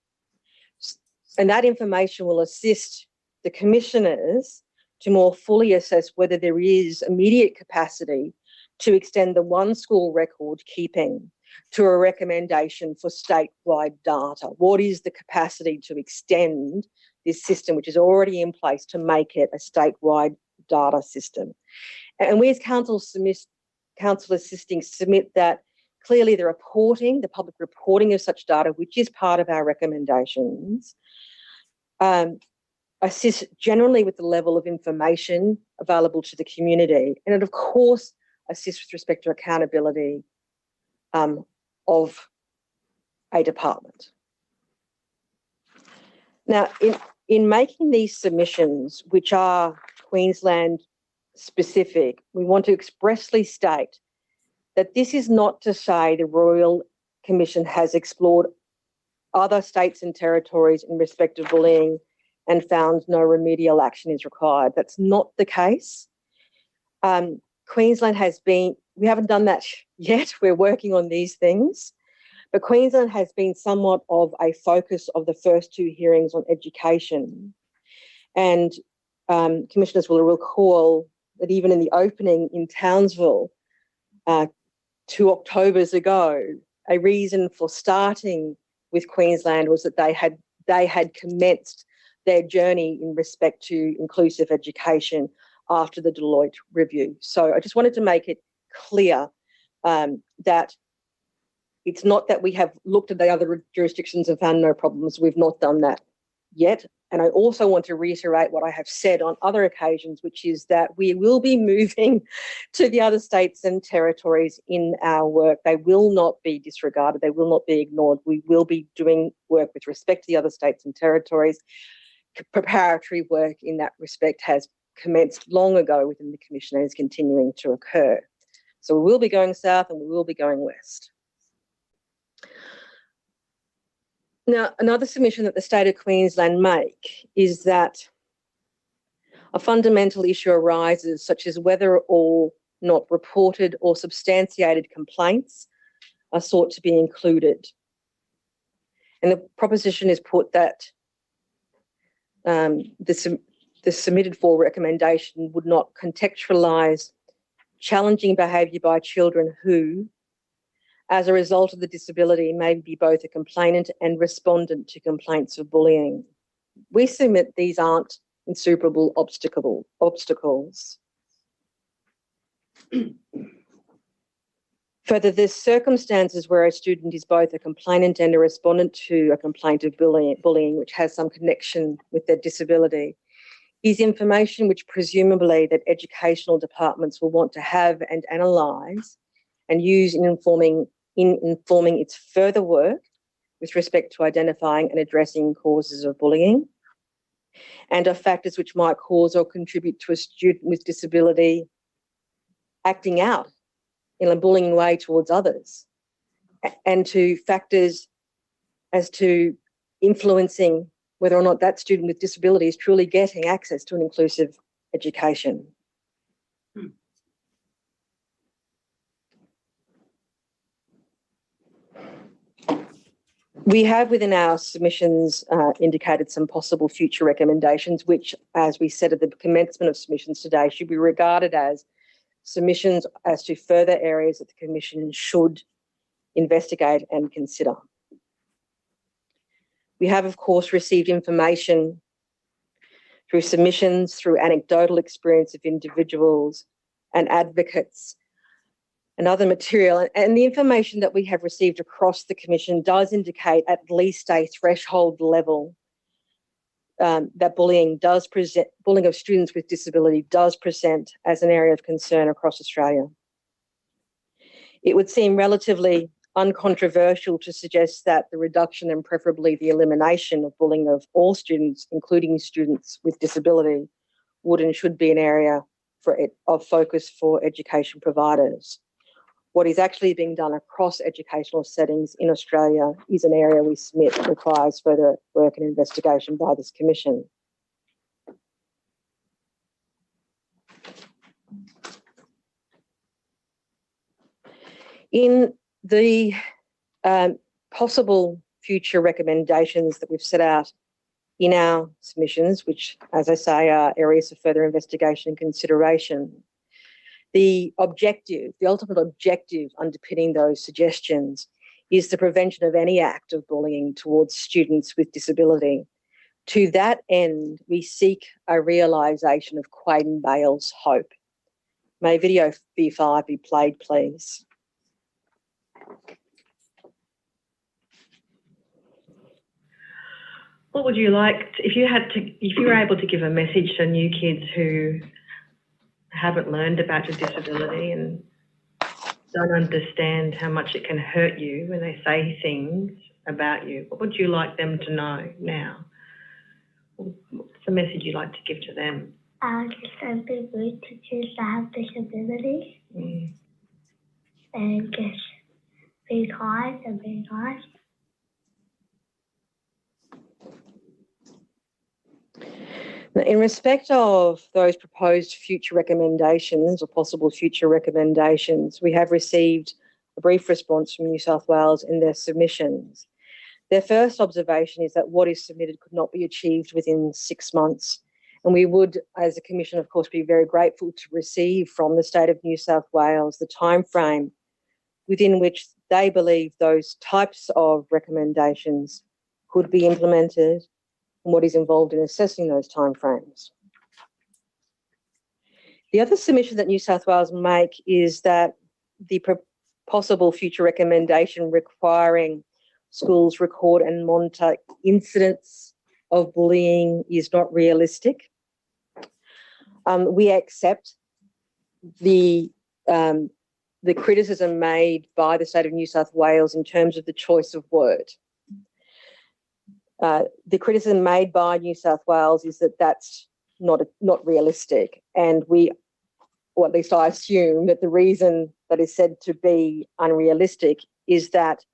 And that information will assist the commissioners to more fully assess whether there is immediate capacity to extend the one school record keeping to a recommendation for statewide data. What is the capacity to extend this system, which is already in place, to make it a statewide data system? And we as council assisting submit that clearly the public reporting of such data, which is part of our recommendations, assist generally with the level of information available to the community. And it, of course, assists with respect to accountability of a department. Now, in making these submissions, which are Queensland specific, we want to expressly state that this is not to say the Royal Commission has explored other states and territories in respect of bullying and found no remedial action is required. That's not the case. Queensland we haven't done that yet. We're working on these things. But Queensland has been somewhat of a focus of the first two hearings on education. And commissioners will recall that even in the opening in Townsville 2 Octobers ago, a reason for starting with Queensland was that they had commenced their journey in respect to inclusive education after the Deloitte review. So I just wanted to make it clear that it's not that we have looked at the other jurisdictions and found no problems. We've not done that yet. And I also want to reiterate what I have said on other occasions, which is that we will be moving to the other states and territories in our work. They will not be disregarded. They will not be ignored. We will be doing work with respect to the other states and territories. Preparatory work in that respect has commenced long ago within the Commission and is continuing to occur. So we will be going south and we will be going west. Now, another submission that the State of Queensland make is that a fundamental issue arises, such as whether or not reported or substantiated complaints are sought to be included. And the proposition is put that the submitted for recommendation would not contextualise challenging behaviour by children who, as a result of the disability, may be both a complainant and respondent to complaints of bullying. We submit these aren't insuperable obstacles. Further, there's circumstances where a student is both a complainant and a respondent to a complaint of bullying, which has some connection with their disability, is information which presumably that educational departments will want to have and analyse and use in informing its further work with respect to identifying and addressing causes of bullying and of factors which might cause or contribute to a student with disability acting out in a bullying way towards others, and to factors as to influencing whether or not that student with disability is truly getting access to an inclusive education. We have within our submissions indicated some possible future recommendations, which, as we said at the commencement of submissions today, should be regarded as submissions as to further areas that the Commission should investigate and consider. We have, of course, received information through submissions, through anecdotal experience of individuals and advocates and other material. And the information that we have received across the Commission does indicate at least a threshold level that bullying of students with disability does present as an area of concern across Australia. It would seem relatively uncontroversial to suggest that the reduction and preferably the elimination of bullying of all students, including students with disability, would and should be an area of focus for education providers. What is actually being done across educational settings in Australia is an area we submit requires further work and investigation by this Commission. In the possible future recommendations that we've set out in our submissions, which, as I say, are areas of further investigation and consideration, the ultimate objective underpinning those suggestions is the prevention of any act of bullying towards students with disability. To that end, we seek a realisation of Quaden Bale's hope. May video V5 be played, please. What would you like if you were able to give a message to new kids who haven't learned about your disability and don't understand how much it can hurt you when they say things about you? What would you like them to know now? What's the message you'd like to give to them? Just don't be rude to kids that have disabilities. And just be kind and be nice. In respect of those proposed future recommendations or possible future recommendations, we have received a brief response from New South Wales in their submissions. Their first observation is that what is submitted could not be achieved within 6 months. And we would, as a Commission, of course, be very grateful to receive from the State of New South Wales the timeframe within which they believe those types of recommendations could be implemented and what is involved in assessing those timeframes. The other submission that New South Wales make is that the possible future recommendation requiring schools record and monitor incidents of bullying is not realistic. We accept the criticism made by the State of New South Wales in terms of the choice of word. The criticism made by New South Wales is that that's not realistic, and or at least I assume that the reason that is said to be unrealistic is that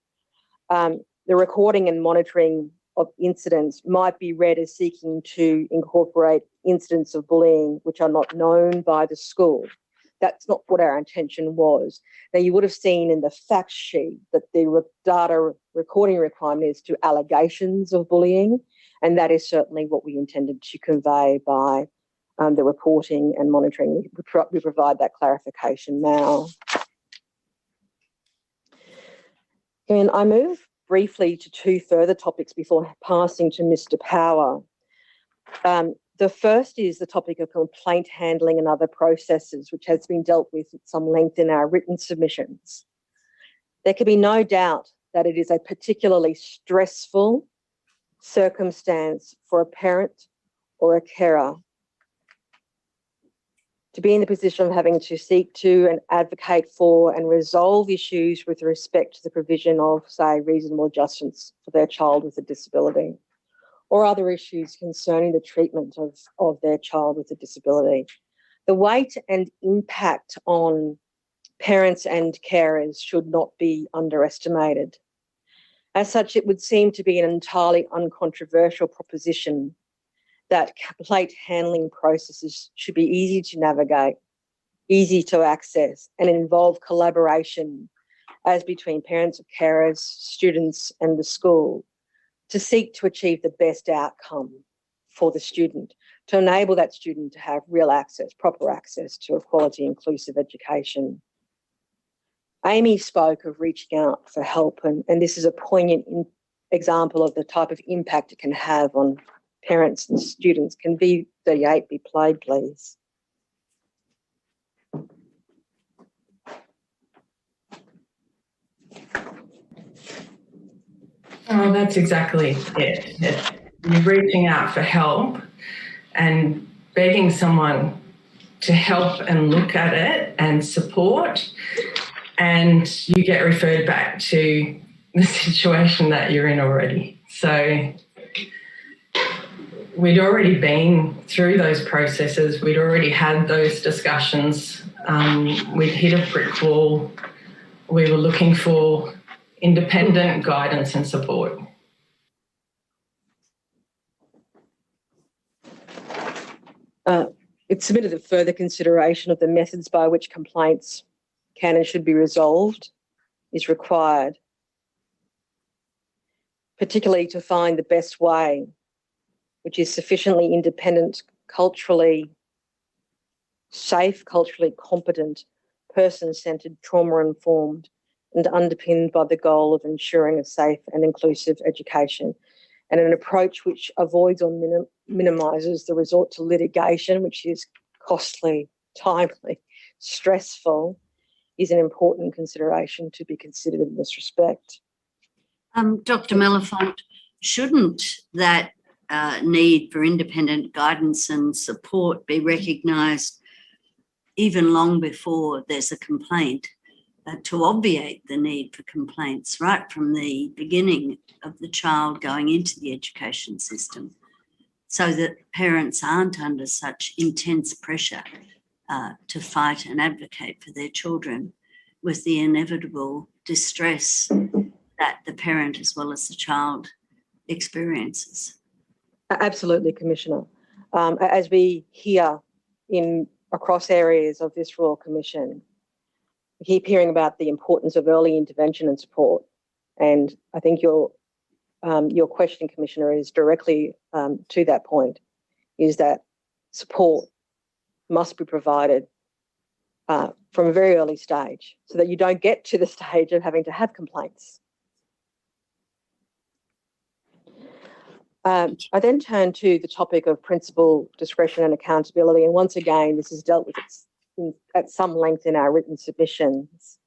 the recording and monitoring of incidents might be read as seeking to incorporate incidents of bullying which are not known by the school. That's not what our intention was. Now, you would have seen in the fact sheet that the data recording requirement is to allegations of bullying, and that is certainly what we intended to convey by the reporting and monitoring. We provide that clarification now. And I move briefly to two further topics before passing to Mr. Power. The first is the topic of complaint handling and other processes, which has been dealt with at some length in our written submissions. There can be no doubt that it is a particularly stressful circumstance for a parent or a carer to be in the position of having to seek to and advocate for and resolve issues with respect to the provision of, say, reasonable adjustments for their child with a disability, or other issues concerning the treatment of their child with a disability. The weight and impact on parents and carers should not be underestimated. As such, it would seem to be an entirely uncontroversial proposition that complaint handling processes should be easy to navigate, easy to access, and involve collaboration as between parents of carers, students, and the school to seek to achieve the best outcome for the student, to enable that student to have real access, proper access to a quality inclusive education. Amy spoke of reaching out for help, and this is a poignant example of the type of impact it can have on parents and students. Can V38 be played, please? Oh, that's exactly it. You're reaching out for help and begging someone to help and look at it and support, and you get referred back to the situation that you're in already. So we'd already been through those processes. We'd already had those discussions. We'd hit a brick wall. We were looking for independent guidance and support. It's submitted that further consideration of the methods by which complaints can and should be resolved is required, particularly to find the best way, which is sufficiently independent, culturally safe, culturally competent, person-centred, trauma-informed, and underpinned by the goal of ensuring a safe and inclusive education, and an approach which avoids or minimises the resort to litigation, which is costly, timely, stressful, is an important consideration to be considered in this respect. Dr. Mellifont, shouldn't that need for independent guidance and support be recognised even long before there's a complaint, to obviate the need for complaints right from the beginning of the child going into the education system, so that parents aren't under such intense pressure to fight and advocate for their children, with the inevitable distress that the parent as well as the child experiences? Absolutely, Commissioner. As we hear across areas of this Royal Commission, we keep hearing about the importance of early intervention and support. And I think your question, Commissioner, is directly to that point, is that support must be provided from a very early stage so that you don't get to the stage of having to have complaints. I then turn to the topic of principal discretion and accountability. And once again, this is dealt with at some length in our written submissions.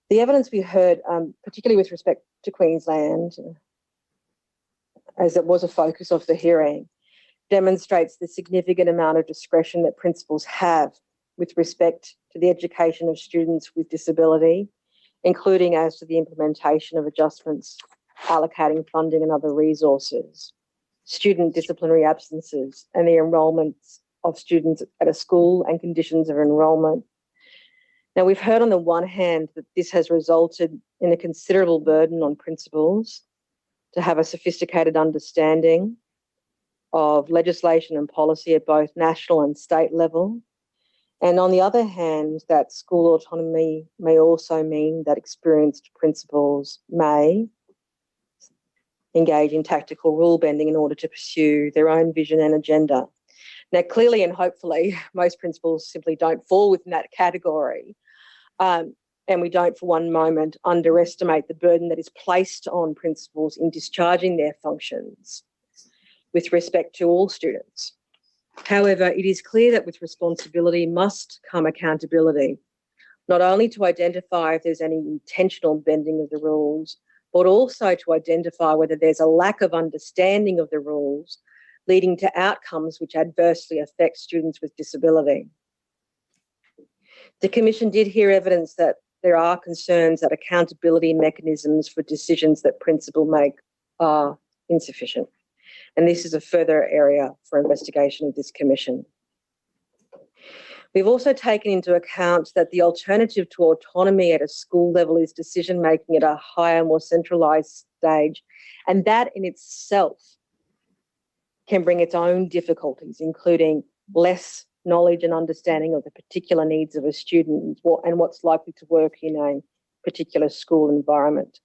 The evidence we heard, particularly with respect to Queensland, as it was a focus of the hearing, demonstrates the significant amount of discretion that principals have with respect to the education of students with disability, including as to the implementation of adjustments, allocating funding and other resources, student disciplinary absences, and the enrolments of students at a school and conditions of enrolment. Now, we've heard on the one hand that this has resulted in a considerable burden on principals to have a sophisticated understanding of legislation and policy at both national and state level. And on the other hand, that school autonomy may also mean that experienced principals may engage in tactical rule bending in order to pursue their own vision and agenda. Now, clearly and hopefully, most principals simply don't fall within that category. And we don't for one moment underestimate the burden that is placed on principals in discharging their functions with respect to all students. However, it is clear that with responsibility must come accountability, not only to identify if there's any intentional bending of the rules, but also to identify whether there's a lack of understanding of the rules leading to outcomes which adversely affect students with disability. The Commission did hear evidence that there are concerns that accountability mechanisms for decisions that principals make are insufficient. And this is a further area for investigation of this Commission. We've also taken into account that the alternative to autonomy at a school level is decision-making at a higher, more centralised stage, and that in itself can bring its own difficulties, including less knowledge and understanding of the particular needs of a student and what's likely to work in a particular school environment.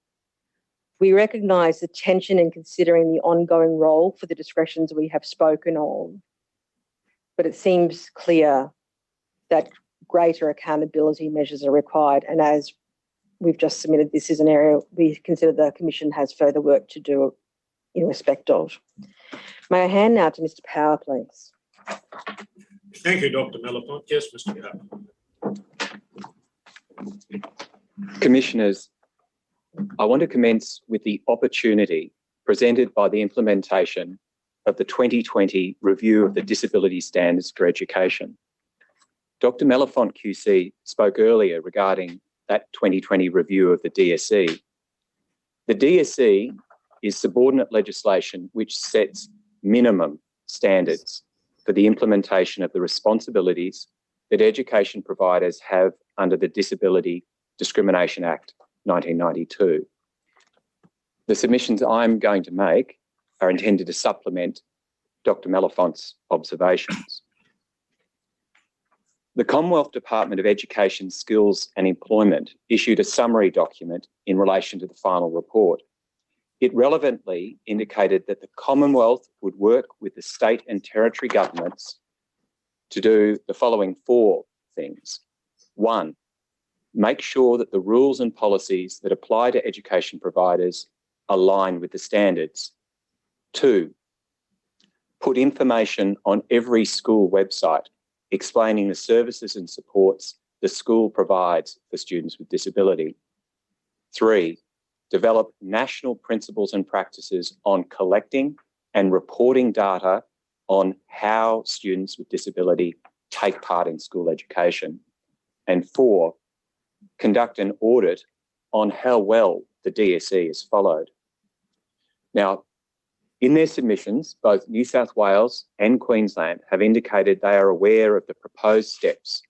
We recognise the tension in considering the ongoing role for the discretions we have spoken of, but it seems clear that greater accountability measures are required, and as we've just submitted, this is an area we consider the Commission has further work to do in respect of. May I hand now to Mr Power, please? Thank you, Dr. Mellifont. Yes, Mr. Power. Commissioners, I want to commence with the opportunity presented by the implementation of the 2020 review of the Disability Standards for Education. Dr. Mellifont QC spoke earlier regarding that 2020 review of the DSE. The DSE is subordinate legislation which sets minimum standards for the implementation of the responsibilities that education providers have under the Disability Discrimination Act 1992. The submissions I'm going to make are intended to supplement Dr. Mellifont's observations. The Commonwealth Department of Education, Skills and Employment issued a summary document in relation to the final report. It relevantly indicated that the Commonwealth would work with the state and territory governments to do the following 4 things. 1, make sure that the rules and policies that apply to education providers align with the standards. 2, put information on every school website explaining the services and supports the school provides for students with disability. 3, develop national principles and practices on collecting and reporting data on how students with disability take part in school education. And 4, conduct an audit on how well the DSE is followed. Now, in their submissions, both New South Wales and Queensland have indicated they are aware of the proposed steps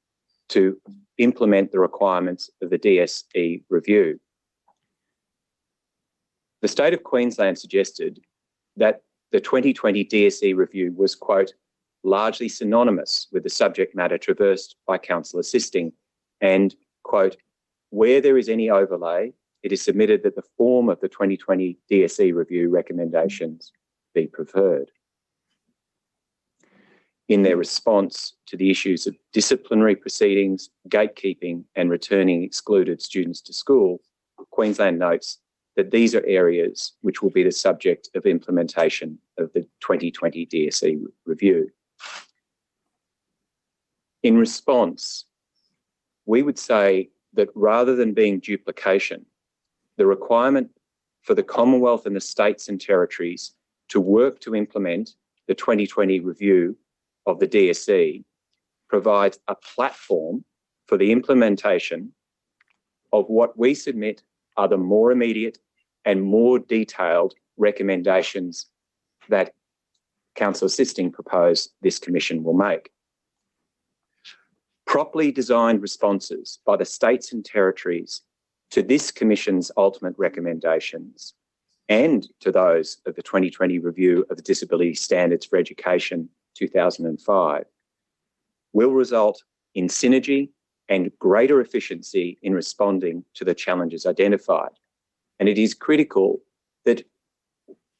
to implement the requirements of the DSE review. The state of Queensland suggested that the 2020 DSE review was, quote, largely synonymous with the subject matter traversed by counsel assisting and, quote, where there is any overlay, it is submitted that the form of the 2020 DSE review recommendations be preferred. In their response to the issues of disciplinary proceedings, gatekeeping and returning excluded students to school, Queensland notes that these are areas which will be the subject of implementation of the 2020 DSE review. In response, we would say that rather than being duplication, the requirement for the Commonwealth and the states and territories to work to implement the 2020 review of the DSE provides a platform for the implementation of what we submit are the more immediate and more detailed recommendations that counsel assisting propose this Commission will make. Properly designed responses by the states and territories to this Commission's ultimate recommendations and to those of the 2020 review of the Disability Standards for Education 2005 will result in synergy and greater efficiency in responding to the challenges identified. And it is critical that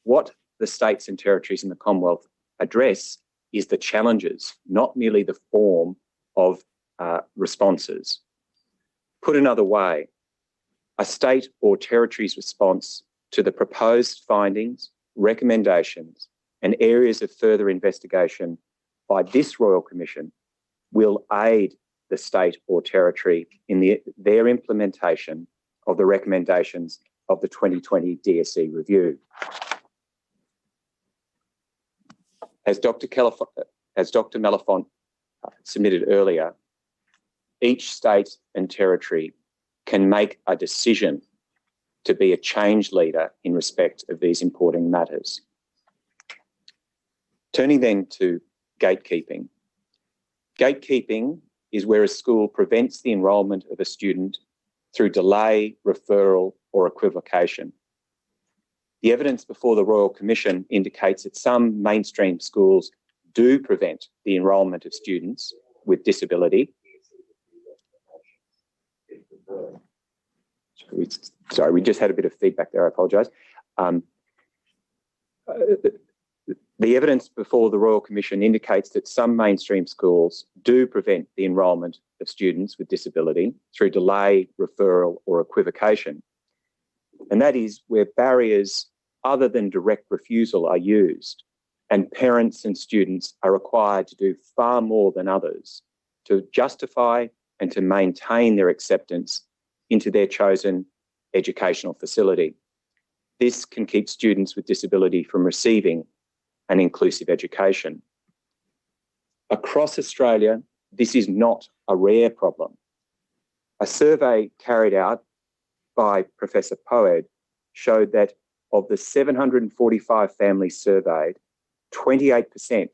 what the states and territories in the Commonwealth address is the challenges, not merely the form of responses. Put another way, a state or territory's response to the proposed findings, recommendations, and areas of further investigation by this Royal Commission will aid the state or territory in their implementation of the recommendations of the 2020 DSE review. As Dr. Mellifont submitted earlier, each state and territory can make a decision to be a change leader in respect of these important matters. Turning then to gatekeeping. Gatekeeping is where a school prevents the enrolment of a student through delay, referral, or equivocation. The evidence before the Royal Commission indicates that some mainstream schools do prevent the enrolment of students with disability. Sorry, we just had a bit of feedback there, I apologise. The evidence before the Royal Commission indicates that some mainstream schools do prevent the enrolment of students with disability through delay, referral, or equivocation. And that is where barriers other than direct refusal are used, and parents and students are required to do far more than others to justify and to maintain their acceptance into their chosen educational facility. This can keep students with disability from receiving an inclusive education. Across Australia, this is not a rare problem. A survey carried out by Professor Poed showed that of the 745 families surveyed, 28%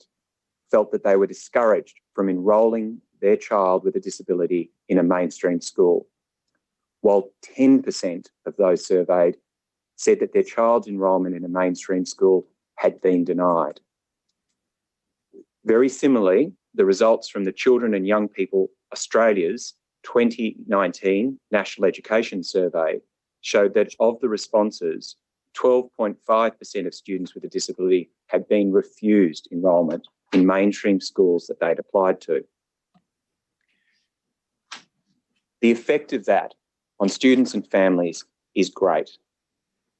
felt that they were discouraged from enrolling their child with a disability in a mainstream school, while 10% of those surveyed said that their child's enrolment in a mainstream school had been denied. Very similarly, the results from the Children and Young People Australia's 2019 National Education Survey showed that of the responses, 12.5% of students with a disability had been refused enrolment in mainstream schools that they'd applied to. The effect of that on students and families is great.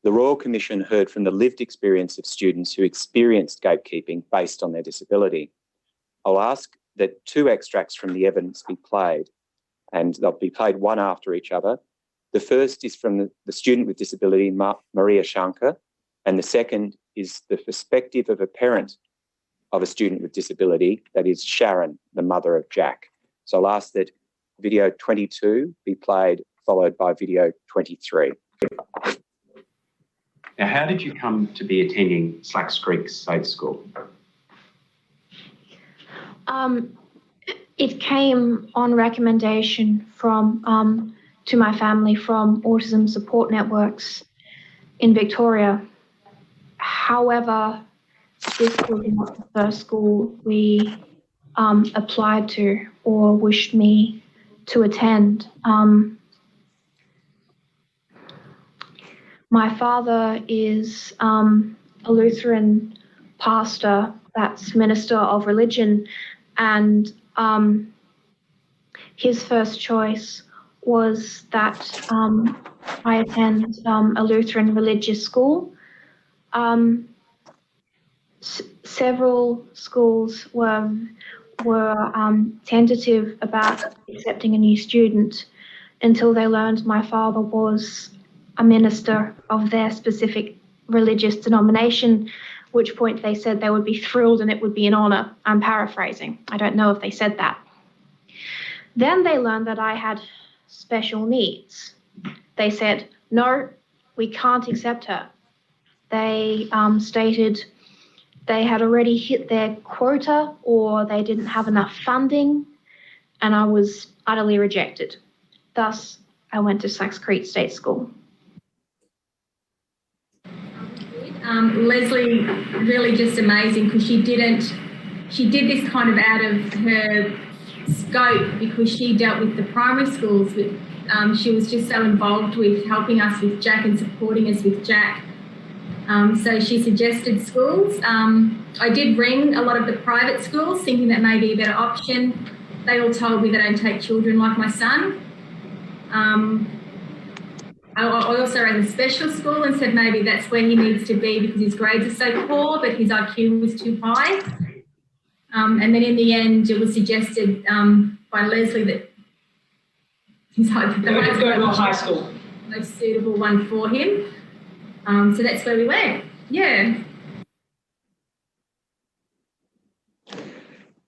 The Royal Commission heard from the lived experience of students who experienced gatekeeping based on their disability. I'll ask that 2 extracts from the evidence be played, and they'll be played one after each other. The first is from the student with disability, Maria Shankar, and the second is the perspective of a parent of a student with disability, that is Sharon, the mother of Jack. So I'll ask that video 22 be played, followed by video 23. Now, how did you come to be attending Slacks Creek State School? It came on recommendation from to my family from autism support networks in Victoria. However, this was not the first school we applied to or wished me to attend. My father is a Lutheran pastor, that's minister of religion, and his first choice was that I attend a Lutheran religious school. Several schools were tentative about accepting a new student until they learned my father was a minister of their specific religious denomination, which point they said they would be thrilled and it would be an honour. I'm paraphrasing. I don't know if they said that. Then they learned that I had special needs. They said, no, we can't accept her. They stated they had already hit their quota or they didn't have enough funding, and I was utterly rejected. Thus, I went to Slacks Creek State School. Leslie, really just amazing, because she did this kind of out of her scope because she dealt with the primary schools. She was just so involved with helping us with Jack and supporting us with Jack. So she suggested schools. I did ring a lot of the private schools thinking that may be a better option. They all told me they don't take children like my son. I also rang the special school and said maybe that's where he needs to be because his grades are so poor, but his IQ was too high. And then in the end, it was suggested by Leslie that he's go to high school, most suitable one for him. So that's where we went. Yeah.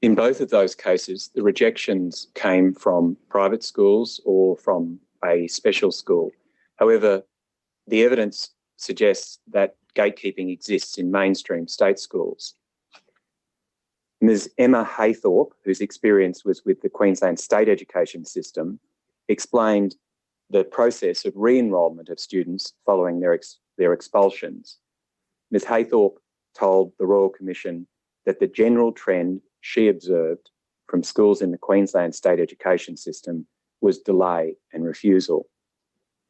In both of those cases, the rejections came from private schools or from a special school. However, the evidence suggests that gatekeeping exists in mainstream state schools. Ms. Emma Haythorpe, whose experience was with the Queensland State Education System, explained the process of re-enrolment of students following their expulsions. Ms. Haythorpe told the Royal Commission that the general trend she observed from schools in the Queensland State Education System was delay and refusal.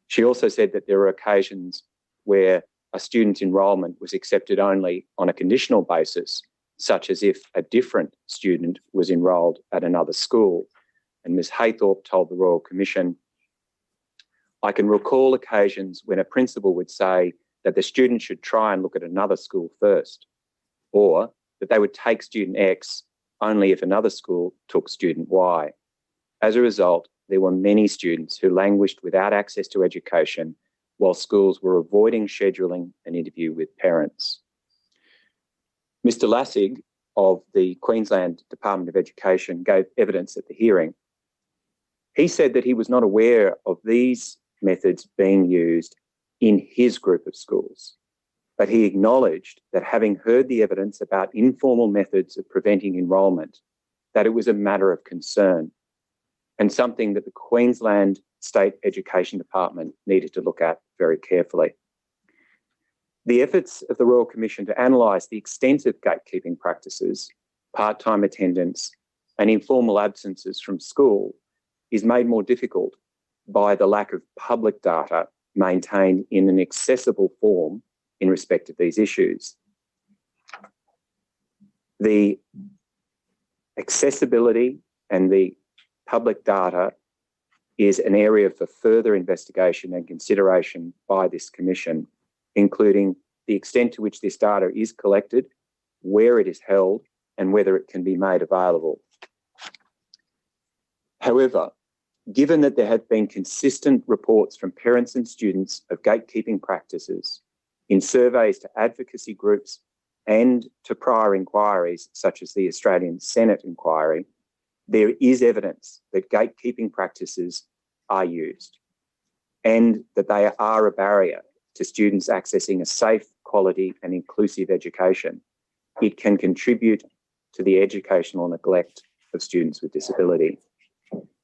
She also said that there were occasions where a student's enrolment was accepted only on a conditional basis, such as if a different student was enrolled at another school. And Ms. Haythorpe told the Royal Commission, "I can recall occasions when a principal would say that the student should try and look at another school first, or that they would take student X only if another school took student Y. As a result, there were many students who languished without access to education while schools were avoiding scheduling an interview with parents." Mr. Lassig of the Queensland Department of Education gave evidence at the hearing. He said that he was not aware of these methods being used in his group of schools, but he acknowledged that having heard the evidence about informal methods of preventing enrolment, that it was a matter of concern and something that the Queensland State Education Department needed to look at very carefully. The efforts of the Royal Commission to analyse the extent of gatekeeping practices, part-time attendance and informal absences from school is made more difficult by the lack of public data maintained in an accessible form in respect of these issues. The accessibility and the public data is an area for further investigation and consideration by this Commission, including the extent to which this data is collected, where it is held, and whether it can be made available. However, given that there have been consistent reports from parents and students of gatekeeping practices in surveys to advocacy groups and to prior inquiries, such as the Australian Senate inquiry, there is evidence that gatekeeping practices are used and that they are a barrier to students accessing a safe, quality and inclusive education. It can contribute to the educational neglect of students with disability.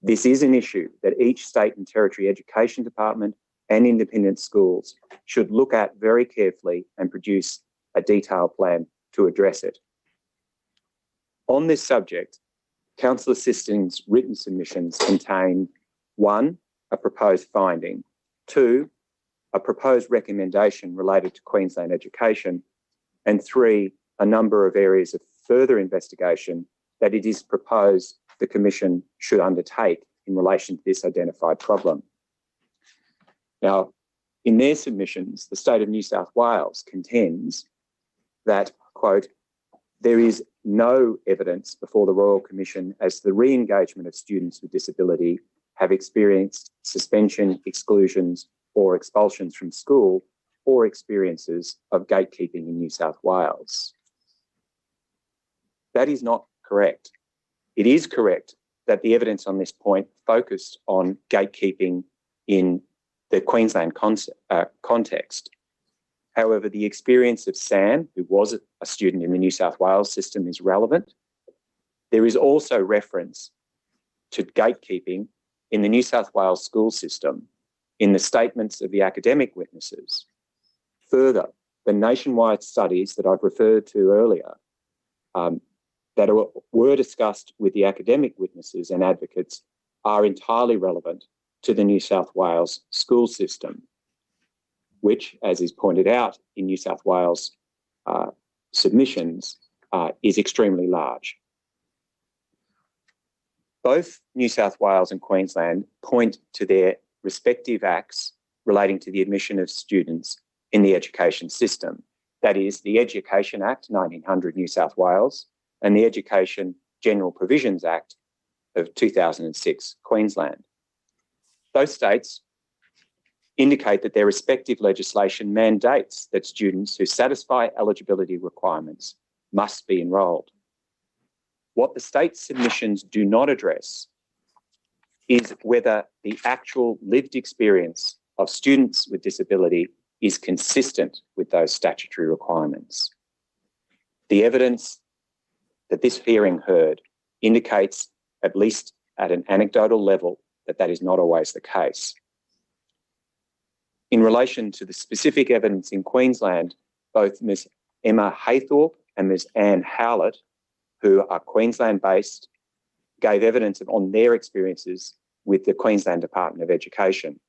This is an issue that each state and territory education department and independent schools should look at very carefully and produce a detailed plan to address it. On this subject, Council Assistant's written submissions contain 1, a proposed finding, 2, a proposed recommendation related to Queensland education, and 3, a number of areas of further investigation that it is proposed the Commission should undertake in relation to this identified problem. Now, in their submissions, the State of New South Wales contends that, quote, "There is no evidence before the Royal Commission as to the re-engagement of students with disability have experienced suspension, exclusions or expulsions from school or experiences of gatekeeping in New South Wales." That is not correct. It is correct that the evidence on this point focused on gatekeeping in the Queensland context. However, the experience of Sam, who was a student in the New South Wales system, is relevant. There is also reference to gatekeeping in the New South Wales school system in the statements of the academic witnesses. Further, the nationwide studies that I've referred to earlier that were discussed with the academic witnesses and advocates are entirely relevant to the New South Wales school system, which, as is pointed out in New South Wales submissions, is extremely large. Both New South Wales and Queensland point to their respective acts relating to the admission of students in the education system. That is the Education Act 1900 New South Wales and the Education General Provisions Act of 2006 Queensland. Those states indicate that their respective legislation mandates that students who satisfy eligibility requirements must be enrolled. What the state submissions do not address is whether the actual lived experience of students with disability is consistent with those statutory requirements. The evidence that this hearing heard indicates, at least at an anecdotal level, that that is not always the case. In relation to the specific evidence in Queensland, both Ms Emma Haythorpe and Ms Anne Howlett, who are Queensland-based, gave evidence on their experiences with the Queensland Department of Education.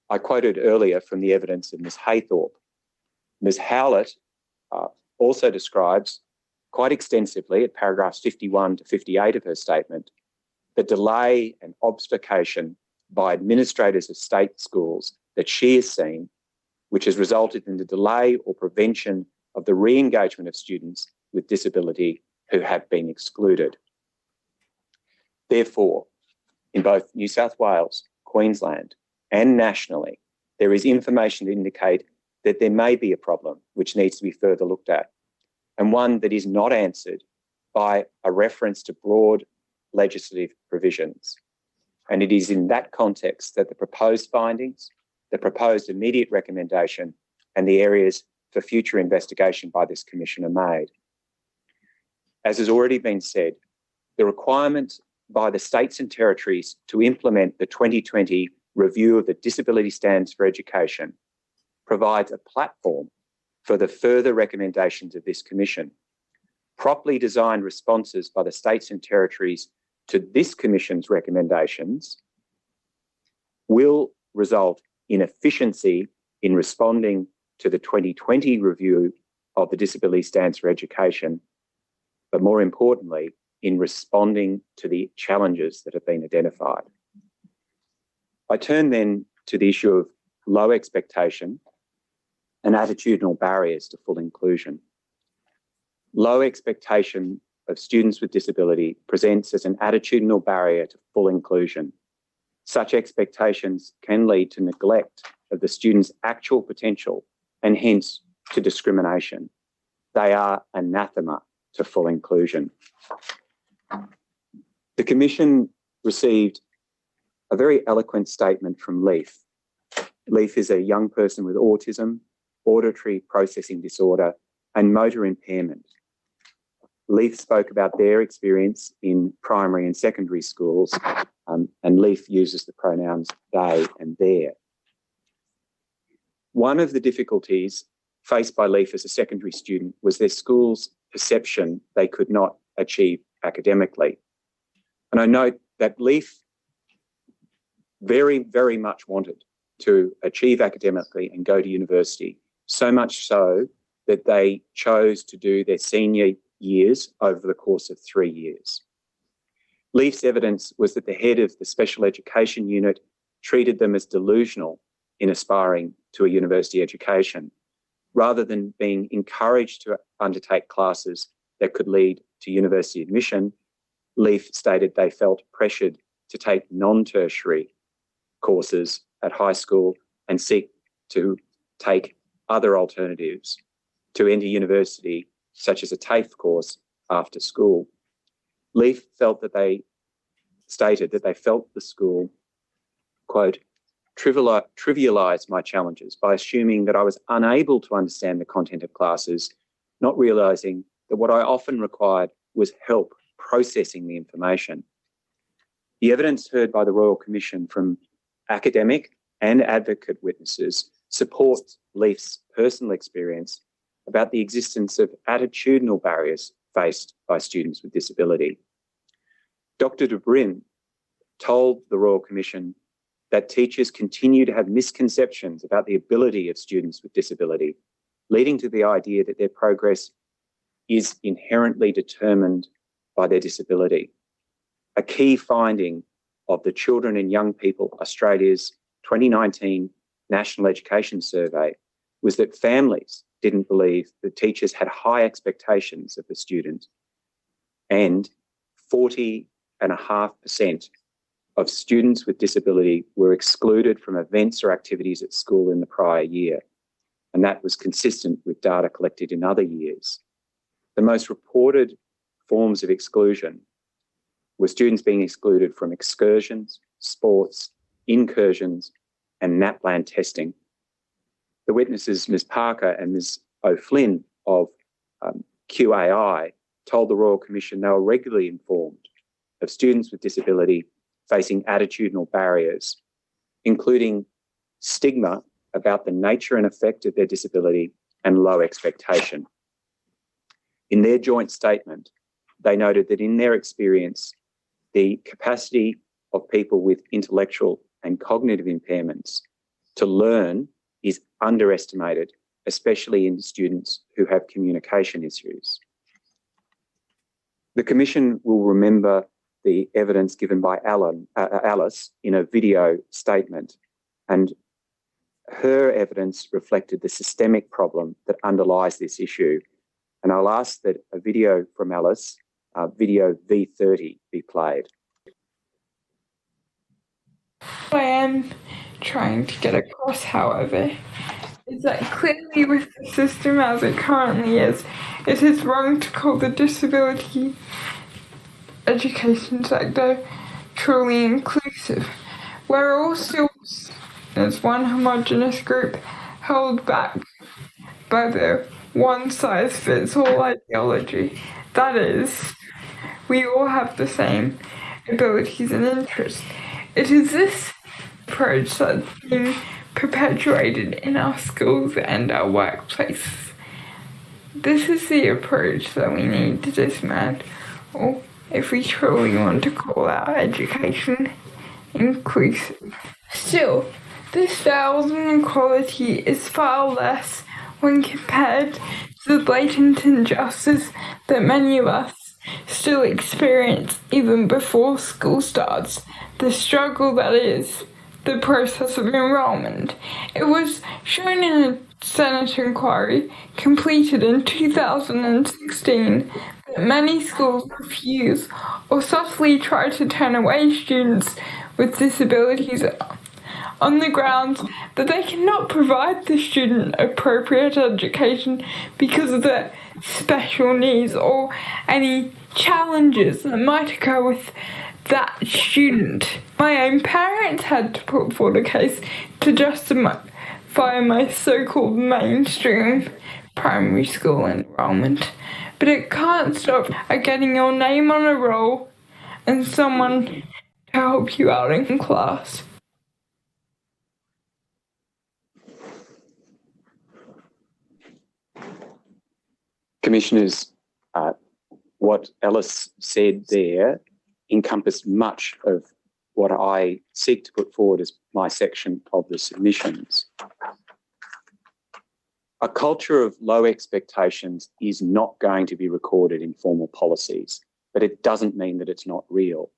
I quoted earlier from the evidence of Ms Haythorpe. Ms Howlett also describes quite extensively at paragraphs 51 to 58 of her statement the delay and obfuscation by administrators of state schools that she has seen, which has resulted in the delay or prevention of the re-engagement of students with disability who have been excluded. Therefore, in both New South Wales, Queensland, and nationally, there is information to indicate that there may be a problem which needs to be further looked at, and one that is not answered by a reference to broad legislative provisions. And it is in that context that the proposed findings, the proposed immediate recommendation, and the areas for future investigation by this Commission are made. As has already been said, the requirement by the states and territories to implement the 2020 review of the Disability Standards for Education provides a platform for the further recommendations of this Commission. Properly designed responses by the states and territories to this Commission's recommendations will result in efficiency in responding to the 2020 review of the Disability Standards for Education, but more importantly, in responding to the challenges that have been identified. I turn then to the issue of low expectation and attitudinal barriers to full inclusion. Low expectation of students with disability presents as an attitudinal barrier to full inclusion. Such expectations can lead to neglect of the student's actual potential and hence to discrimination. They are anathema to full inclusion. The Commission received a very eloquent statement from Leaf. Leaf is a young person with autism, auditory processing disorder, and motor impairment. Leaf spoke about their experience in primary and secondary schools, and Leaf uses the pronouns they and their. One of the difficulties faced by Leaf as a secondary student was their school's perception they could not achieve academically. And I note that Leaf very, very much wanted to achieve academically and go to university, so much so that they chose to do their senior years over the course of 3 years. Leaf's evidence was that the head of the special education unit treated them as delusional in aspiring to a university education, rather than being encouraged to undertake classes that could lead to university admission. Leaf stated they felt pressured to take non-tertiary courses at high school and seek to take other alternatives to enter university, such as a TAFE course after school. Leaf felt that they stated that they felt the school, quote, trivialise my challenges by assuming that I was unable to understand the content of classes, not realising that what I often required was help processing the information. The evidence heard by the Royal Commission from academic and advocate witnesses supports Leaf's personal experience about the existence of attitudinal barriers faced by students with disability. Dr. de Bruyn told the Royal Commission that teachers continue to have misconceptions about the ability of students with disability, leading to the idea that their progress is inherently determined by their disability. A key finding of the Children and Young People Australia's 2019 National Education Survey was that families didn't believe that teachers had high expectations of the student, and 40.5% of students with disability were excluded from events or activities at school in the prior year, and that was consistent with data collected in other years. The most reported forms of exclusion were students being excluded from excursions, sports, incursions, and NAPLAN testing. The witnesses, Ms Parker and Ms O'Flynn of QAI, told the Royal Commission they were regularly informed of students with disability facing attitudinal barriers, including stigma about the nature and effect of their disability and low expectation. In their joint statement, they noted that in their experience, the capacity of people with intellectual and cognitive impairments to learn is underestimated, especially in students who have communication issues. The Commission will remember the evidence given by Alice in a video statement, and her evidence reflected the systemic problem that underlies this issue. And I'll ask that a video from Alice, video V30, be played. What I am trying to get across, however, is that clearly with the system as it currently is, it is wrong to call the disability education sector truly inclusive. We're all still, as one homogenous group, held back by the one-size-fits-all ideology. That is, we all have the same abilities and interests. It is this approach that's being perpetuated in our schools and our workplaces. This is the approach that we need to dismantle if we truly want to call our education inclusive. Still, this style of inequality is far less when compared to the blatant injustice that many of us still experience even before school starts, the struggle that is the process of enrolment. It was shown in a Senate inquiry completed in 2016 that many schools refuse or softly try to turn away students with disabilities on the grounds that they cannot provide the student appropriate education because of their special needs or any challenges that might occur with that student. My own parents had to put forward a case to justify my so-called mainstream primary school enrolment, but it can't stop getting your name on a roll and someone to help you out in class. Commissioners, what Alice said there encompassed much of what I seek to put forward as my section of the submissions. A culture of low expectations is not going to be recorded in formal policies, but it doesn't mean that it's not real.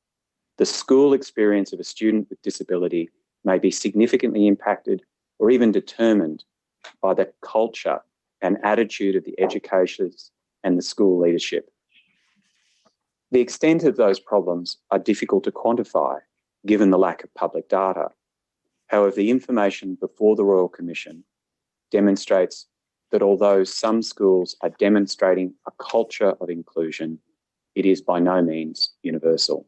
The school experience of a student with disability may be significantly impacted or even determined by the culture and attitude of the educators and the school leadership. The extent of those problems are difficult to quantify given the lack of public data. However, the information before the Royal Commission demonstrates that although some schools are demonstrating a culture of inclusion, it is by no means universal.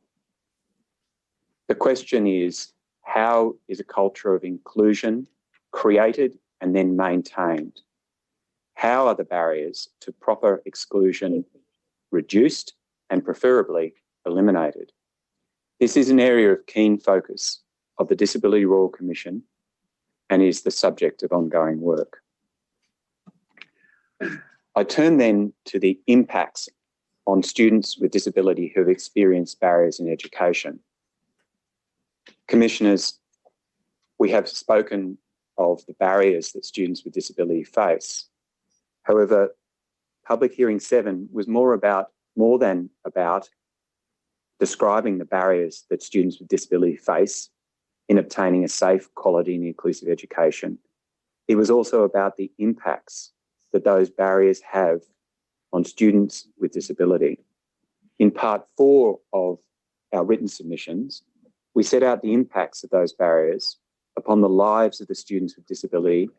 The question is, how is a culture of inclusion created and then maintained? How are the barriers to proper exclusion reduced and preferably eliminated? This is an area of keen focus of the Disability Royal Commission and is the subject of ongoing work. I turn then to the impacts on students with disability who have experienced barriers in education. Commissioners, we have spoken of the barriers that students with disability face. However, Public Hearing 7 was more than about describing the barriers that students with disability face in obtaining a safe, quality and inclusive education. It was also about the impacts that those barriers have on students with disability. In part 4 of our written submissions, we set out the impacts of those barriers upon the lives of the students with disability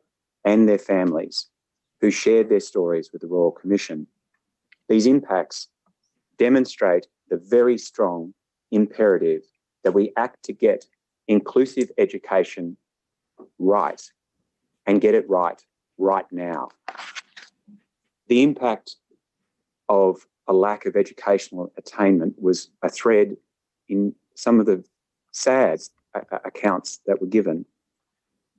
and their families who shared their stories with the Royal Commission. These impacts demonstrate the very strong imperative that we act to get inclusive education right and get it right now. The impact of a lack of educational attainment was a thread in some of the sad accounts that were given.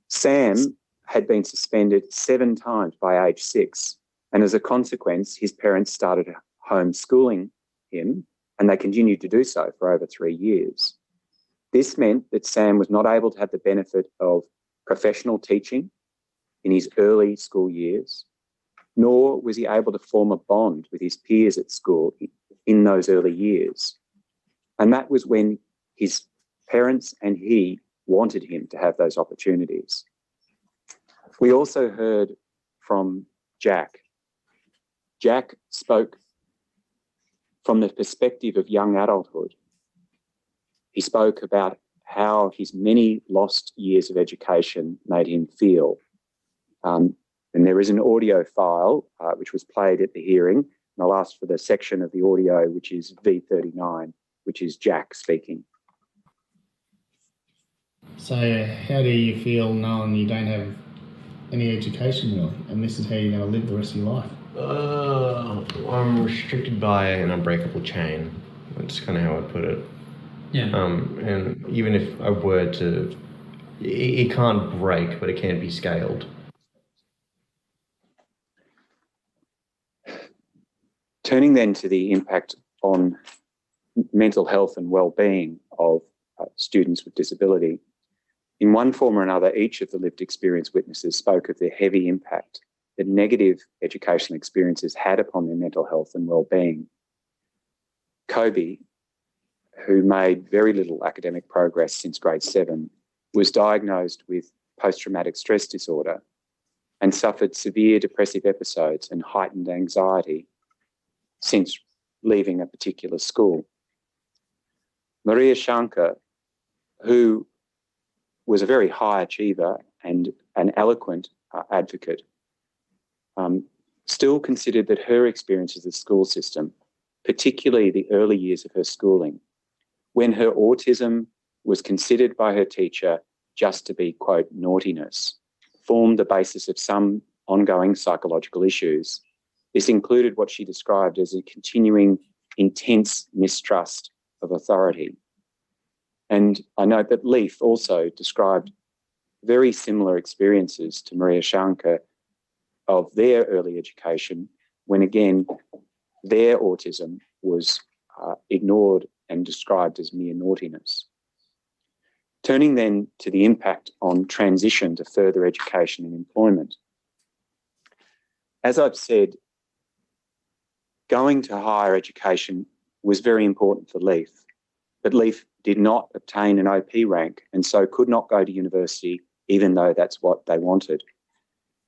Sam had been suspended 7 times by age 6, and as a consequence, his parents started homeschooling him, and they continued to do so for over 3 years. This meant that Sam was not able to have the benefit of professional teaching in his early school years, nor was he able to form a bond with his peers at school in those early years. And that was when his parents and he wanted him to have those opportunities. We also heard from Jack. Jack spoke from the perspective of young adulthood. He spoke about how his many lost years of education made him feel. And there is an audio file which was played at the hearing, and I'll ask for the section of the audio which is V39, which is Jack speaking. So how do you feel knowing you don't have any education really, and this is how you're going to live the rest of your life? I'm restricted by an unbreakable chain. That's kind of how I'd put it. Yeah. And even if I were to, it can't break, but it can be scaled. Turning then to the impact on mental health and well-being of students with disability, in one form or another, each of the lived experience witnesses spoke of the heavy impact that negative educational experiences had upon their mental health and well-being. Kobe, who made very little academic progress since grade 7, was diagnosed with post-traumatic stress disorder and suffered severe depressive episodes and heightened anxiety since leaving a particular school. Maria Shankar, who was a very high achiever and an eloquent advocate, still considered that her experiences of the school system, particularly the early years of her schooling, when her autism was considered by her teacher just to be, quote, naughtiness, formed the basis of some ongoing psychological issues. This included what she described as a continuing intense mistrust of authority. And I note that Leaf also described very similar experiences to Maria Shankar of their early education, when again, their autism was ignored and described as mere naughtiness. Turning then to the impact on transition to further education and employment. As I've said, going to higher education was very important for Leaf, but Leaf did not obtain an OP rank and so could not go to university, even though that's what they wanted.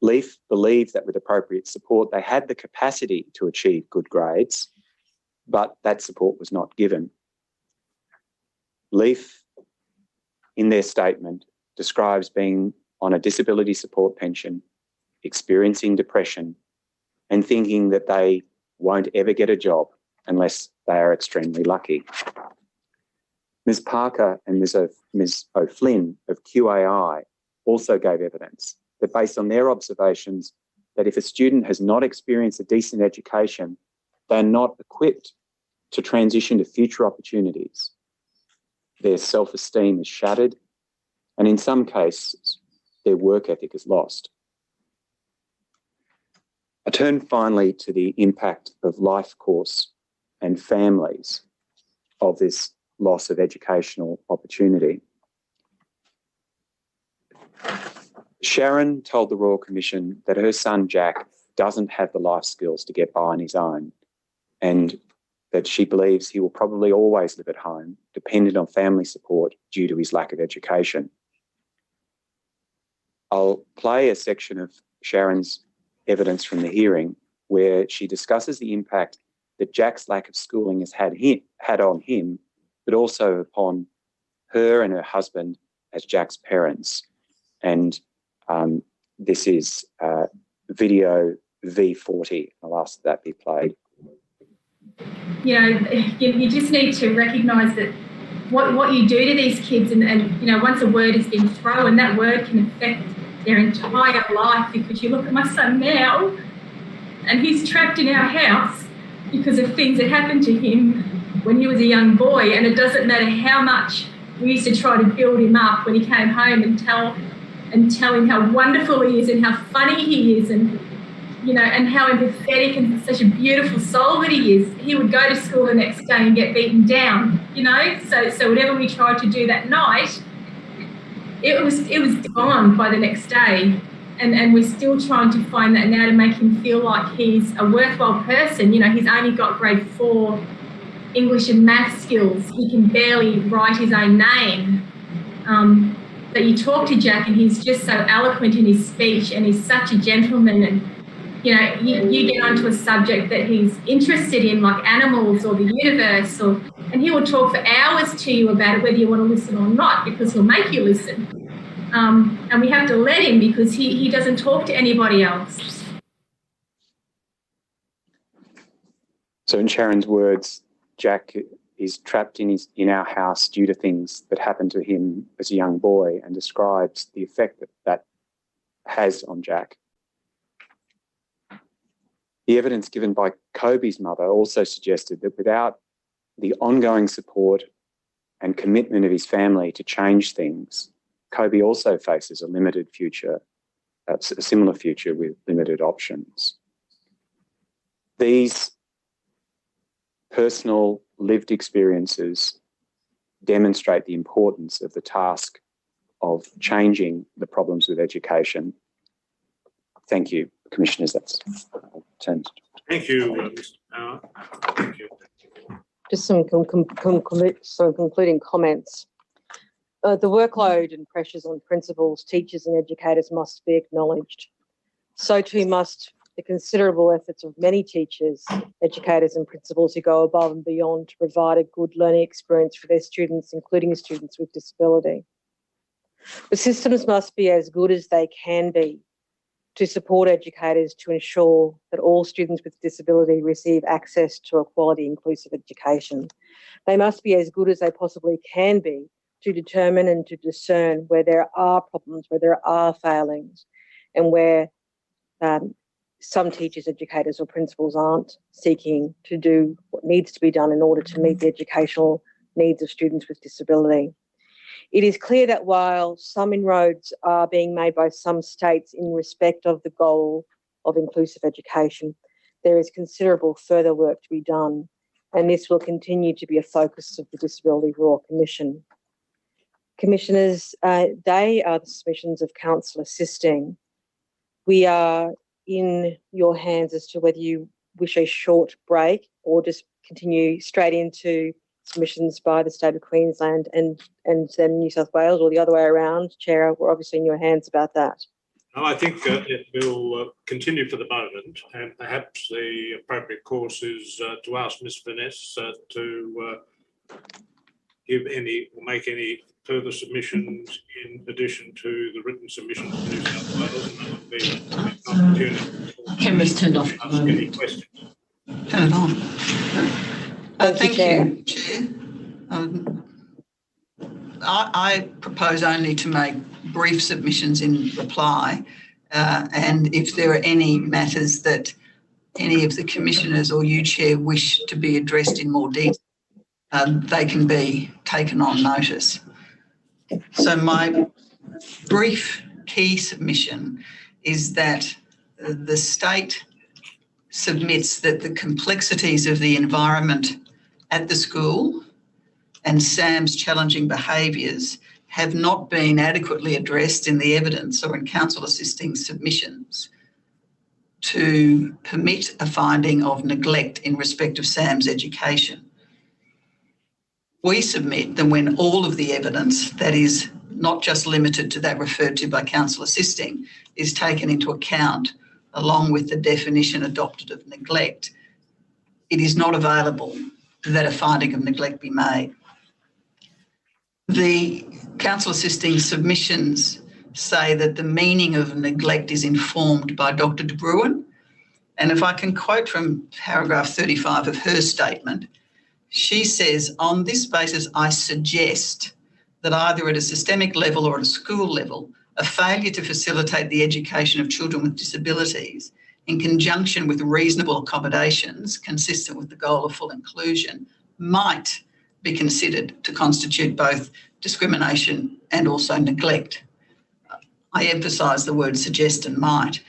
Leaf believed that with appropriate support, they had the capacity to achieve good grades, but that support was not given. Leaf, in their statement, describes being on a disability support pension, experiencing depression, and thinking that they won't ever get a job unless they are extremely lucky. Ms. Parker and Ms. O'Flynn of QAI also gave evidence that based on their observations, that if a student has not experienced a decent education, they're not equipped to transition to future opportunities. Their self-esteem is shattered, and in some cases, their work ethic is lost. I turn finally to the impact of life course and families of this loss of educational opportunity. Sharon told the Royal Commission that her son Jack doesn't have the life skills to get by on his own, and that she believes he will probably always live at home, dependent on family support due to his lack of education. I'll play a section of Sharon's evidence from the hearing where she discusses the impact that Jack's lack of schooling has had on him, but also upon her and her husband as Jack's parents. And this is video V40. I'll ask that be played. You know, you just need to recognise that what you do to these kids, and you know, once a word has been thrown, that word can affect their entire life. Because you look at my son now, and he's trapped in our house because of things that happened to him when he was a young boy. And it doesn't matter how much we used to try to build him up when he came home and tell him how wonderful he is and how funny he is, and and how empathetic and such a beautiful soul that he is. He would go to school the next day and get beaten down, So whatever we tried to do that night, it was gone by the next day. And we're still trying to find that now to make him feel like he's a worthwhile person. He's only got grade 4 English and math skills. He can barely write his own name. But you talk to Jack and he's just so eloquent in his speech and he's such a gentleman. And, you get onto a subject that he's interested in, like animals or the universe, and he will talk for hours to you about it, whether you want to listen or not, because he'll make you listen. And we have to let him because he doesn't talk to anybody else. So in Sharon's words, Jack is trapped in our house due to things that happened to him as a young boy, and describes the effect that has on Jack. The evidence given by Kobe's mother also suggested that without the ongoing support and commitment of his family to change things, Kobe also faces a limited future, a similar future with limited options. These personal lived experiences demonstrate the importance of the task of changing the problems with education. Thank you, Commissioners. That's turned. Thank you, Mr. Power. Thank you. Just some concluding comments. The workload and pressures on principals, teachers and educators must be acknowledged. So too must the considerable efforts of many teachers, educators and principals who go above and beyond to provide a good learning experience for their students, including students with disability. The systems must be as good as they can be to support educators to ensure that all students with disability receive access to a quality inclusive education. They must be as good as they possibly can be to determine and to discern where there are problems, where there are failings, and where some teachers, educators or principals aren't seeking to do what needs to be done in order to meet the educational needs of students with disability. It is clear that while some inroads are being made by some states in respect of the goal of inclusive education, there is considerable further work to be done, and this will continue to be a focus of the Disability Royal Commission. Commissioners, they are the submissions of counsel assisting. We are in your hands as to whether you wish a short break or just continue straight into submissions by the state of Queensland and then New South Wales, or the other way around. Chair, we're obviously in your hands about that. No, I think it will continue for the moment, and perhaps the appropriate course is to ask Ms. Vaness to give any or make any further submissions in addition to the written submissions to New South Wales, and that would be an opportunity. Camera's turned off. Ask any questions. Turn it on. Thank you, Chair. I propose only to make brief submissions in reply, and if there are any matters that any of the commissioners or you, Chair, wish to be addressed in more detail, they can be taken on notice. So my brief key submission is that the state submits that the complexities of the environment at the school and Sam's challenging behaviours have not been adequately addressed in the evidence or in counsel assisting submissions to permit a finding of neglect in respect of Sam's education. We submit that when all of the evidence, that is not just limited to that referred to by counsel assisting, is taken into account along with the definition adopted of neglect, it is not available that a finding of neglect be made. The counsel assisting submissions say that the meaning of neglect is informed by Dr. De Bruin, and if I can quote from paragraph 35 of her statement, she says, on this basis, I suggest that either at a systemic level or at a school level, a failure to facilitate the education of children with disabilities in conjunction with reasonable accommodations consistent with the goal of full inclusion, might be considered to constitute both discrimination and also neglect. I emphasise the word suggest and might.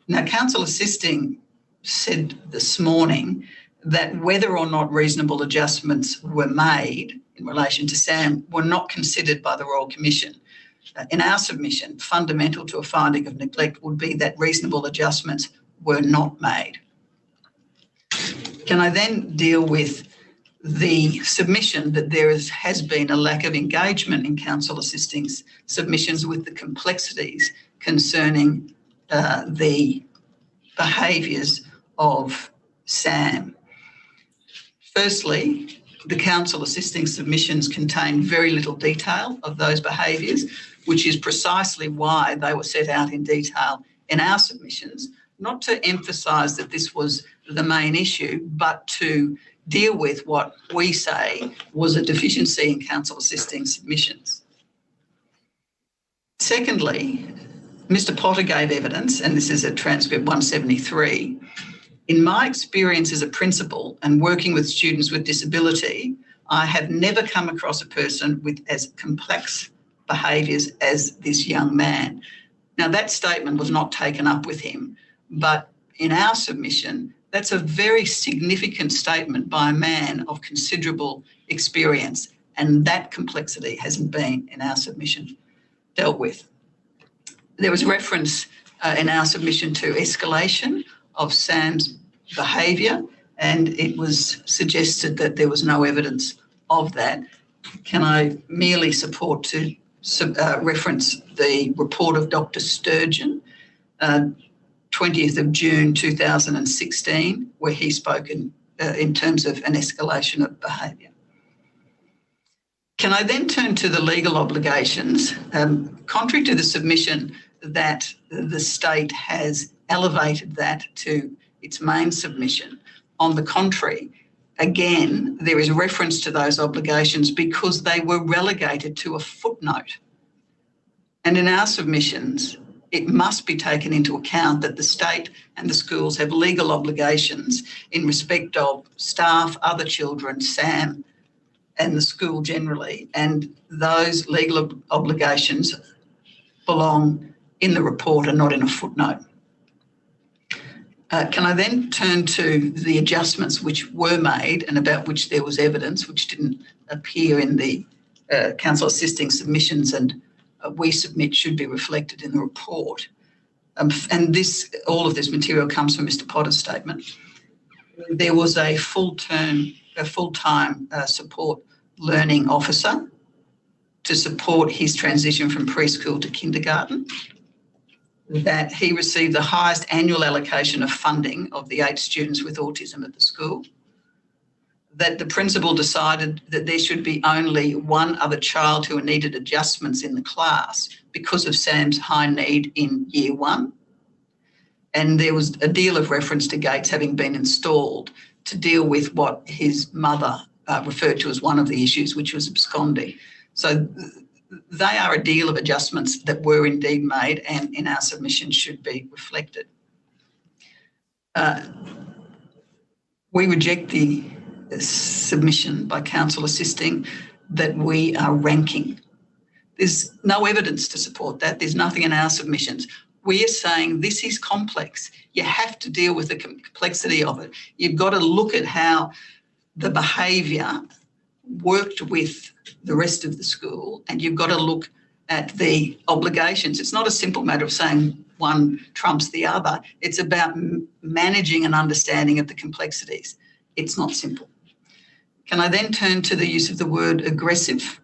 Now, counsel assisting said this morning that whether or not reasonable adjustments were made in relation to Sam were not considered by the Royal Commission. In our submission, fundamental to a finding of neglect would be that reasonable adjustments were not made. Can I then deal with the submission that there has been a lack of engagement in counsel assisting's submissions with the complexities concerning the behaviours of Sam? Firstly, the counsel assisting submissions contain very little detail of those behaviours, which is precisely why they were set out in detail in our submissions, not to emphasise that this was the main issue, but to deal with what we say was a deficiency in counsel assisting submissions. Secondly, Mr. Potter gave evidence, and this is at transcript 173, in my experience as a principal and working with students with disability, I have never come across a person with as complex behaviours as this young man. Now, that statement was not taken up with him, but in our submission, that's a very significant statement by a man of considerable experience, and that complexity hasn't been in our submission dealt with. There was reference in our submission to escalation of Sam's behaviour, and it was suggested that there was no evidence of that. Can I merely support to reference the report of Dr. Sturgeon, 20th of June 2016, where he spoke in terms of an escalation of behaviour. Can I then turn to the legal obligations? Contrary to the submission that the state has elevated that to its main submission, on the contrary, again, there is reference to those obligations because they were relegated to a footnote. And in our submissions, it must be taken into account that the state and the schools have legal obligations in respect of staff, other children, Sam, and the school generally, and those legal obligations belong in the report and not in a footnote. Can I then turn to the adjustments which were made and about which there was evidence which didn't appear in the counsel assisting submissions and we submit should be reflected in the report. And all of this material comes from Mr. Potter's statement. There was a full-time support learning officer to support his transition from preschool to kindergarten, that he received the highest annual allocation of funding of the 8 students with autism at the school, that the principal decided that there should be only one other child who needed adjustments in the class because of Sam's high need in year 1. And there was a deal of reference to gates having been installed to deal with what his mother referred to as one of the issues, which was absconding. So they are a deal of adjustments that were indeed made and in our submission should be reflected. We reject the submission by counsel assisting that we are ranking. There's no evidence to support that. There's nothing in our submissions. We are saying this is complex. You have to deal with the complexity of it. You've got to look at how the behaviour worked with the rest of the school, and you've got to look at the obligations. It's not a simple matter of saying one trumps the other. It's about managing an understanding of the complexities. It's not simple. Can I then turn to the use of the word aggressive?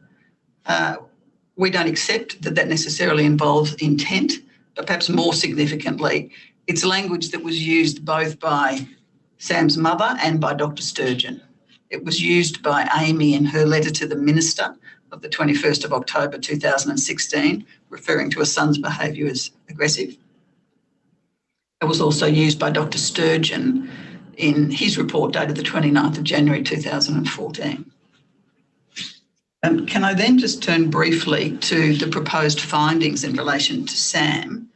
We don't accept that that necessarily involves intent, but perhaps more significantly, it's language that was used both by Sam's mother and by Dr. Sturgeon. It was used by Amy in her letter to the Minister of the 21st of October 2016, referring to her son's behaviour as aggressive. It was also used by Dr. Sturgeon in his report dated the 29th of January 2014. Can I then just turn briefly to the proposed findings in relation to Sam,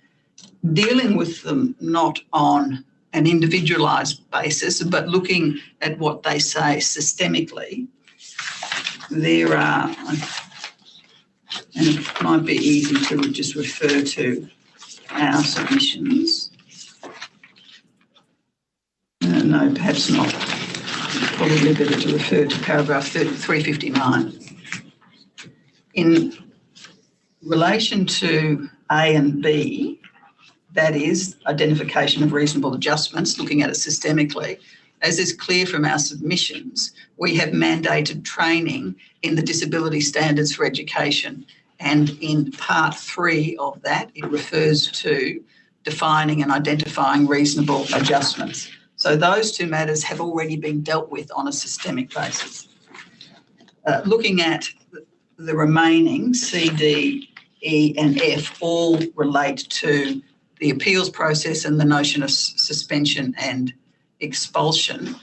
dealing with them not on an individualised basis, but looking at what they say systemically, there are, and it might be easy to just refer to our submissions. No, perhaps not. Probably better to refer to paragraph 359. In relation to A and B, that is identification of reasonable adjustments, looking at it systemically, as is clear from our submissions, we have mandated training in the disability standards for education. And in part 3 of that, it refers to defining and identifying reasonable adjustments. So those two matters have already been dealt with on a systemic basis. Looking at the remaining C, D, E and F all relate to the appeals process and the notion of suspension and expulsion.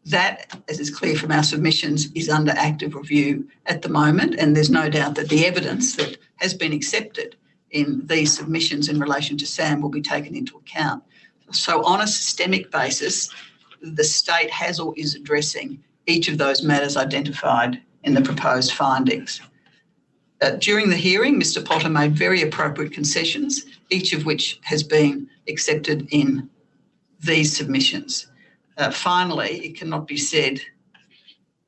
That, as is clear from our submissions, is under active review at the moment, and there's no doubt that the evidence that has been accepted in these submissions in relation to Sam will be taken into account. So on a systemic basis, the state has or is addressing each of those matters identified in the proposed findings. During the hearing, Mr Potter made very appropriate concessions, each of which has been accepted in these submissions. Finally, it cannot be said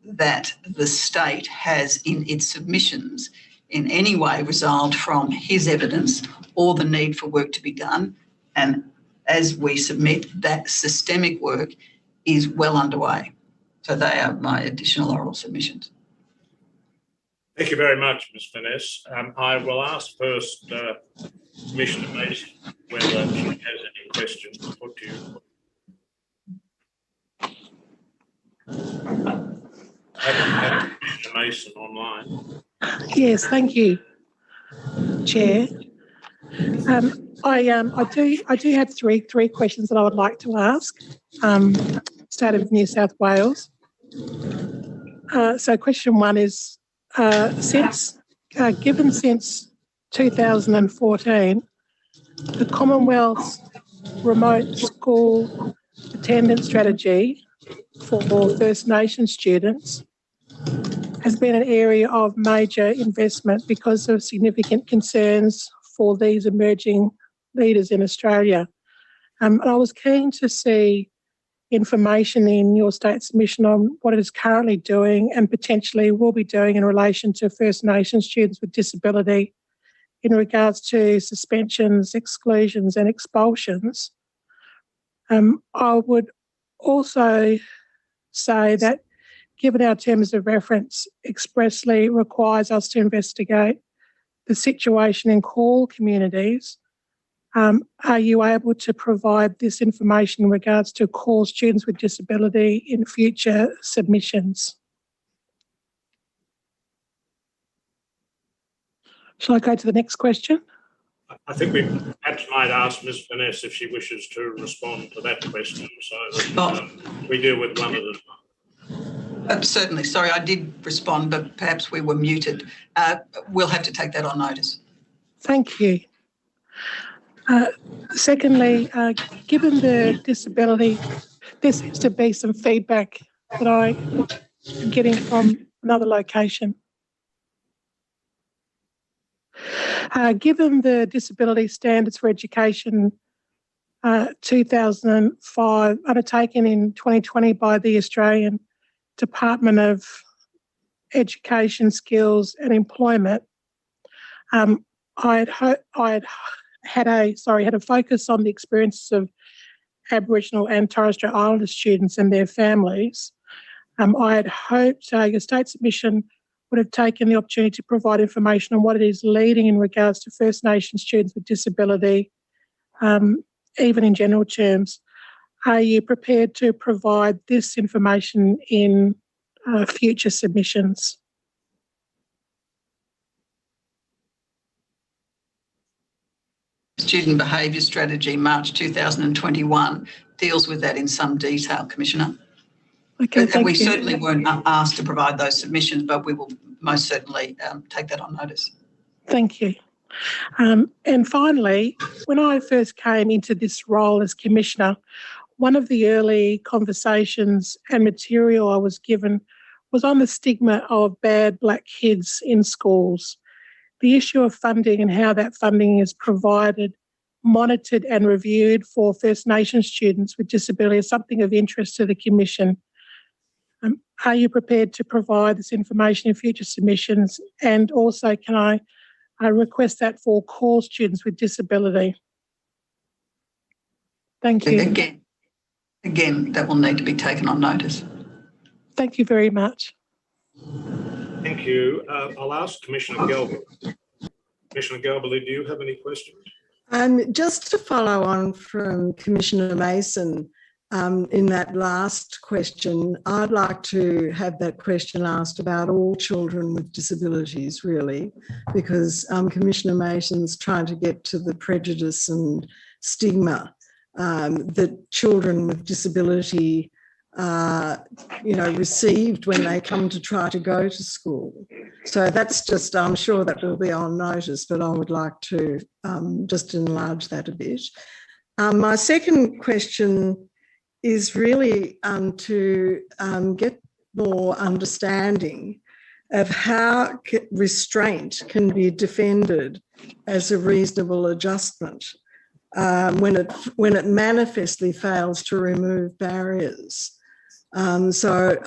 that the state has in its submissions in any way resolved from his evidence or the need for work to be done. And as we submit, that systemic work is well underway. So they are my additional oral submissions. Thank you very much, Ms Finesse. I will ask first Commissioner Mason whether she has any questions to put to you. Commissioner Mason online. Yes, thank you, Chair. I do have three questions that I would like to ask. State of New South Wales. So question one is, given since 2014, the Commonwealth's remote school attendance strategy for First Nations students has been an area of major investment because of significant concerns for these emerging leaders in Australia. And I was keen to see information in your state submission on what it is currently doing and potentially will be doing in relation to First Nations students with disability in regards to suspensions, exclusions and expulsions. I would also say that given our terms of reference expressly requires us to investigate the situation in call communities, are you able to provide this information in regards to call students with disability in future submissions? Shall I go to the next question? I think we perhaps might ask Ms Finesse if she wishes to respond to that question so that we deal with one at a time. Certainly. Sorry, I did respond, but perhaps we were muted. We'll have to take that on notice. Thank you. Secondly, given the disability, there seems to be some feedback that I'm getting from another location. Given the Disability Standards for Education 2005 undertaken in 2020 by the Australian Department of Education, Skills and Employment, I had a focus on the experiences of Aboriginal and Torres Strait Islander students and their families. I had hoped your state submission would have taken the opportunity to provide information on what it is leading in regards to First Nations students with disability, even in general terms. Are you prepared to provide this information in future submissions? Student Behaviour Strategy, March 2021, deals with that in some detail, Commissioner. Okay, and we certainly weren't asked to provide those submissions, but we will most certainly take that on notice. Thank you. And finally, when I first came into this role as Commissioner, one of the early conversations and material I was given was on the stigma of bad Black kids in schools. The issue of funding and how that funding is provided, monitored and reviewed for First Nations students with disability is something of interest to the Commission. Are you prepared to provide this information in future submissions? And also, can I request that for core students with disability? Thank you. Again, that will need to be taken on notice. Thank you very much. Thank you. I'll ask Commissioner Gelby. Commissioner Gelby, do you have any questions? Just to follow on from Commissioner Mason, in that last question, I'd like to have that question asked about all children with disabilities, really, because Commissioner Mason's trying to get to the prejudice and stigma that children with disability received when they come to try to go to school. So that's just, I'm sure that will be on notice, but I would like to just enlarge that a bit. My second question is really to get more understanding of how restraint can be defended as a reasonable adjustment when it manifestly fails to remove barriers. So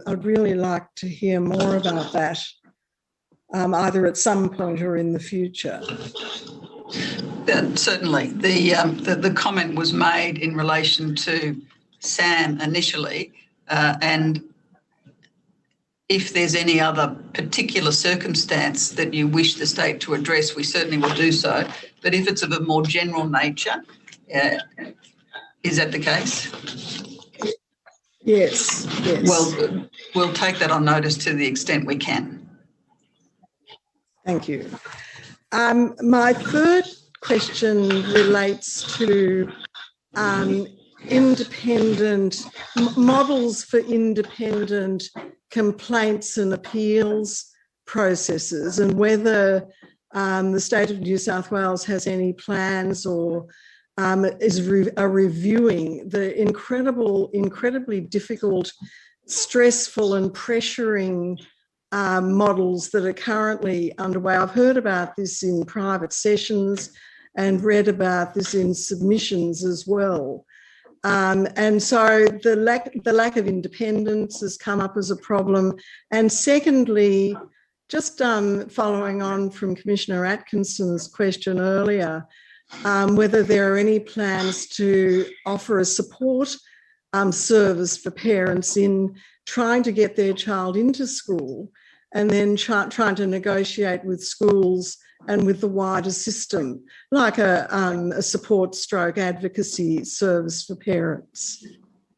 I'd really like to hear more about that, either at some point or in the future. Certainly. The comment was made in relation to Sam initially, and if there's any other particular circumstance that you wish the state to address, we certainly will do so. But if it's of a more general nature, is that the case? Yes. Well, we'll take that on notice to the extent we can. Thank you. My third question relates to independent models for independent complaints and appeals processes, and whether the state of New South Wales has any plans or is reviewing the incredibly difficult, stressful and pressuring models that are currently underway. I've heard about this in private sessions and read about this in submissions as well. And so the lack of independence has come up as a problem. And secondly, just following on from Commissioner Atkinson's question earlier, whether there are any plans to offer a support service for parents in trying to get their child into school and then trying to negotiate with schools and with the wider system, like a support stroke advocacy service for parents.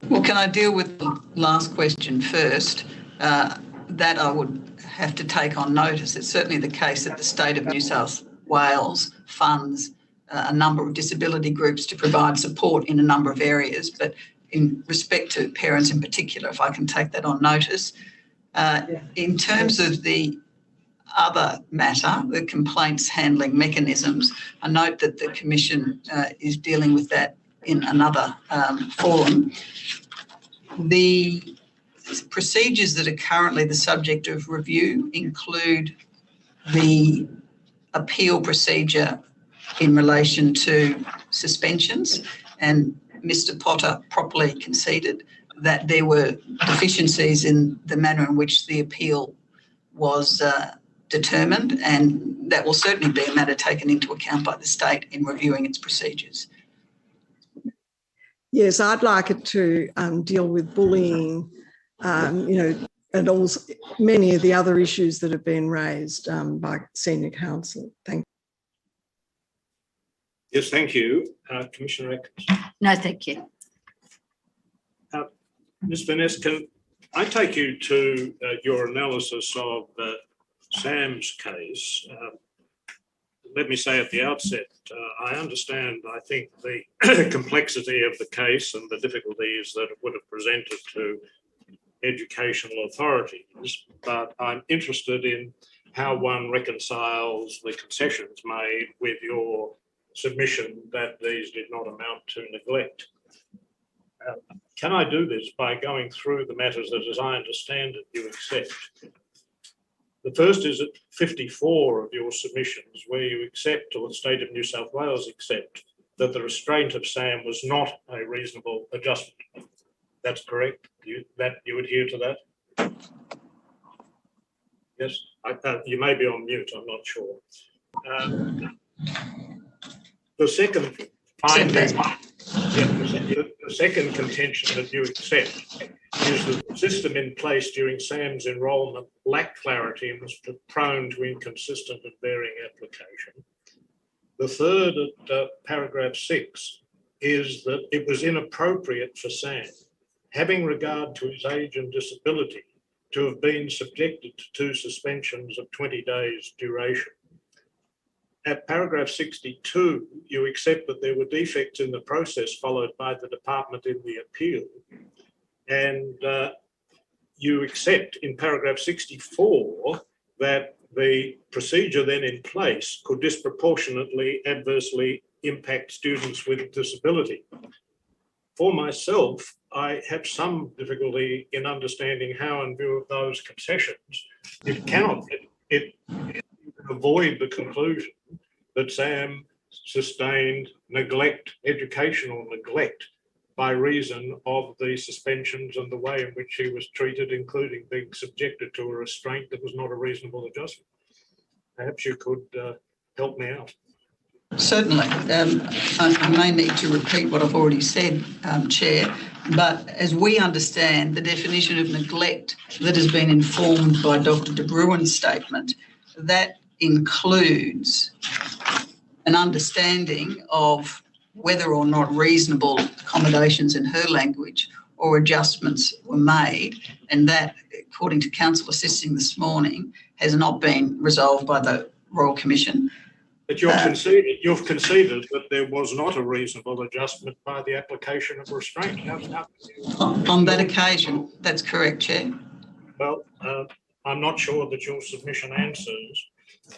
Well, can I deal with the last question first? That I would have to take on notice. It's certainly the case that the state of New South Wales funds a number of disability groups to provide support in a number of areas, but in respect to parents in particular, if I can take that on notice. In terms of the other matter, the complaints handling mechanisms, I note that the Commission is dealing with that in another forum. The procedures that are currently the subject of review include the appeal procedure in relation to suspensions, and Mr. Potter properly conceded that there were deficiencies in the manner in which the appeal was determined, and that will certainly be a matter taken into account by the state in reviewing its procedures. Yes, I'd like it to deal with bullying, and also many of the other issues that have been raised by senior counsel. Thank you. Yes, thank you. Commissioner Atkins. No, thank you. Ms. Vaness, can I take you to your analysis of Sam's case? Let me say at the outset, I understand, I think, the complexity of the case and the difficulties that it would have presented to educational authorities, but I'm interested in how one reconciles the concessions made with your submission that these did not amount to neglect. Can I do this by going through the matters that, as I understand it, you accept? The first is at 54 of your submissions, where you accept, or the State of New South Wales accept, that the restraint of Sam was not a reasonable adjustment. That's correct? You adhere to that? Yes? You may be on mute, I'm not sure. The second finding, the second contention that you accept is that the system in place during Sam's enrolment lacked clarity and was prone to inconsistent and varying application. The third at paragraph 6 is that it was inappropriate for Sam, having regard to his age and disability, to have been subjected to 2 suspensions of 20 days duration. At paragraph 62, you accept that there were defects in the process followed by the department in the appeal. And you accept in paragraph 64 that the procedure then in place could disproportionately adversely impact students with disability. For myself, I have some difficulty in understanding how, in view of those concessions, it cannot avoid the conclusion that Sam sustained neglect, educational neglect, by reason of the suspensions and the way in which he was treated, including being subjected to a restraint that was not a reasonable adjustment. Perhaps you could help me out. Certainly. I may need to repeat what I've already said, Chair, but as we understand the definition of neglect that has been informed by Dr. de Bruin's statement, that includes an understanding of whether or not reasonable accommodations in her language or adjustments were made, and that, according to counsel assisting this morning, has not been resolved by the Royal Commission. But you've conceded that there was not a reasonable adjustment by the application of restraint. On that occasion, that's correct, Chair. Well, I'm not sure that your submission answers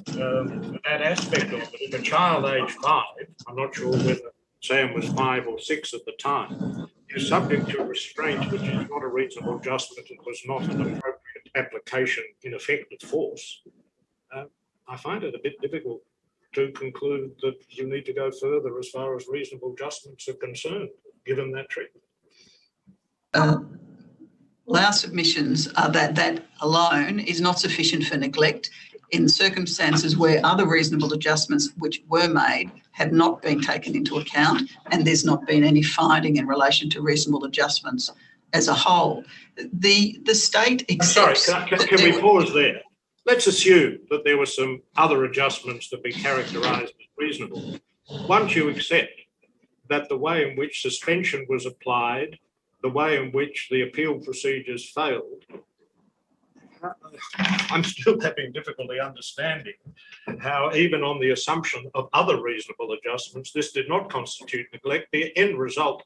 that aspect of it. If a child aged 5, I'm not sure whether Sam was 5 or 6 at the time, is subject to restraint, which is not a reasonable adjustment and was not an appropriate application in effect with force. I find it a bit difficult to conclude that you need to go further as far as reasonable adjustments are concerned, given that treatment. Well, our submissions are that that alone is not sufficient for neglect in circumstances where other reasonable adjustments which were made have not been taken into account, and there's not been any finding in relation to reasonable adjustments as a whole. The state accepts... I'm sorry, can we pause there? Let's assume that there were some other adjustments that be characterised as reasonable. Once you accept that the way in which suspension was applied, the way in which the appeal procedures failed, I'm still having difficulty understanding how, even on the assumption of other reasonable adjustments, this did not constitute neglect. The end result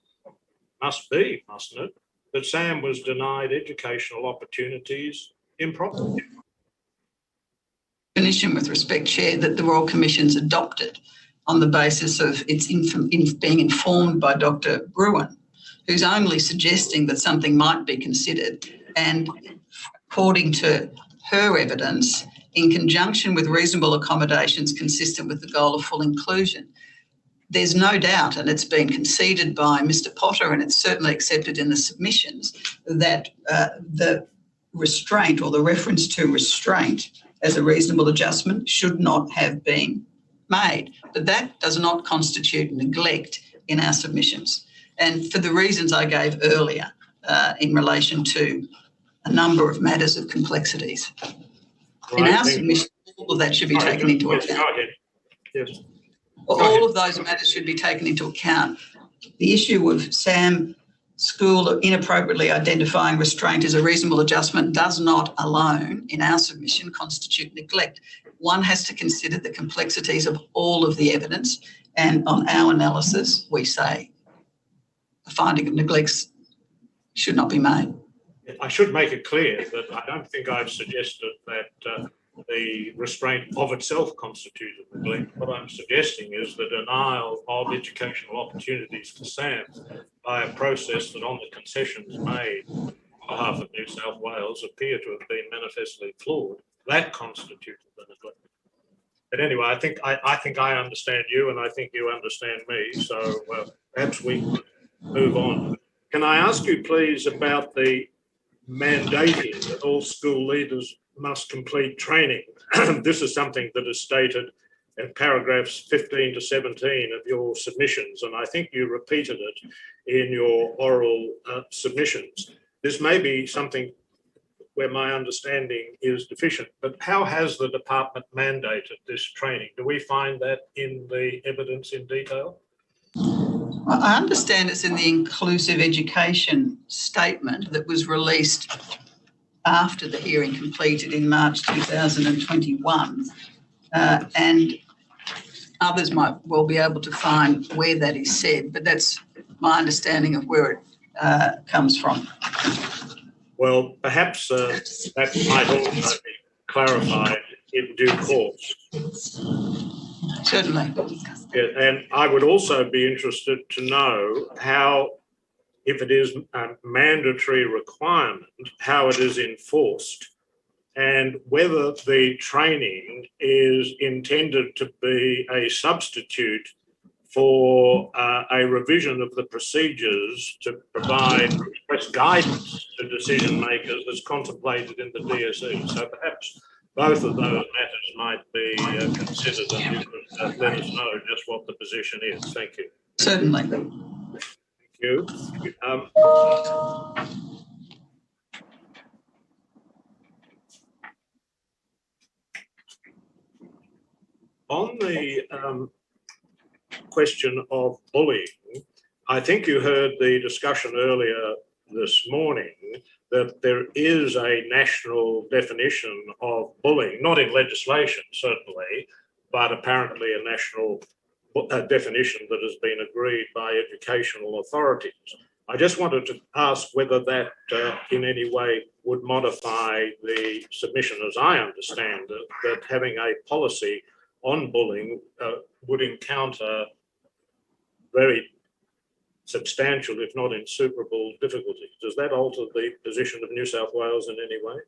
must be, mustn't it, that Sam was denied educational opportunities improperly. Definition, with respect, Chair, that the Royal Commission's adopted on the basis of its being informed by Dr. Bruin, who's only suggesting that something might be considered, and according to her evidence, in conjunction with reasonable accommodations consistent with the goal of full inclusion. There's no doubt, and it's been conceded by Mr. Potter, and it's certainly accepted in the submissions, that the restraint, or the reference to restraint as a reasonable adjustment, should not have been made. But that does not constitute neglect in our submissions. And for the reasons I gave earlier in relation to a number of matters of complexities. In our submission, all of that should be taken into account. Yes. All of those matters should be taken into account. The issue of Sam School inappropriately identifying restraint as a reasonable adjustment does not alone, in our submission, constitute neglect. One has to consider the complexities of all of the evidence, and on our analysis, we say a finding of neglect should not be made. I should make it clear that I don't think I've suggested that the restraint of itself constituted neglect. What I'm suggesting is the denial of educational opportunities to Sam by a process that on the concessions made on behalf of New South Wales appear to have been manifestly flawed, that constituted the neglect. But anyway, I think I understand you, and I think you understand me. So perhaps we can move on. Can I ask you, please, about the mandating that all school leaders must complete training? This is something that is stated in paragraphs 15 to 17 of your submissions, and I think you repeated it in your oral submissions. This may be something where my understanding is deficient, but how has the department mandated this training? Do we find that in the evidence in detail? I understand it's in the inclusive education statement that was released after the hearing completed in March 2021, and others might well be able to find where that is said, but that's my understanding of where it comes from. Well, perhaps that might also be clarified in due course. Certainly. Yeah, and I would also be interested to know how, if it is a mandatory requirement, how it is enforced, and whether the training is intended to be a substitute for a revision of the procedures to provide express guidance to decision makers as contemplated in the DSE. So perhaps both of those matters might be considered, and you could let us know just what the position is. Thank you. Certainly. Thank you. On the question of bullying, I think you heard the discussion earlier this morning that there is a national definition of bullying, not in legislation certainly, but apparently a national definition that has been agreed by educational authorities. I just wanted to ask whether that in any way would modify the submission, as I understand it, that having a policy on bullying would encounter very substantial, if not insuperable, difficulties. Does that alter the position of New South Wales in any way?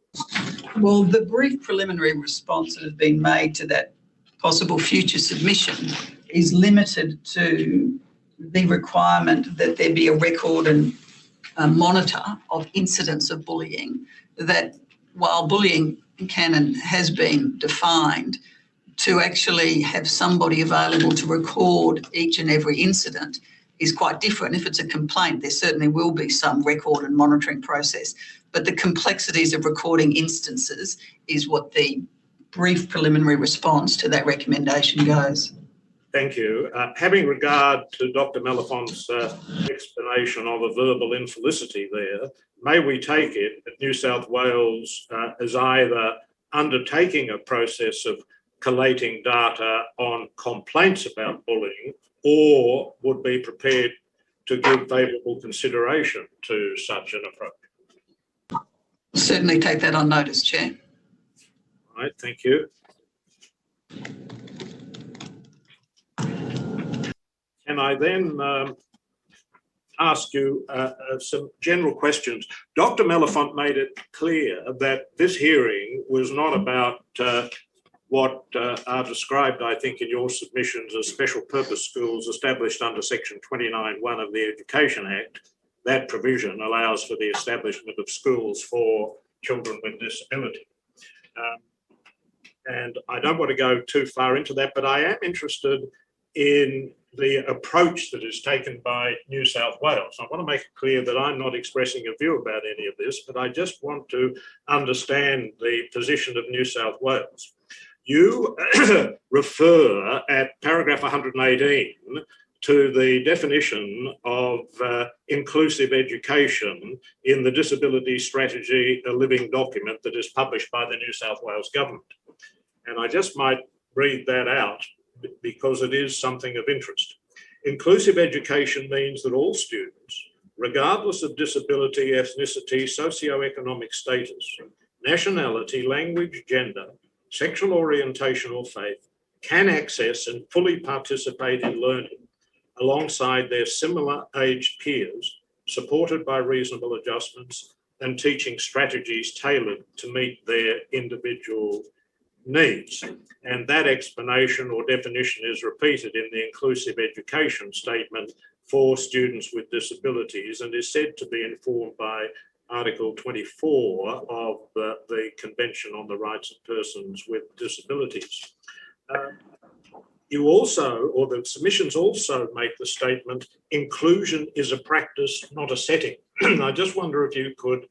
Well, the brief preliminary response that has been made to that possible future submission is limited to the requirement that there be a record and a monitor of incidents of bullying, that while bullying can and has been defined, to actually have somebody available to record each and every incident is quite different. If it's a complaint, there certainly will be some record and monitoring process, but the complexities of recording instances is what the brief preliminary response to that recommendation goes. Thank you. Having regard to Dr. Melifont's explanation of a verbal infelicity there, may we take it that New South Wales is either undertaking a process of collating data on complaints about bullying, or would be prepared to give favourable consideration to such an approach? Certainly take that on notice, Chair. All right, thank you. Can I then ask you some general questions? Dr. Melifont made it clear that this hearing was not about what are described, I think, in your submissions as special purpose schools established under Section 29(1) of the Education Act. That provision allows for the establishment of schools for children with disability. And I don't want to go too far into that, but I am interested in the approach that is taken by New South Wales. I want to make it clear that I'm not expressing a view about any of this, but I just want to understand the position of New South Wales. You refer at paragraph 118 to the definition of inclusive education in the Disability Strategy, a living document that is published by the New South Wales Government. And I just might read that out because it is something of interest. Inclusive education means that all students, regardless of disability, ethnicity, socioeconomic status, nationality, language, gender, sexual orientation or faith, can access and fully participate in learning alongside their similar aged peers, supported by reasonable adjustments and teaching strategies tailored to meet their individual needs. And that explanation or definition is repeated in the inclusive education statement for students with disabilities and is said to be informed by Article 24 of the Convention on the Rights of Persons with Disabilities. You also, or the submissions also make the statement, inclusion is a practice, not a setting. I just wonder if you could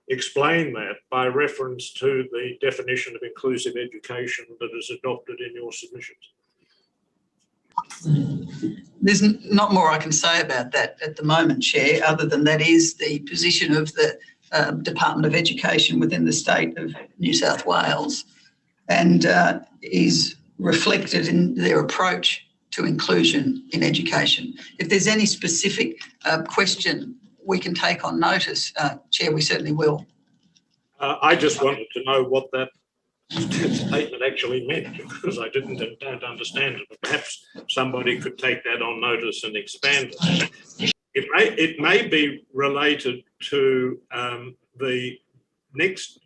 explain that by reference to the definition of inclusive education that is adopted in your submissions. There's not more I can say about that at the moment, Chair, other than that is the position of the Department of Education within the state of New South Wales and is reflected in their approach to inclusion in education. If there's any specific question we can take on notice, Chair, we certainly will. I just wanted to know what that statement actually meant because I don't understand it. But perhaps somebody could take that on notice and expand it. It may be related to the next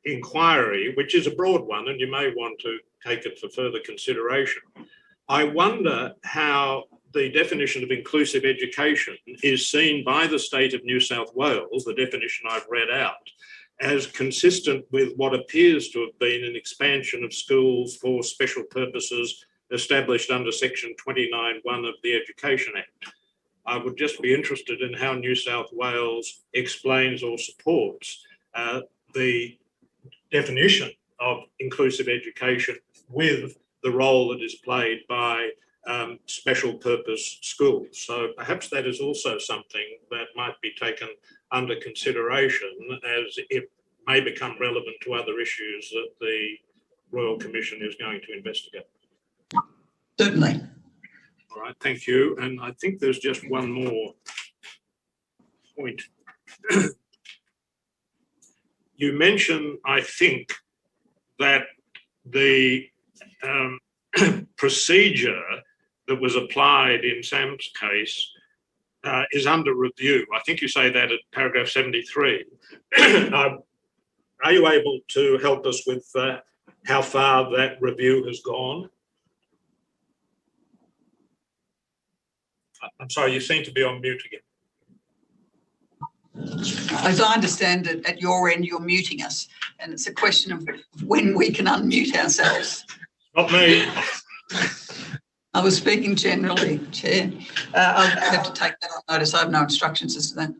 inquiry, which is a broad one, and you may want to take it for further consideration. I wonder how the definition of inclusive education is seen by the state of New South Wales, the definition I've read out, as consistent with what appears to have been an expansion of schools for special purposes established under Section 29(1) of the Education Act. I would just be interested in how New South Wales explains or supports the definition of inclusive education with the role that is played by special purpose schools. So perhaps that is also something that might be taken under consideration as it may become relevant to other issues that the Royal Commission is going to investigate. Certainly. All right, thank you. And I think there's just one more point. You mentioned, I think, that the procedure that was applied in Sam's case is under review. I think you say that at paragraph 73. Are you able to help us with how far that review has gone? I'm sorry, you seem to be on mute again. As I understand it, at your end, you're muting us, and it's a question of when we can unmute ourselves. Not me. I was speaking generally, Chair. I'll have to take that on notice. I have no instructions as to that.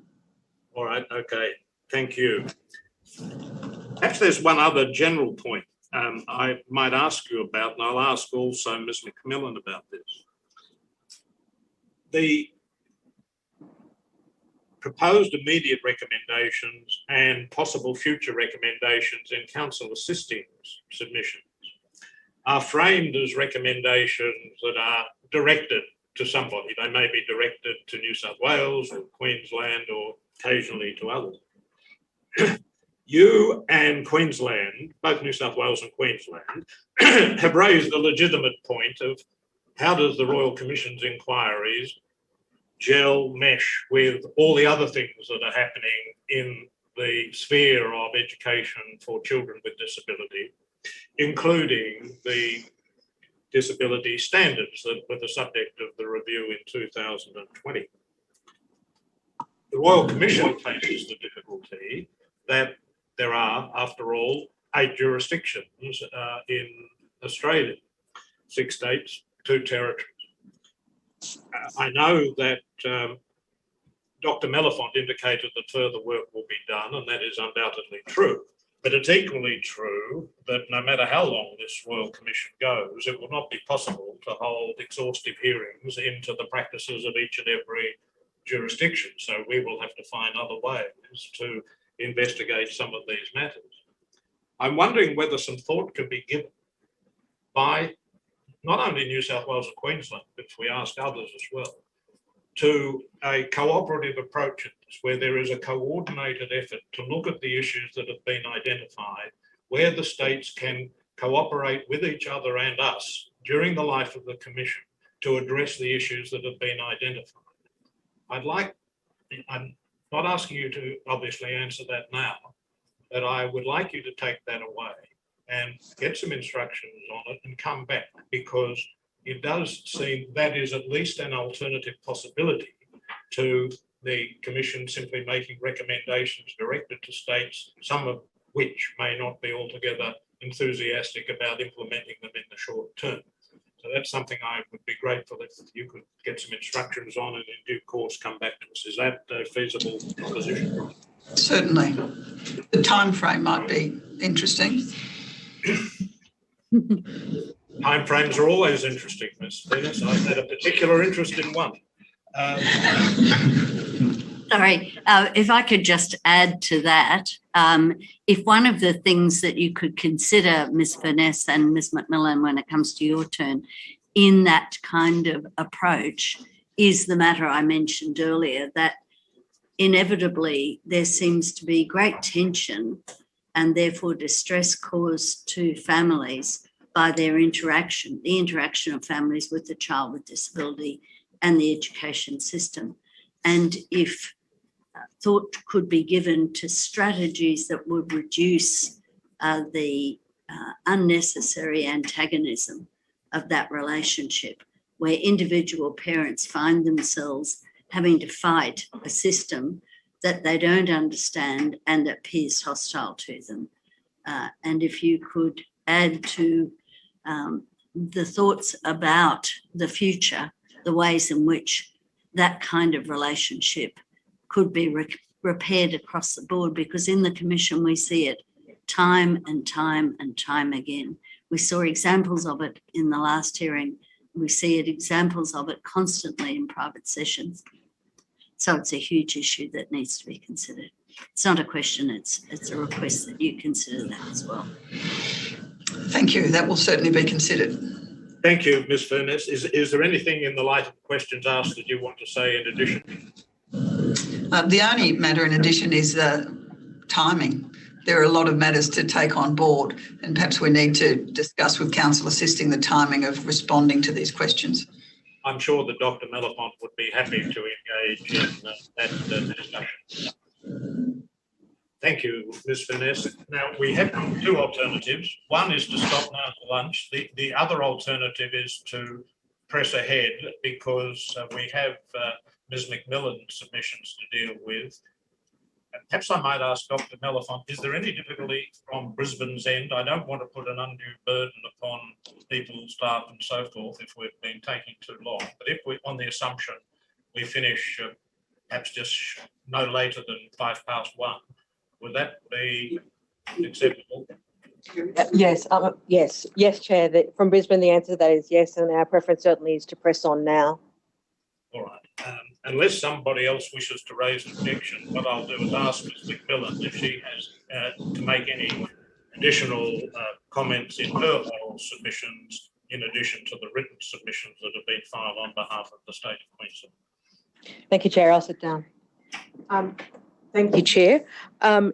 All right, okay. Thank you. Perhaps there's one other general point I might ask you about, and I'll ask also Ms. McMillan about this. The proposed immediate recommendations and possible future recommendations in council assisting submissions are framed as recommendations that are directed to somebody. They may be directed to New South Wales or Queensland or occasionally to others. You and Queensland, both New South Wales and Queensland, have raised the legitimate point of how does the Royal Commission's inquiries mesh with all the other things that are happening in the sphere of education for children with disability, including the disability standards that were the subject of the review in 2020. The Royal Commission faces the difficulty that there are, after all, 8 jurisdictions in Australia, 6 states, 2 territories. I know that Dr. Mellifont indicated that further work will be done, and that is undoubtedly true. But it's equally true that no matter how long this Royal Commission goes, it will not be possible to hold exhaustive hearings into the practices of each and every jurisdiction. So we will have to find other ways to investigate some of these matters. I'm wondering whether some thought could be given by not only New South Wales and Queensland, but if we ask others as well, to a cooperative approach at this, where there is a coordinated effort to look at the issues that have been identified, where the states can cooperate with each other and us during the life of the Commission to address the issues that have been identified. I'm not asking you to obviously answer that now, but I would like you to take that away and get some instructions on it and come back, because it does seem that is at least an alternative possibility to the Commission simply making recommendations directed to states, some of which may not be altogether enthusiastic about implementing them in the short term. So that's something I would be grateful if you could get some instructions on and in due course come back to us. Is that a feasible proposition? Certainly. The time frame might be interesting. Time frames are always interesting, Ms. Venus. I've had a particular interest in one. Sorry, if I could just add to that, if one of the things that you could consider, Ms. Furness and Ms. McMillan, when it comes to your turn, in that kind of approach is the matter I mentioned earlier, that inevitably there seems to be great tension and therefore distress caused to families by their interaction, the interaction of families with the child with disability and the education system. And if thought could be given to strategies that would reduce the unnecessary antagonism of that relationship, where individual parents find themselves having to fight a system that they don't understand and that appears hostile to them. And if you could add to the thoughts about the future, the ways in which that kind of relationship could be repaired across the board, because in the Commission we see it time and time and time again. We saw examples of it in the last hearing. We see examples of it constantly in private sessions. So it's a huge issue that needs to be considered. It's not a question, it's a request that you consider that as well. Thank you. That will certainly be considered. Thank you, Ms. Furness. Is there anything in the light of the questions asked that you want to say in addition? The only matter in addition is timing. There are a lot of matters to take on board, and perhaps we need to discuss with Council assisting the timing of responding to these questions. I'm sure that Dr. Mellifont would be happy to engage in that discussion. Thank you, Ms. Furness. Now, we have two alternatives. One is to stop now for lunch. The other alternative is to press ahead, because we have Ms. McMillan's submissions to deal with. Perhaps I might ask Dr. Mellifont, is there any difficulty from Brisbane's end? I don't want to put an undue burden upon people, staff and so forth if we've been taking too long. But if we, on the assumption we finish perhaps just no later than 1:05, would that be acceptable? Yes, Chair. From Brisbane, the answer to that is yes, and our preference certainly is to press on now. All right. Unless somebody else wishes to raise an objection, what I'll do is ask Ms. McMillan if she has to make any additional comments in her oral submissions in addition to the written submissions that have been filed on behalf of the State of Queensland. Thank you, Chair. I'll sit down. Thank you, Chair.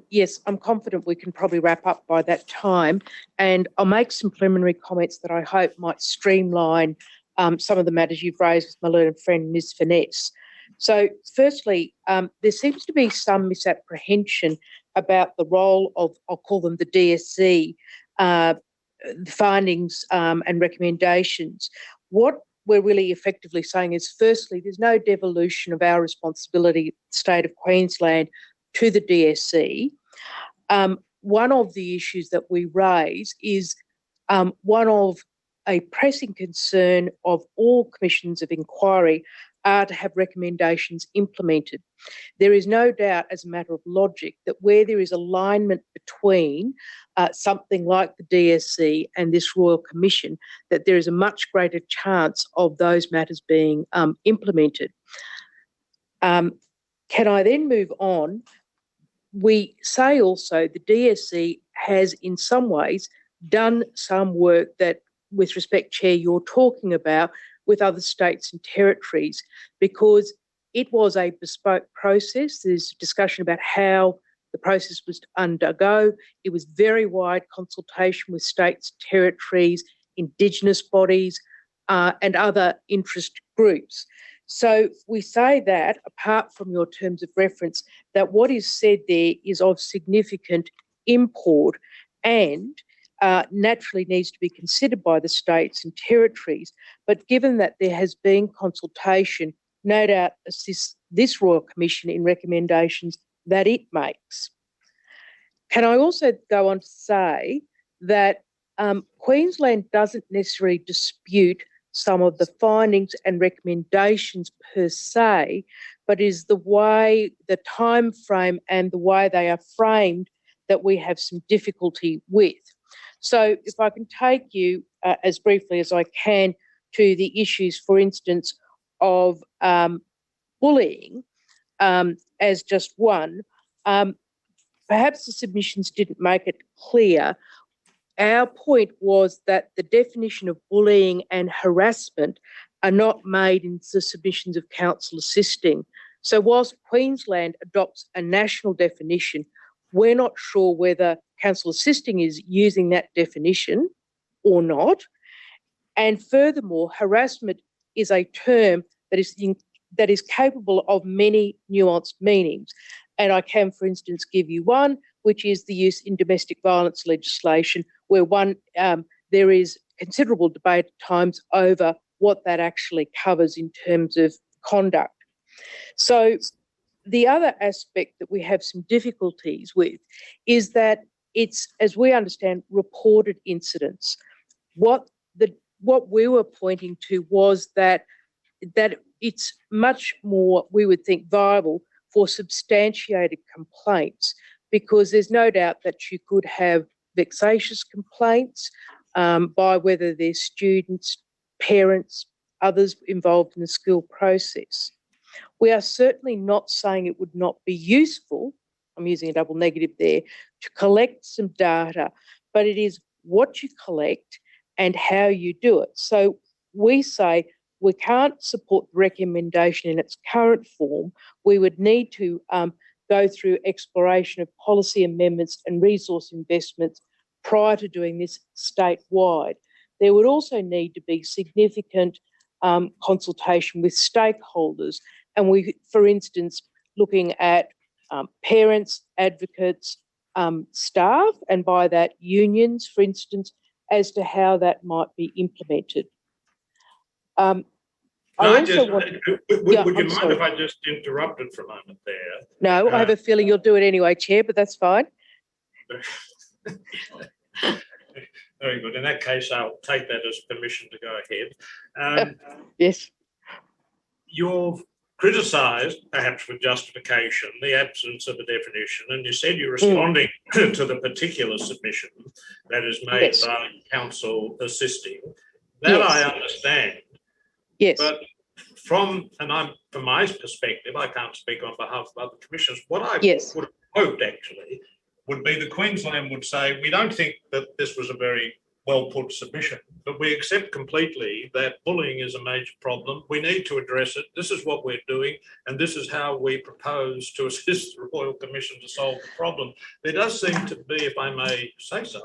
Yes, I'm confident we can probably wrap up by that time, and I'll make some preliminary comments that I hope might streamline some of the matters you've raised with my learned friend, Ms. Furness. So firstly, there seems to be some misapprehension about the role of, I'll call them the DSC, findings and recommendations. What we're really effectively saying is, firstly, there's no devolution of our responsibility, State of Queensland, to the DSC. One of the issues that we raise is one of a pressing concern of all commissions of inquiry are to have recommendations implemented. There is no doubt, as a matter of logic, that where there is alignment between something like the DSC and this Royal Commission, that there is a much greater chance of those matters being implemented. Can I then move on? We say also the DSC has in some ways done some work that, with respect, Chair, you're talking about with other states and territories, because it was a bespoke process. There's discussion about how the process was to undergo. It was very wide consultation with states, territories, Indigenous bodies, and other interest groups. So we say that, apart from your terms of reference, that what is said there is of significant import and naturally needs to be considered by the states and territories. But given that there has been consultation, no doubt assists this Royal Commission in recommendations that it makes. Can I also go on to say that Queensland doesn't necessarily dispute some of the findings and recommendations per se, but is the way, the time frame and the way they are framed that we have some difficulty with. So if I can take you as briefly as I can to the issues, for instance, of bullying as just one, perhaps the submissions didn't make it clear. Our point was that the definition of bullying and harassment are not made in the submissions of counsel assisting. So whilst Queensland adopts a national definition, we're not sure whether counsel assisting is using that definition or not. And furthermore, harassment is a term that is capable of many nuanced meanings. And I can, for instance, give you one, which is the use in domestic violence legislation, where there is considerable debate at times over what that actually covers in terms of conduct. So the other aspect that we have some difficulties with is that it's, as we understand, reported incidents. What we were pointing to was that it's much more, we would think, viable for substantiated complaints, because there's no doubt that you could have vexatious complaints by whether they're students, parents, others involved in the school process. We are certainly not saying it would not be useful, I'm using a double negative there, to collect some data, but it is what you collect and how you do it. So we say we can't support the recommendation in its current form. We would need to go through exploration of policy amendments and resource investments prior to doing this statewide. There would also need to be significant consultation with stakeholders, and we, for instance, looking at parents, advocates, staff, and by that unions, for instance, as to how that might be implemented. Would you mind if I just interrupted for a moment there? No, I have a feeling you'll do it anyway, Chair, but that's fine. Very good. In that case, I'll take that as permission to go ahead. Yes. You've criticised, perhaps with justification, the absence of a definition, and you said you're responding to the particular submission that is made by counsel assisting. That I understand. Yes. But from my perspective, I can't speak on behalf of other commissioners, what I would have hoped actually would be the Queensland would say, we don't think that this was a very well put submission, but we accept completely that bullying is a major problem. We need to address it. This is what we're doing, and this is how we propose to assist the Royal Commission to solve the problem. There does seem to be, if I may say so,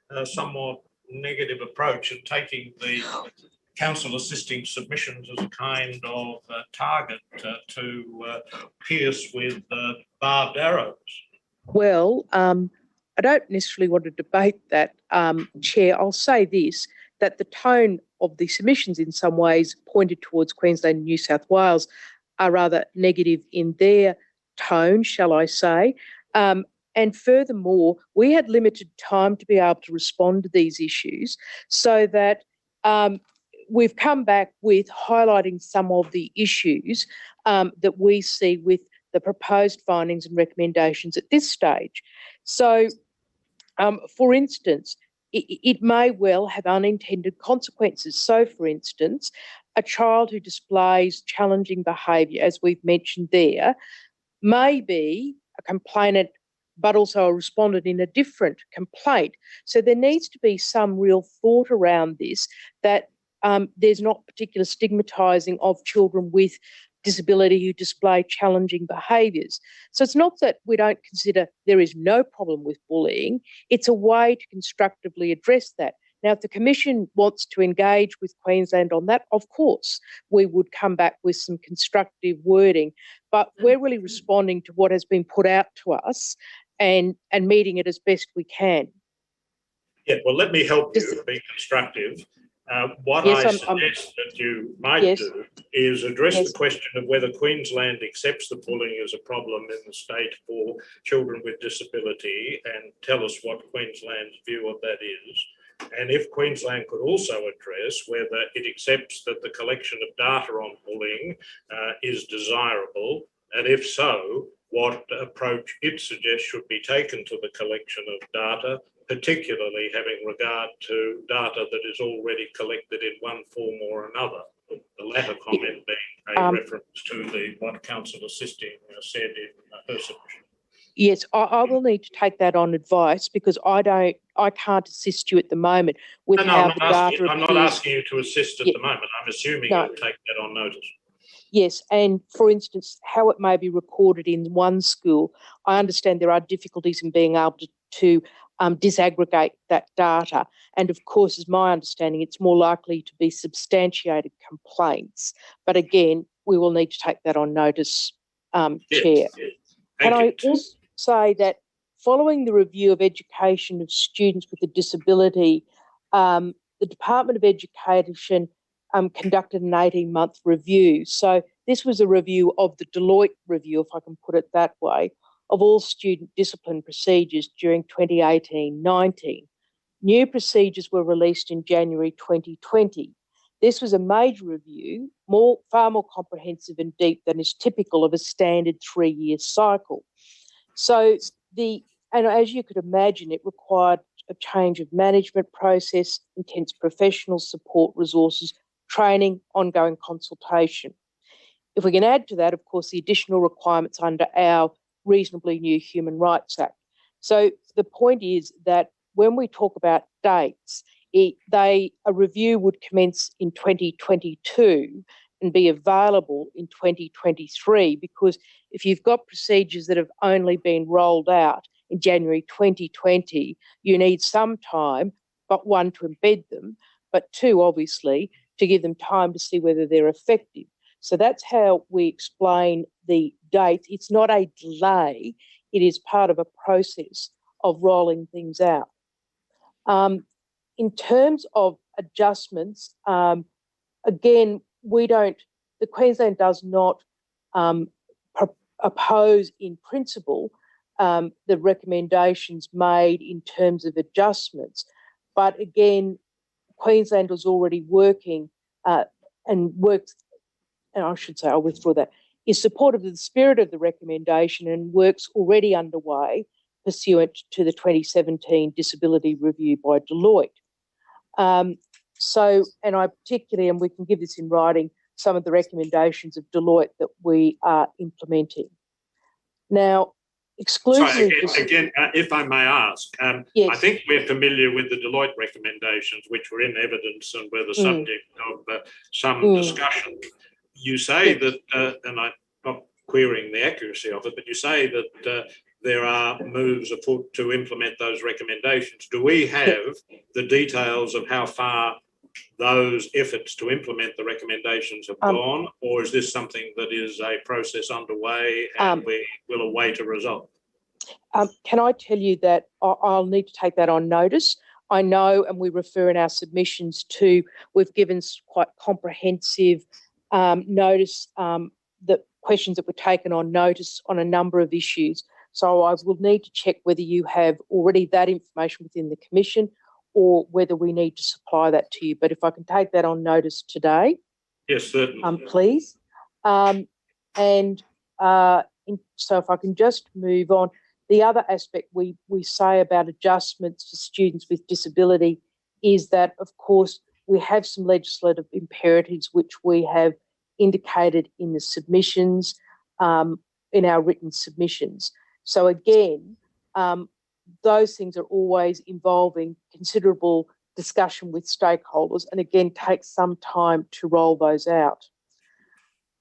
a somewhat negative approach in taking the council assisting submissions as a kind of target to pierce with barbed arrows. Well, I don't necessarily want to debate that, Chair. I'll say this, that the tone of the submissions in some ways pointed towards Queensland and New South Wales are rather negative in their tone, shall I say. And furthermore, we had limited time to be able to respond to these issues, so that we've come back with highlighting some of the issues that we see with the proposed findings and recommendations at this stage. So, for instance, it may well have unintended consequences. So, for instance, a child who displays challenging behaviour, as we've mentioned there, may be a complainant but also a respondent in a different complaint. So there needs to be some real thought around this, that there's not particular stigmatising of children with disability who display challenging behaviours. So it's not that we don't consider there is no problem with bullying, it's a way to constructively address that. Now, if the Commission wants to engage with Queensland on that, of course, we would come back with some constructive wording, but we're really responding to what has been put out to us and meeting it as best we can. Yeah, well, let me help you be constructive. What I suggest that you might do is address the question of whether Queensland accepts the pulling as a problem in the state for children with disability, and tell us what Queensland's view of that is. And if Queensland could also address whether it accepts that the collection of data on bullying is desirable, and if so, what approach it suggests should be taken to the collection of data, particularly having regard to data that is already collected in one form or another. The latter comment being a reference to what Councillor Sisting said in her submission. Yes, I will need to take that on advice, because I can't assist you at the moment with how the data appears. I'm not asking you to assist at the moment. I'm assuming you'll take that on notice. Yes, and for instance, how it may be recorded in one school, I understand there are difficulties in being able to disaggregate that data. And of course, as my understanding, it's more likely to be substantiated complaints. But again, we will need to take that on notice, Chair. Can I also say that following the review of education of students with a disability, the Department of Education conducted an 18-month review. So this was a review of the Deloitte review, if I can put it that way, of all student discipline procedures during 2018-19. New procedures were released in January 2020. This was a major review, far more comprehensive and deep than is typical of a standard 3-year cycle. So and as you could imagine, it required a change of management process, intense professional support resources, training, ongoing consultation. If we can add to that, of course, the additional requirements under our reasonably new Human Rights Act. So the point is that when we talk about dates, a review would commence in 2022 and be available in 2023, because if you've got procedures that have only been rolled out in January 2020, you need some time, but one, to embed them, but two, obviously, to give them time to see whether they're effective. So that's how we explain the date. It's not a delay, it is part of a process of rolling things out. In terms of adjustments, again, the Queensland does not oppose in principle the recommendations made in terms of adjustments. But again, Queensland was already working I'll withdraw that, is supportive of the spirit of the recommendation and works already underway pursuant to the 2017 Disability Review by Deloitte. And I particularly, and we can give this in writing, some of the recommendations of Deloitte that we are implementing. Now, exclusive... So again, if I may ask, yes. I think we're familiar with the Deloitte recommendations, which were in evidence and were the subject of some discussion. You say that, and I'm not querying the accuracy of it, but you say that there are moves afoot to implement those recommendations. Do we have the details of how far those efforts to implement the recommendations have gone, or is this something that is a process underway and we will await a result? Can I tell you that I'll need to take that on notice? I know, and we refer in our submissions to, we've given quite comprehensive notice, the questions that were taken on notice on a number of issues. So I will need to check whether you have already that information within the Commission or whether we need to supply that to you. But if I can take that on notice today. Yes, certainly. Please. So if I can just move on. The other aspect we say about adjustments for students with disability is that, of course, we have some legislative imperatives which we have indicated in the submissions, in our written submissions. So again, those things are always involving considerable discussion with stakeholders, and again, takes some time to roll those out.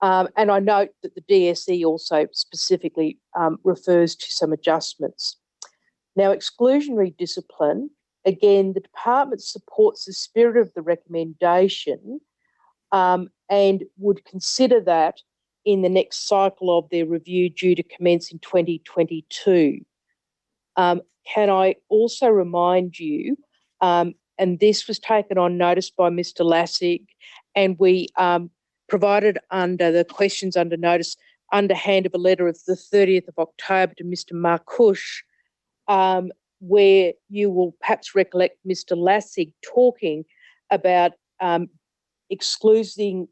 And I note that the DSE also specifically refers to some adjustments. Now, exclusionary discipline again, the department supports the spirit of the recommendation and would consider that in the next cycle of their review due to commence in 2022. Can I also remind you, and this was taken on notice by Mr. Lassig, and we provided under the questions under notice underhand of a letter of the 30th of October to Mr. Marcush, where you will perhaps recollect Mr. Lassig talking about excluding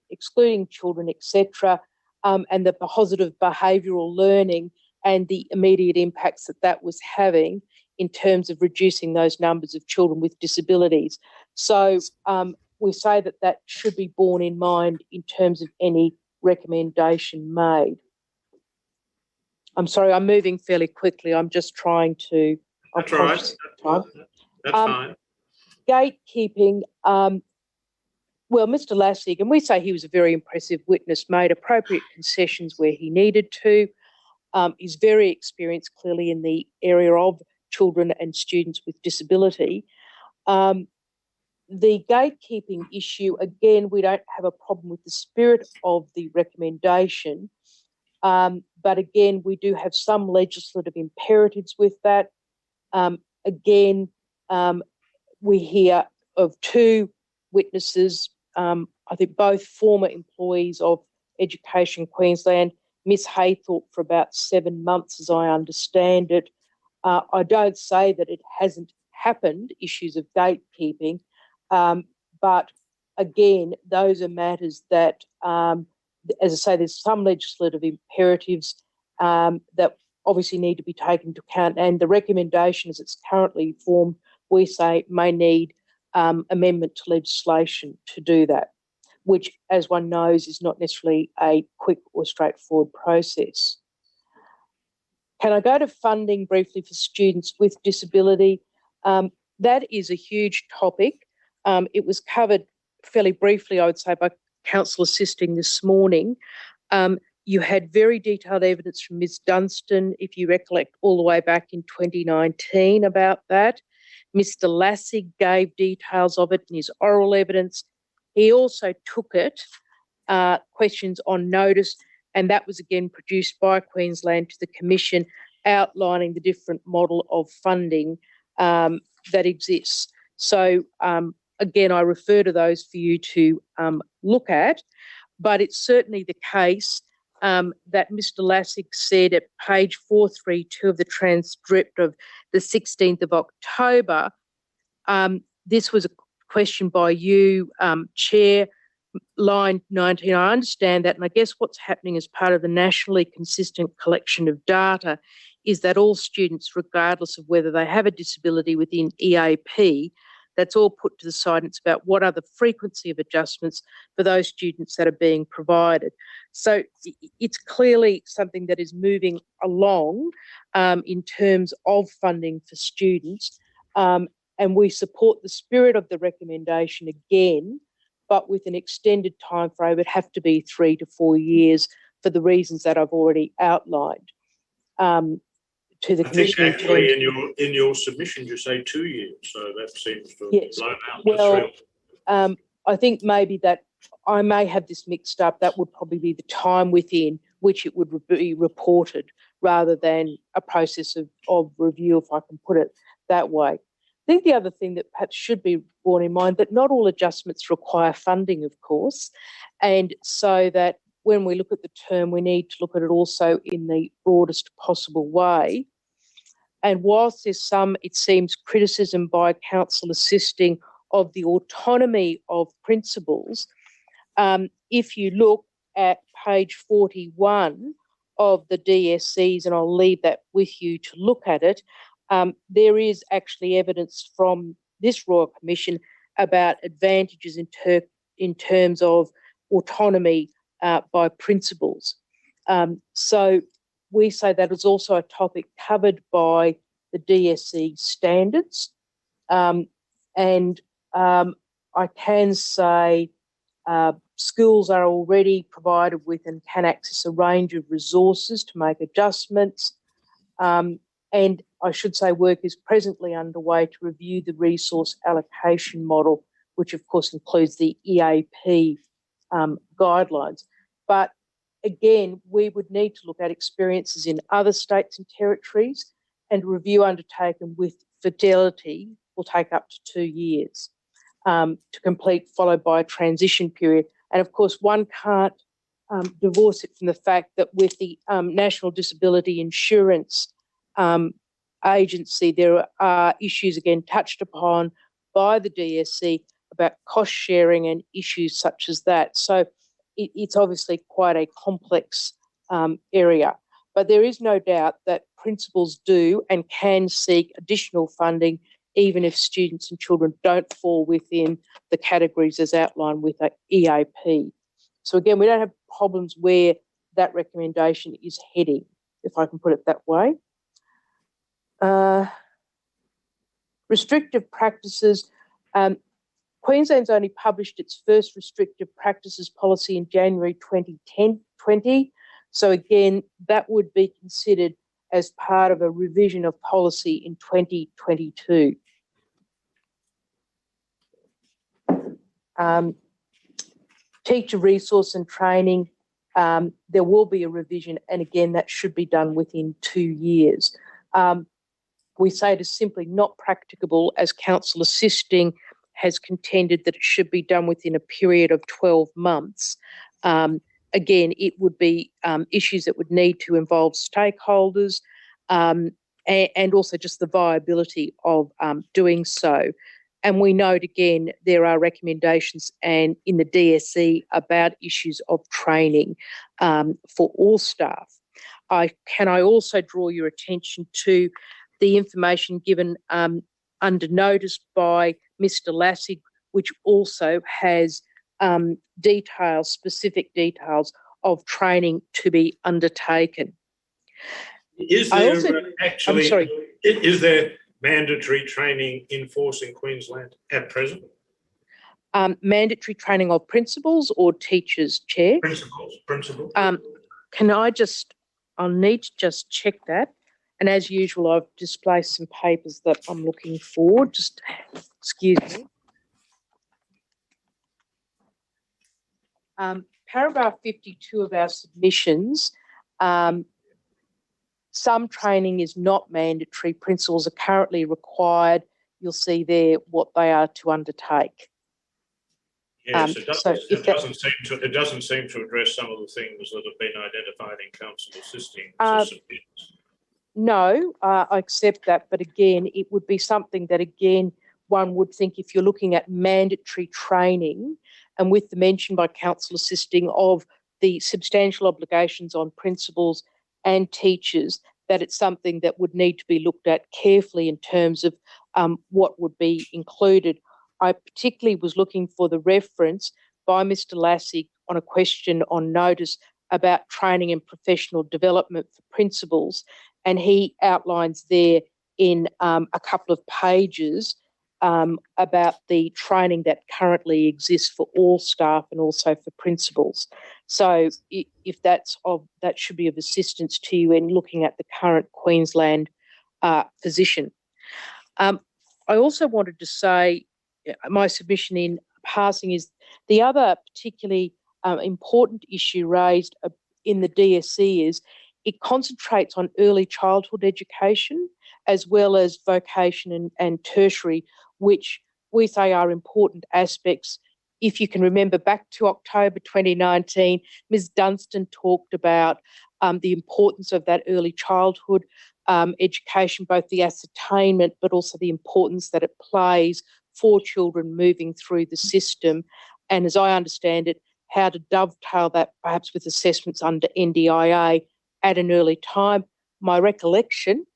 children, etc., and the positive behavioural learning and the immediate impacts that that was having in terms of reducing those numbers of children with disabilities. So we say that that should be borne in mind in terms of any recommendation made. I'm sorry, I'm moving fairly quickly. I'm just trying to... That's all right. That's fine. Gatekeeping, well, Mr. Lassig, and we say he was a very impressive witness, made appropriate concessions where he needed to. He's very experienced, clearly, in the area of children and students with disability. The gatekeeping issue, again, we don't have a problem with the spirit of the recommendation, but again, we do have some legislative imperatives with that. Again, we hear of two witnesses, I think both former employees of Education Queensland, Miss Haythorpe for about 7 months, as I understand it. I don't say that it hasn't happened, issues of gatekeeping, but again, those are matters that, as I say, there's some legislative imperatives that obviously need to be taken into account, and the recommendation as it's currently formed, we say may need amendment to legislation to do that, which, as one knows, is not necessarily a quick or straightforward process. Can I go to funding briefly for students with disability? That is a huge topic. It was covered fairly briefly, I would say, by counsel assisting this morning. You had very detailed evidence from Ms. Dunstan, if you recollect, all the way back in 2019 about that. Mr. Lassig gave details of it in his oral evidence. He also took it, questions on notice, and that was again produced by Queensland to the Commission, outlining the different model of funding that exists. So again, I refer to those for you to look at, but it's certainly the case that Mr. Lassig said at page 432 of the transcript of the 16th of October, this was a question by you, Chair, line 19. I understand that, and I guess what's happening as part of the nationally consistent collection of data is that all students, regardless of whether they have a disability within EAP, that's all put to the side, and it's about what are the frequency of adjustments for those students that are being provided. So it's clearly something that is moving along in terms of funding for students, and we support the spirit of the recommendation again, but with an extended time frame. It would have to be 3 to 4 years for the reasons that I've already outlined. To the I Commission. think actually in your submission you say 2 years, so that seems to have blown out. Well, I think maybe that I may have this mixed up. That would probably be the time within which it would be reported rather than a process of review, if I can put it that way. I think the other thing that perhaps should be borne in mind, that not all adjustments require funding, of course, and so that when we look at the term, we need to look at it also in the broadest possible way. And whilst there's some, it seems, criticism by counsel assisting of the autonomy of principals, if you look at page 41 of the DSCs, and I'll leave that with you to look at it, there is actually evidence from this Royal Commission about advantages in terms of autonomy by principals. So we say that is also a topic covered by the DSC standards. And I can say schools are already provided with and can access a range of resources to make adjustments. And I should say work is presently underway to review the resource allocation model, which of course includes the EAP guidelines. But again, we would need to look at experiences in other states and territories, and review undertaken with fidelity will take up to 2 years to complete, followed by a transition period. And of course, one can't divorce it from the fact that with the National Disability Insurance Agency, there are issues again touched upon by the DSC about cost sharing and issues such as that. So it's obviously quite a complex area. But there is no doubt that principals do and can seek additional funding even if students and children don't fall within the categories as outlined with an EAP. So again, we don't have problems where that recommendation is heading, if I can put it that way. Restrictive practices. Queensland's only published its first restrictive practices policy in January 2020. So again, that would be considered as part of a revision of policy in 2022. Teacher resource and training, there will be a revision, and again, that should be done within 2 years. We say it is simply not practicable, as counsel assisting has contended that it should be done within a period of 12 months. Again, it would be issues that would need to involve stakeholders and also just the viability of doing so. And we note again, there are recommendations and in the DSE about issues of training for all staff. Can I also draw your attention to the information given under notice by Mr. Lassig, which also has details, specific details of training to be undertaken. Is there mandatory training in force in Queensland at present? Mandatory training of principals or teachers, Chair? Principals. I'll need to just check that. And as usual, I've displaced some papers that I'm looking for. Just excuse me. Paragraph 52 of our submissions, some training is not mandatory. Principals are currently required. You'll see there what they are to undertake. Yes, it doesn't seem to address some of the things that have been identified in counsel assisting. No, I accept that. But again, it would be something that, again, one would think if you're looking at mandatory training and with the mention by counsel assisting of the substantial obligations on principals and teachers, that it's something that would need to be looked at carefully in terms of what would be included. I particularly was looking for the reference by Mr. Lassig on a question on notice about training and professional development for principals, and he outlines there in a couple of pages about the training that currently exists for all staff and also for principals. So if that should be of assistance to you in looking at the current Queensland position. I also wanted to say my submission in passing is the other particularly important issue raised in the DSE is it concentrates on early childhood education as well as vocation and tertiary, which we say are important aspects. If you can remember back to October 2019, Ms. Dunstan talked about the importance of that early childhood education, both the ascertainment but also the importance that it plays for children moving through the system. And as I understand it, how to dovetail that perhaps with assessments under NDIA at an early time. My recollection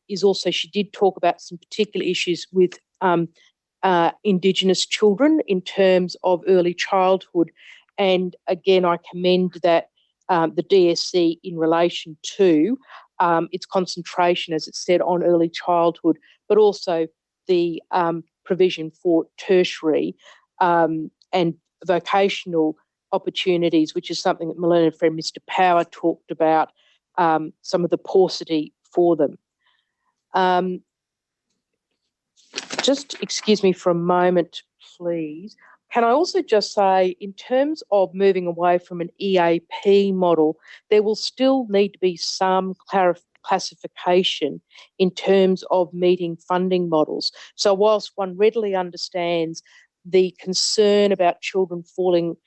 is also she did talk about some particular issues with Indigenous children in terms of early childhood. And again, I commend that the DSC in relation to its concentration, as it said, on early childhood, but also the provision for tertiary and vocational opportunities, which is something that my learned friend Mr. Power talked about, some of the paucity for them. Just excuse me for a moment, please. Can I also just say, in terms of moving away from an EAP model, there will still need to be some classification in terms of meeting funding models. So whilst one readily understands the concern about children falling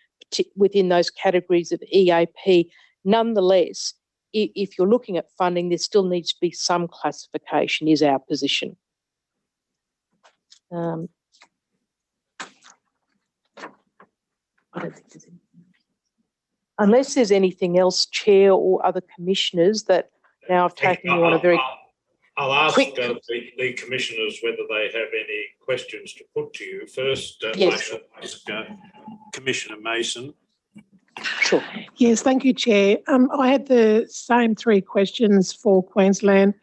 within those categories of EAP, nonetheless, if you're looking at funding, there still needs to be some classification, is our position. I don't think there's anything. Unless there's anything else, Chair or other commissioners, that now I've taken you on a very I'll ask quick... the commissioners whether they have any questions to put to you. First, yes. I shall ask Commissioner Mason. Sure. Yes, thank you, Chair. I had the same three questions for Queensland.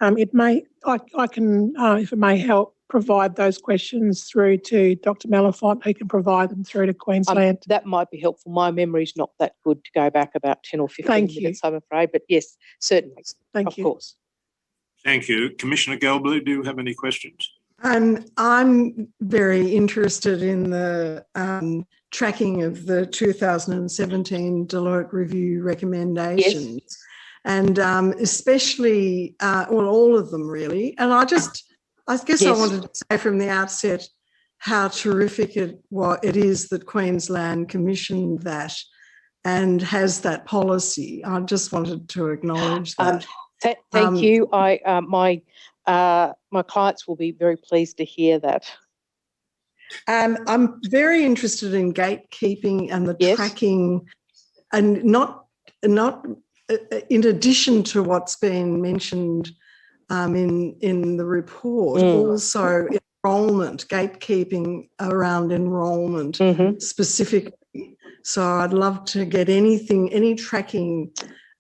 I can, if it may help, provide those questions through to Dr. Malafont, who can provide them through to Queensland. That might be helpful. My memory's not that good to go back about 10 or 15 minutes, I'm afraid, but yes, certainly. Of course. Thank you. Commissioner Gelblue, do you have any questions? I'm very interested in the tracking of the 2017 Deloitte Review recommendations. Yes. And especially, well, all of them really. And I guess yes. I wanted to say from the outset how terrific it is that Queensland commissioned that and has that policy. I just wanted to acknowledge that. Thank you. My clients will be very pleased to hear that. I'm very interested in gatekeeping and the tracking, and not in addition to what's been mentioned in the report, also enrolment, gatekeeping around enrolment specifically. So I'd love to get any tracking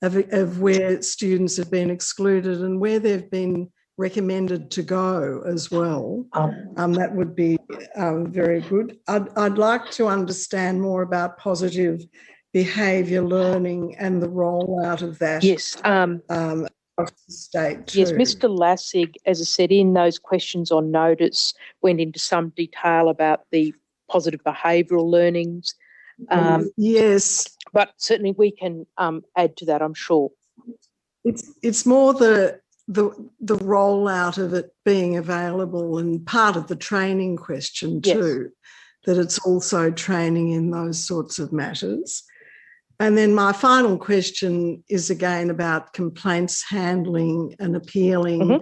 of where students have been excluded and where they've been recommended to go as well. That would be very good. I'd like to understand more about positive behaviour learning and the rollout of that. Yes. Across the state too. Yes, Mr. Lassig, as I said, in those questions on notice, went into some detail about the positive behavioural learnings. Yes. But certainly we can add to that, I'm sure. It's more the rollout of it being available, and part of the training question too, that it's also training in those sorts of matters. And then my final question is again about complaints handling and appealing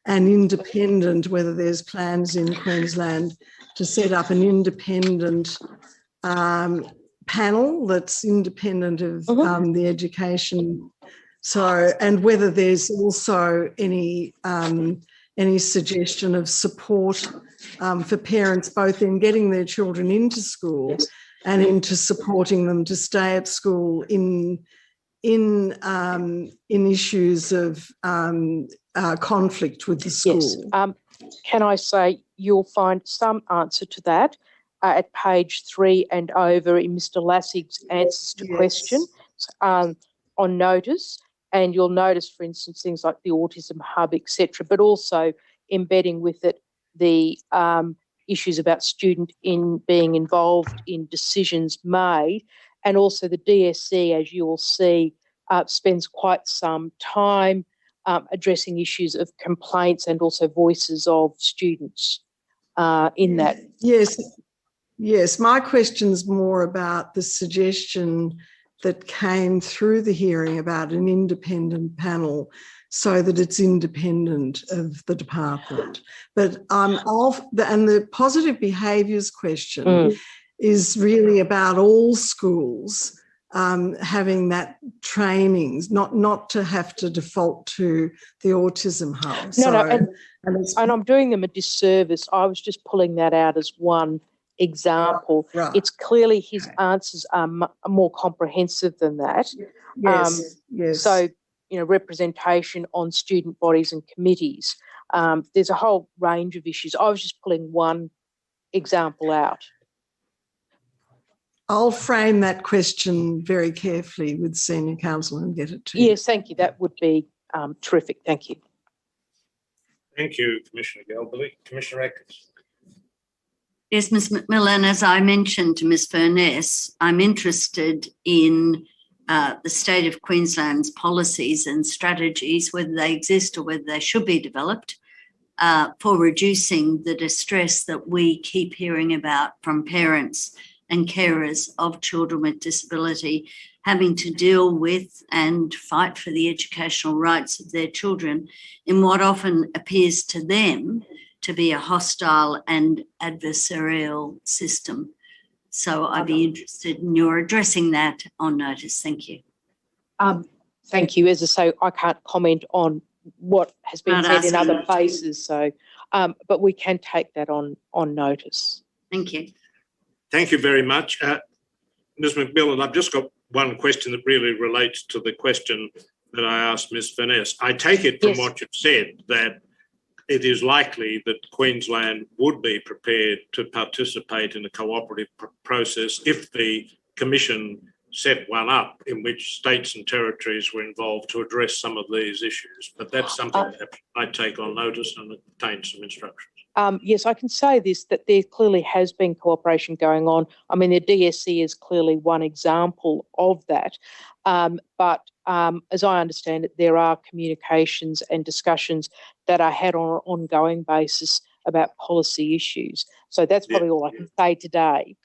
and independent, whether there's plans in Queensland to set up an independent panel that's independent of the education. So, and whether there's also any suggestion of support for parents, both in getting their children into school and into supporting them to stay at school in issues of conflict with the school. Yes. Can I say you'll find some answer to that at page 3 and over in Mr. Lassig's answers to questions on notice. And you'll notice, for instance, things like the Autism Hub, etc., but also embedding with it the issues about student in being involved in decisions made, and also the DSC, as you will see, spends quite some time addressing issues of complaints and also voices of students in that. Yes. My question's more about the suggestion that came through the hearing about an independent panel, so that it's independent of the department. But and the positive behaviours question is really about all schools having that training, not to have to default to the Autism Hub. And I'm doing them a disservice. I was just pulling that out as one example. Right. It's clearly his answers are more comprehensive than that. Yes. So, representation on student bodies and committees. There's a whole range of issues. I was just pulling one example out. I'll frame that question very carefully with Senior Counsel and get it to you. Yes, thank you. That would be terrific. Thank you. Thank you, Commissioner Galbally. Commissioner Atkins. Yes, Ms McMillan, as I mentioned to Ms Furness, I'm interested in the state of Queensland's policies and strategies, whether they exist or whether they should be developed, for reducing the distress that we keep hearing about from parents and carers of children with disability having to deal with and fight for the educational rights of their children in what often appears to them to be a hostile and adversarial system. So I'd be interested in your addressing that on notice. Thank you. Thank you. As I say, I can't comment on what has been said in other places, so but we can take that on notice. Thank you. Thank you very much. Ms McMillan, I've just got one question that really relates to the question that I asked Ms Furness. I take it from what you've said that it is likely that Queensland would be prepared to participate in a cooperative process if the Commission set one up in which states and territories were involved to address some of these issues. But that's something that I take on notice and obtain some instructions. Yes, I can say this, that there clearly has been cooperation going on. I mean, the DSC is clearly one example of that. But as I understand it, there are communications and discussions that are had on an ongoing basis about policy issues. So that's probably all I can say today.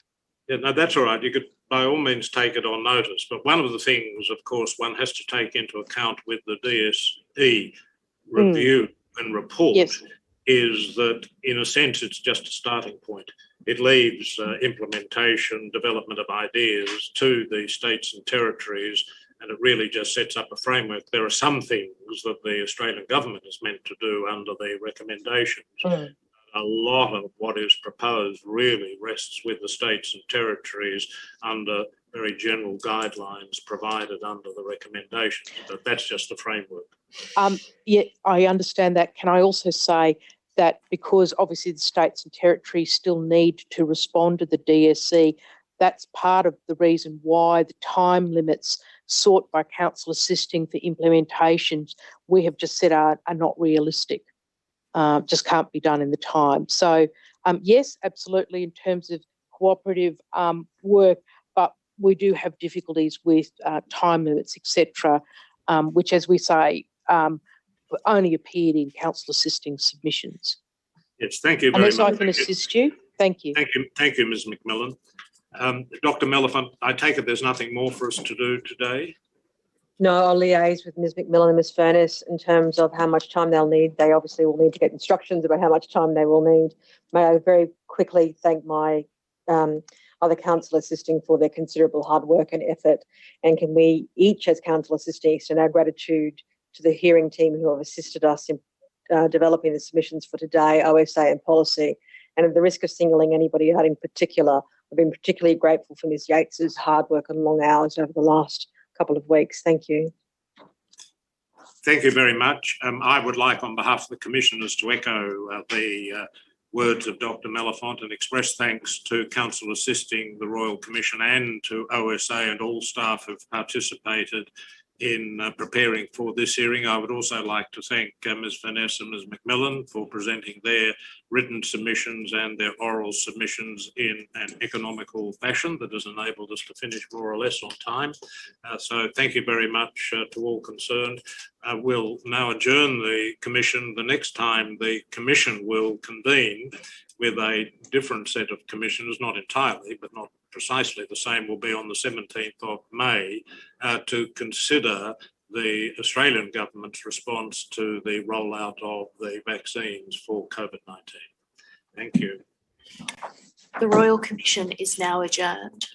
Yeah, no, that's all right. You could by all means take it on notice. But one of the things, of course, one has to take into account with the DSE review and report is that, in a sense, it's just a starting point. It leaves implementation, development of ideas to the states and territories, and it really just sets up a framework. There are some things that the Australian government is meant to do under the recommendations. A lot of what is proposed really rests with the states and territories under very general guidelines provided under the recommendations, but that's just the framework. Yeah, I understand that. Can I also say that because obviously the states and territories still need to respond to the DSC, that's part of the reason why the time limits sought by council assisting for implementations we have just said are not realistic. Just can't be done in the time. So yes, absolutely in terms of cooperative work, but we do have difficulties with time limits, etc., which, as we say, only appeared in council assisting submissions. Yes, thank you very much. Unless I can assist you. Thank you. Thank you, Ms McMillan. Dr Meliphant, I take it there's nothing more for us to do today? No, I'll liaise with Ms McMillan and Ms Furness in terms of how much time they'll need. They obviously will need to get instructions about how much time they will need. May I very quickly thank my other council assisting for their considerable hard work and effort, and can we each as council assisting extend our gratitude to the hearing team who have assisted us in developing the submissions for today, OSA and policy. And at the risk of singling anybody out in particular, I've been particularly grateful for Ms Yates's hard work and long hours over the last couple of weeks. Thank you. Thank you very much. I would like, on behalf of the Commissioners, to echo the words of Dr Meliphant and express thanks to Council assisting the Royal Commission and to OSA and all staff who have participated in preparing for this hearing. I would also like to thank Ms Furness and Ms McMillan for presenting their written submissions and their oral submissions in an economical fashion that has enabled us to finish more or less on time. So thank you very much to all concerned. We'll now adjourn the Commission. The next time the Commission will convene with a different set of commissioners, not entirely, but not precisely the same, will be on the 17th of May to consider the Australian government's response to the rollout of the vaccines for COVID-19. Thank you. The Royal Commission is now adjourned.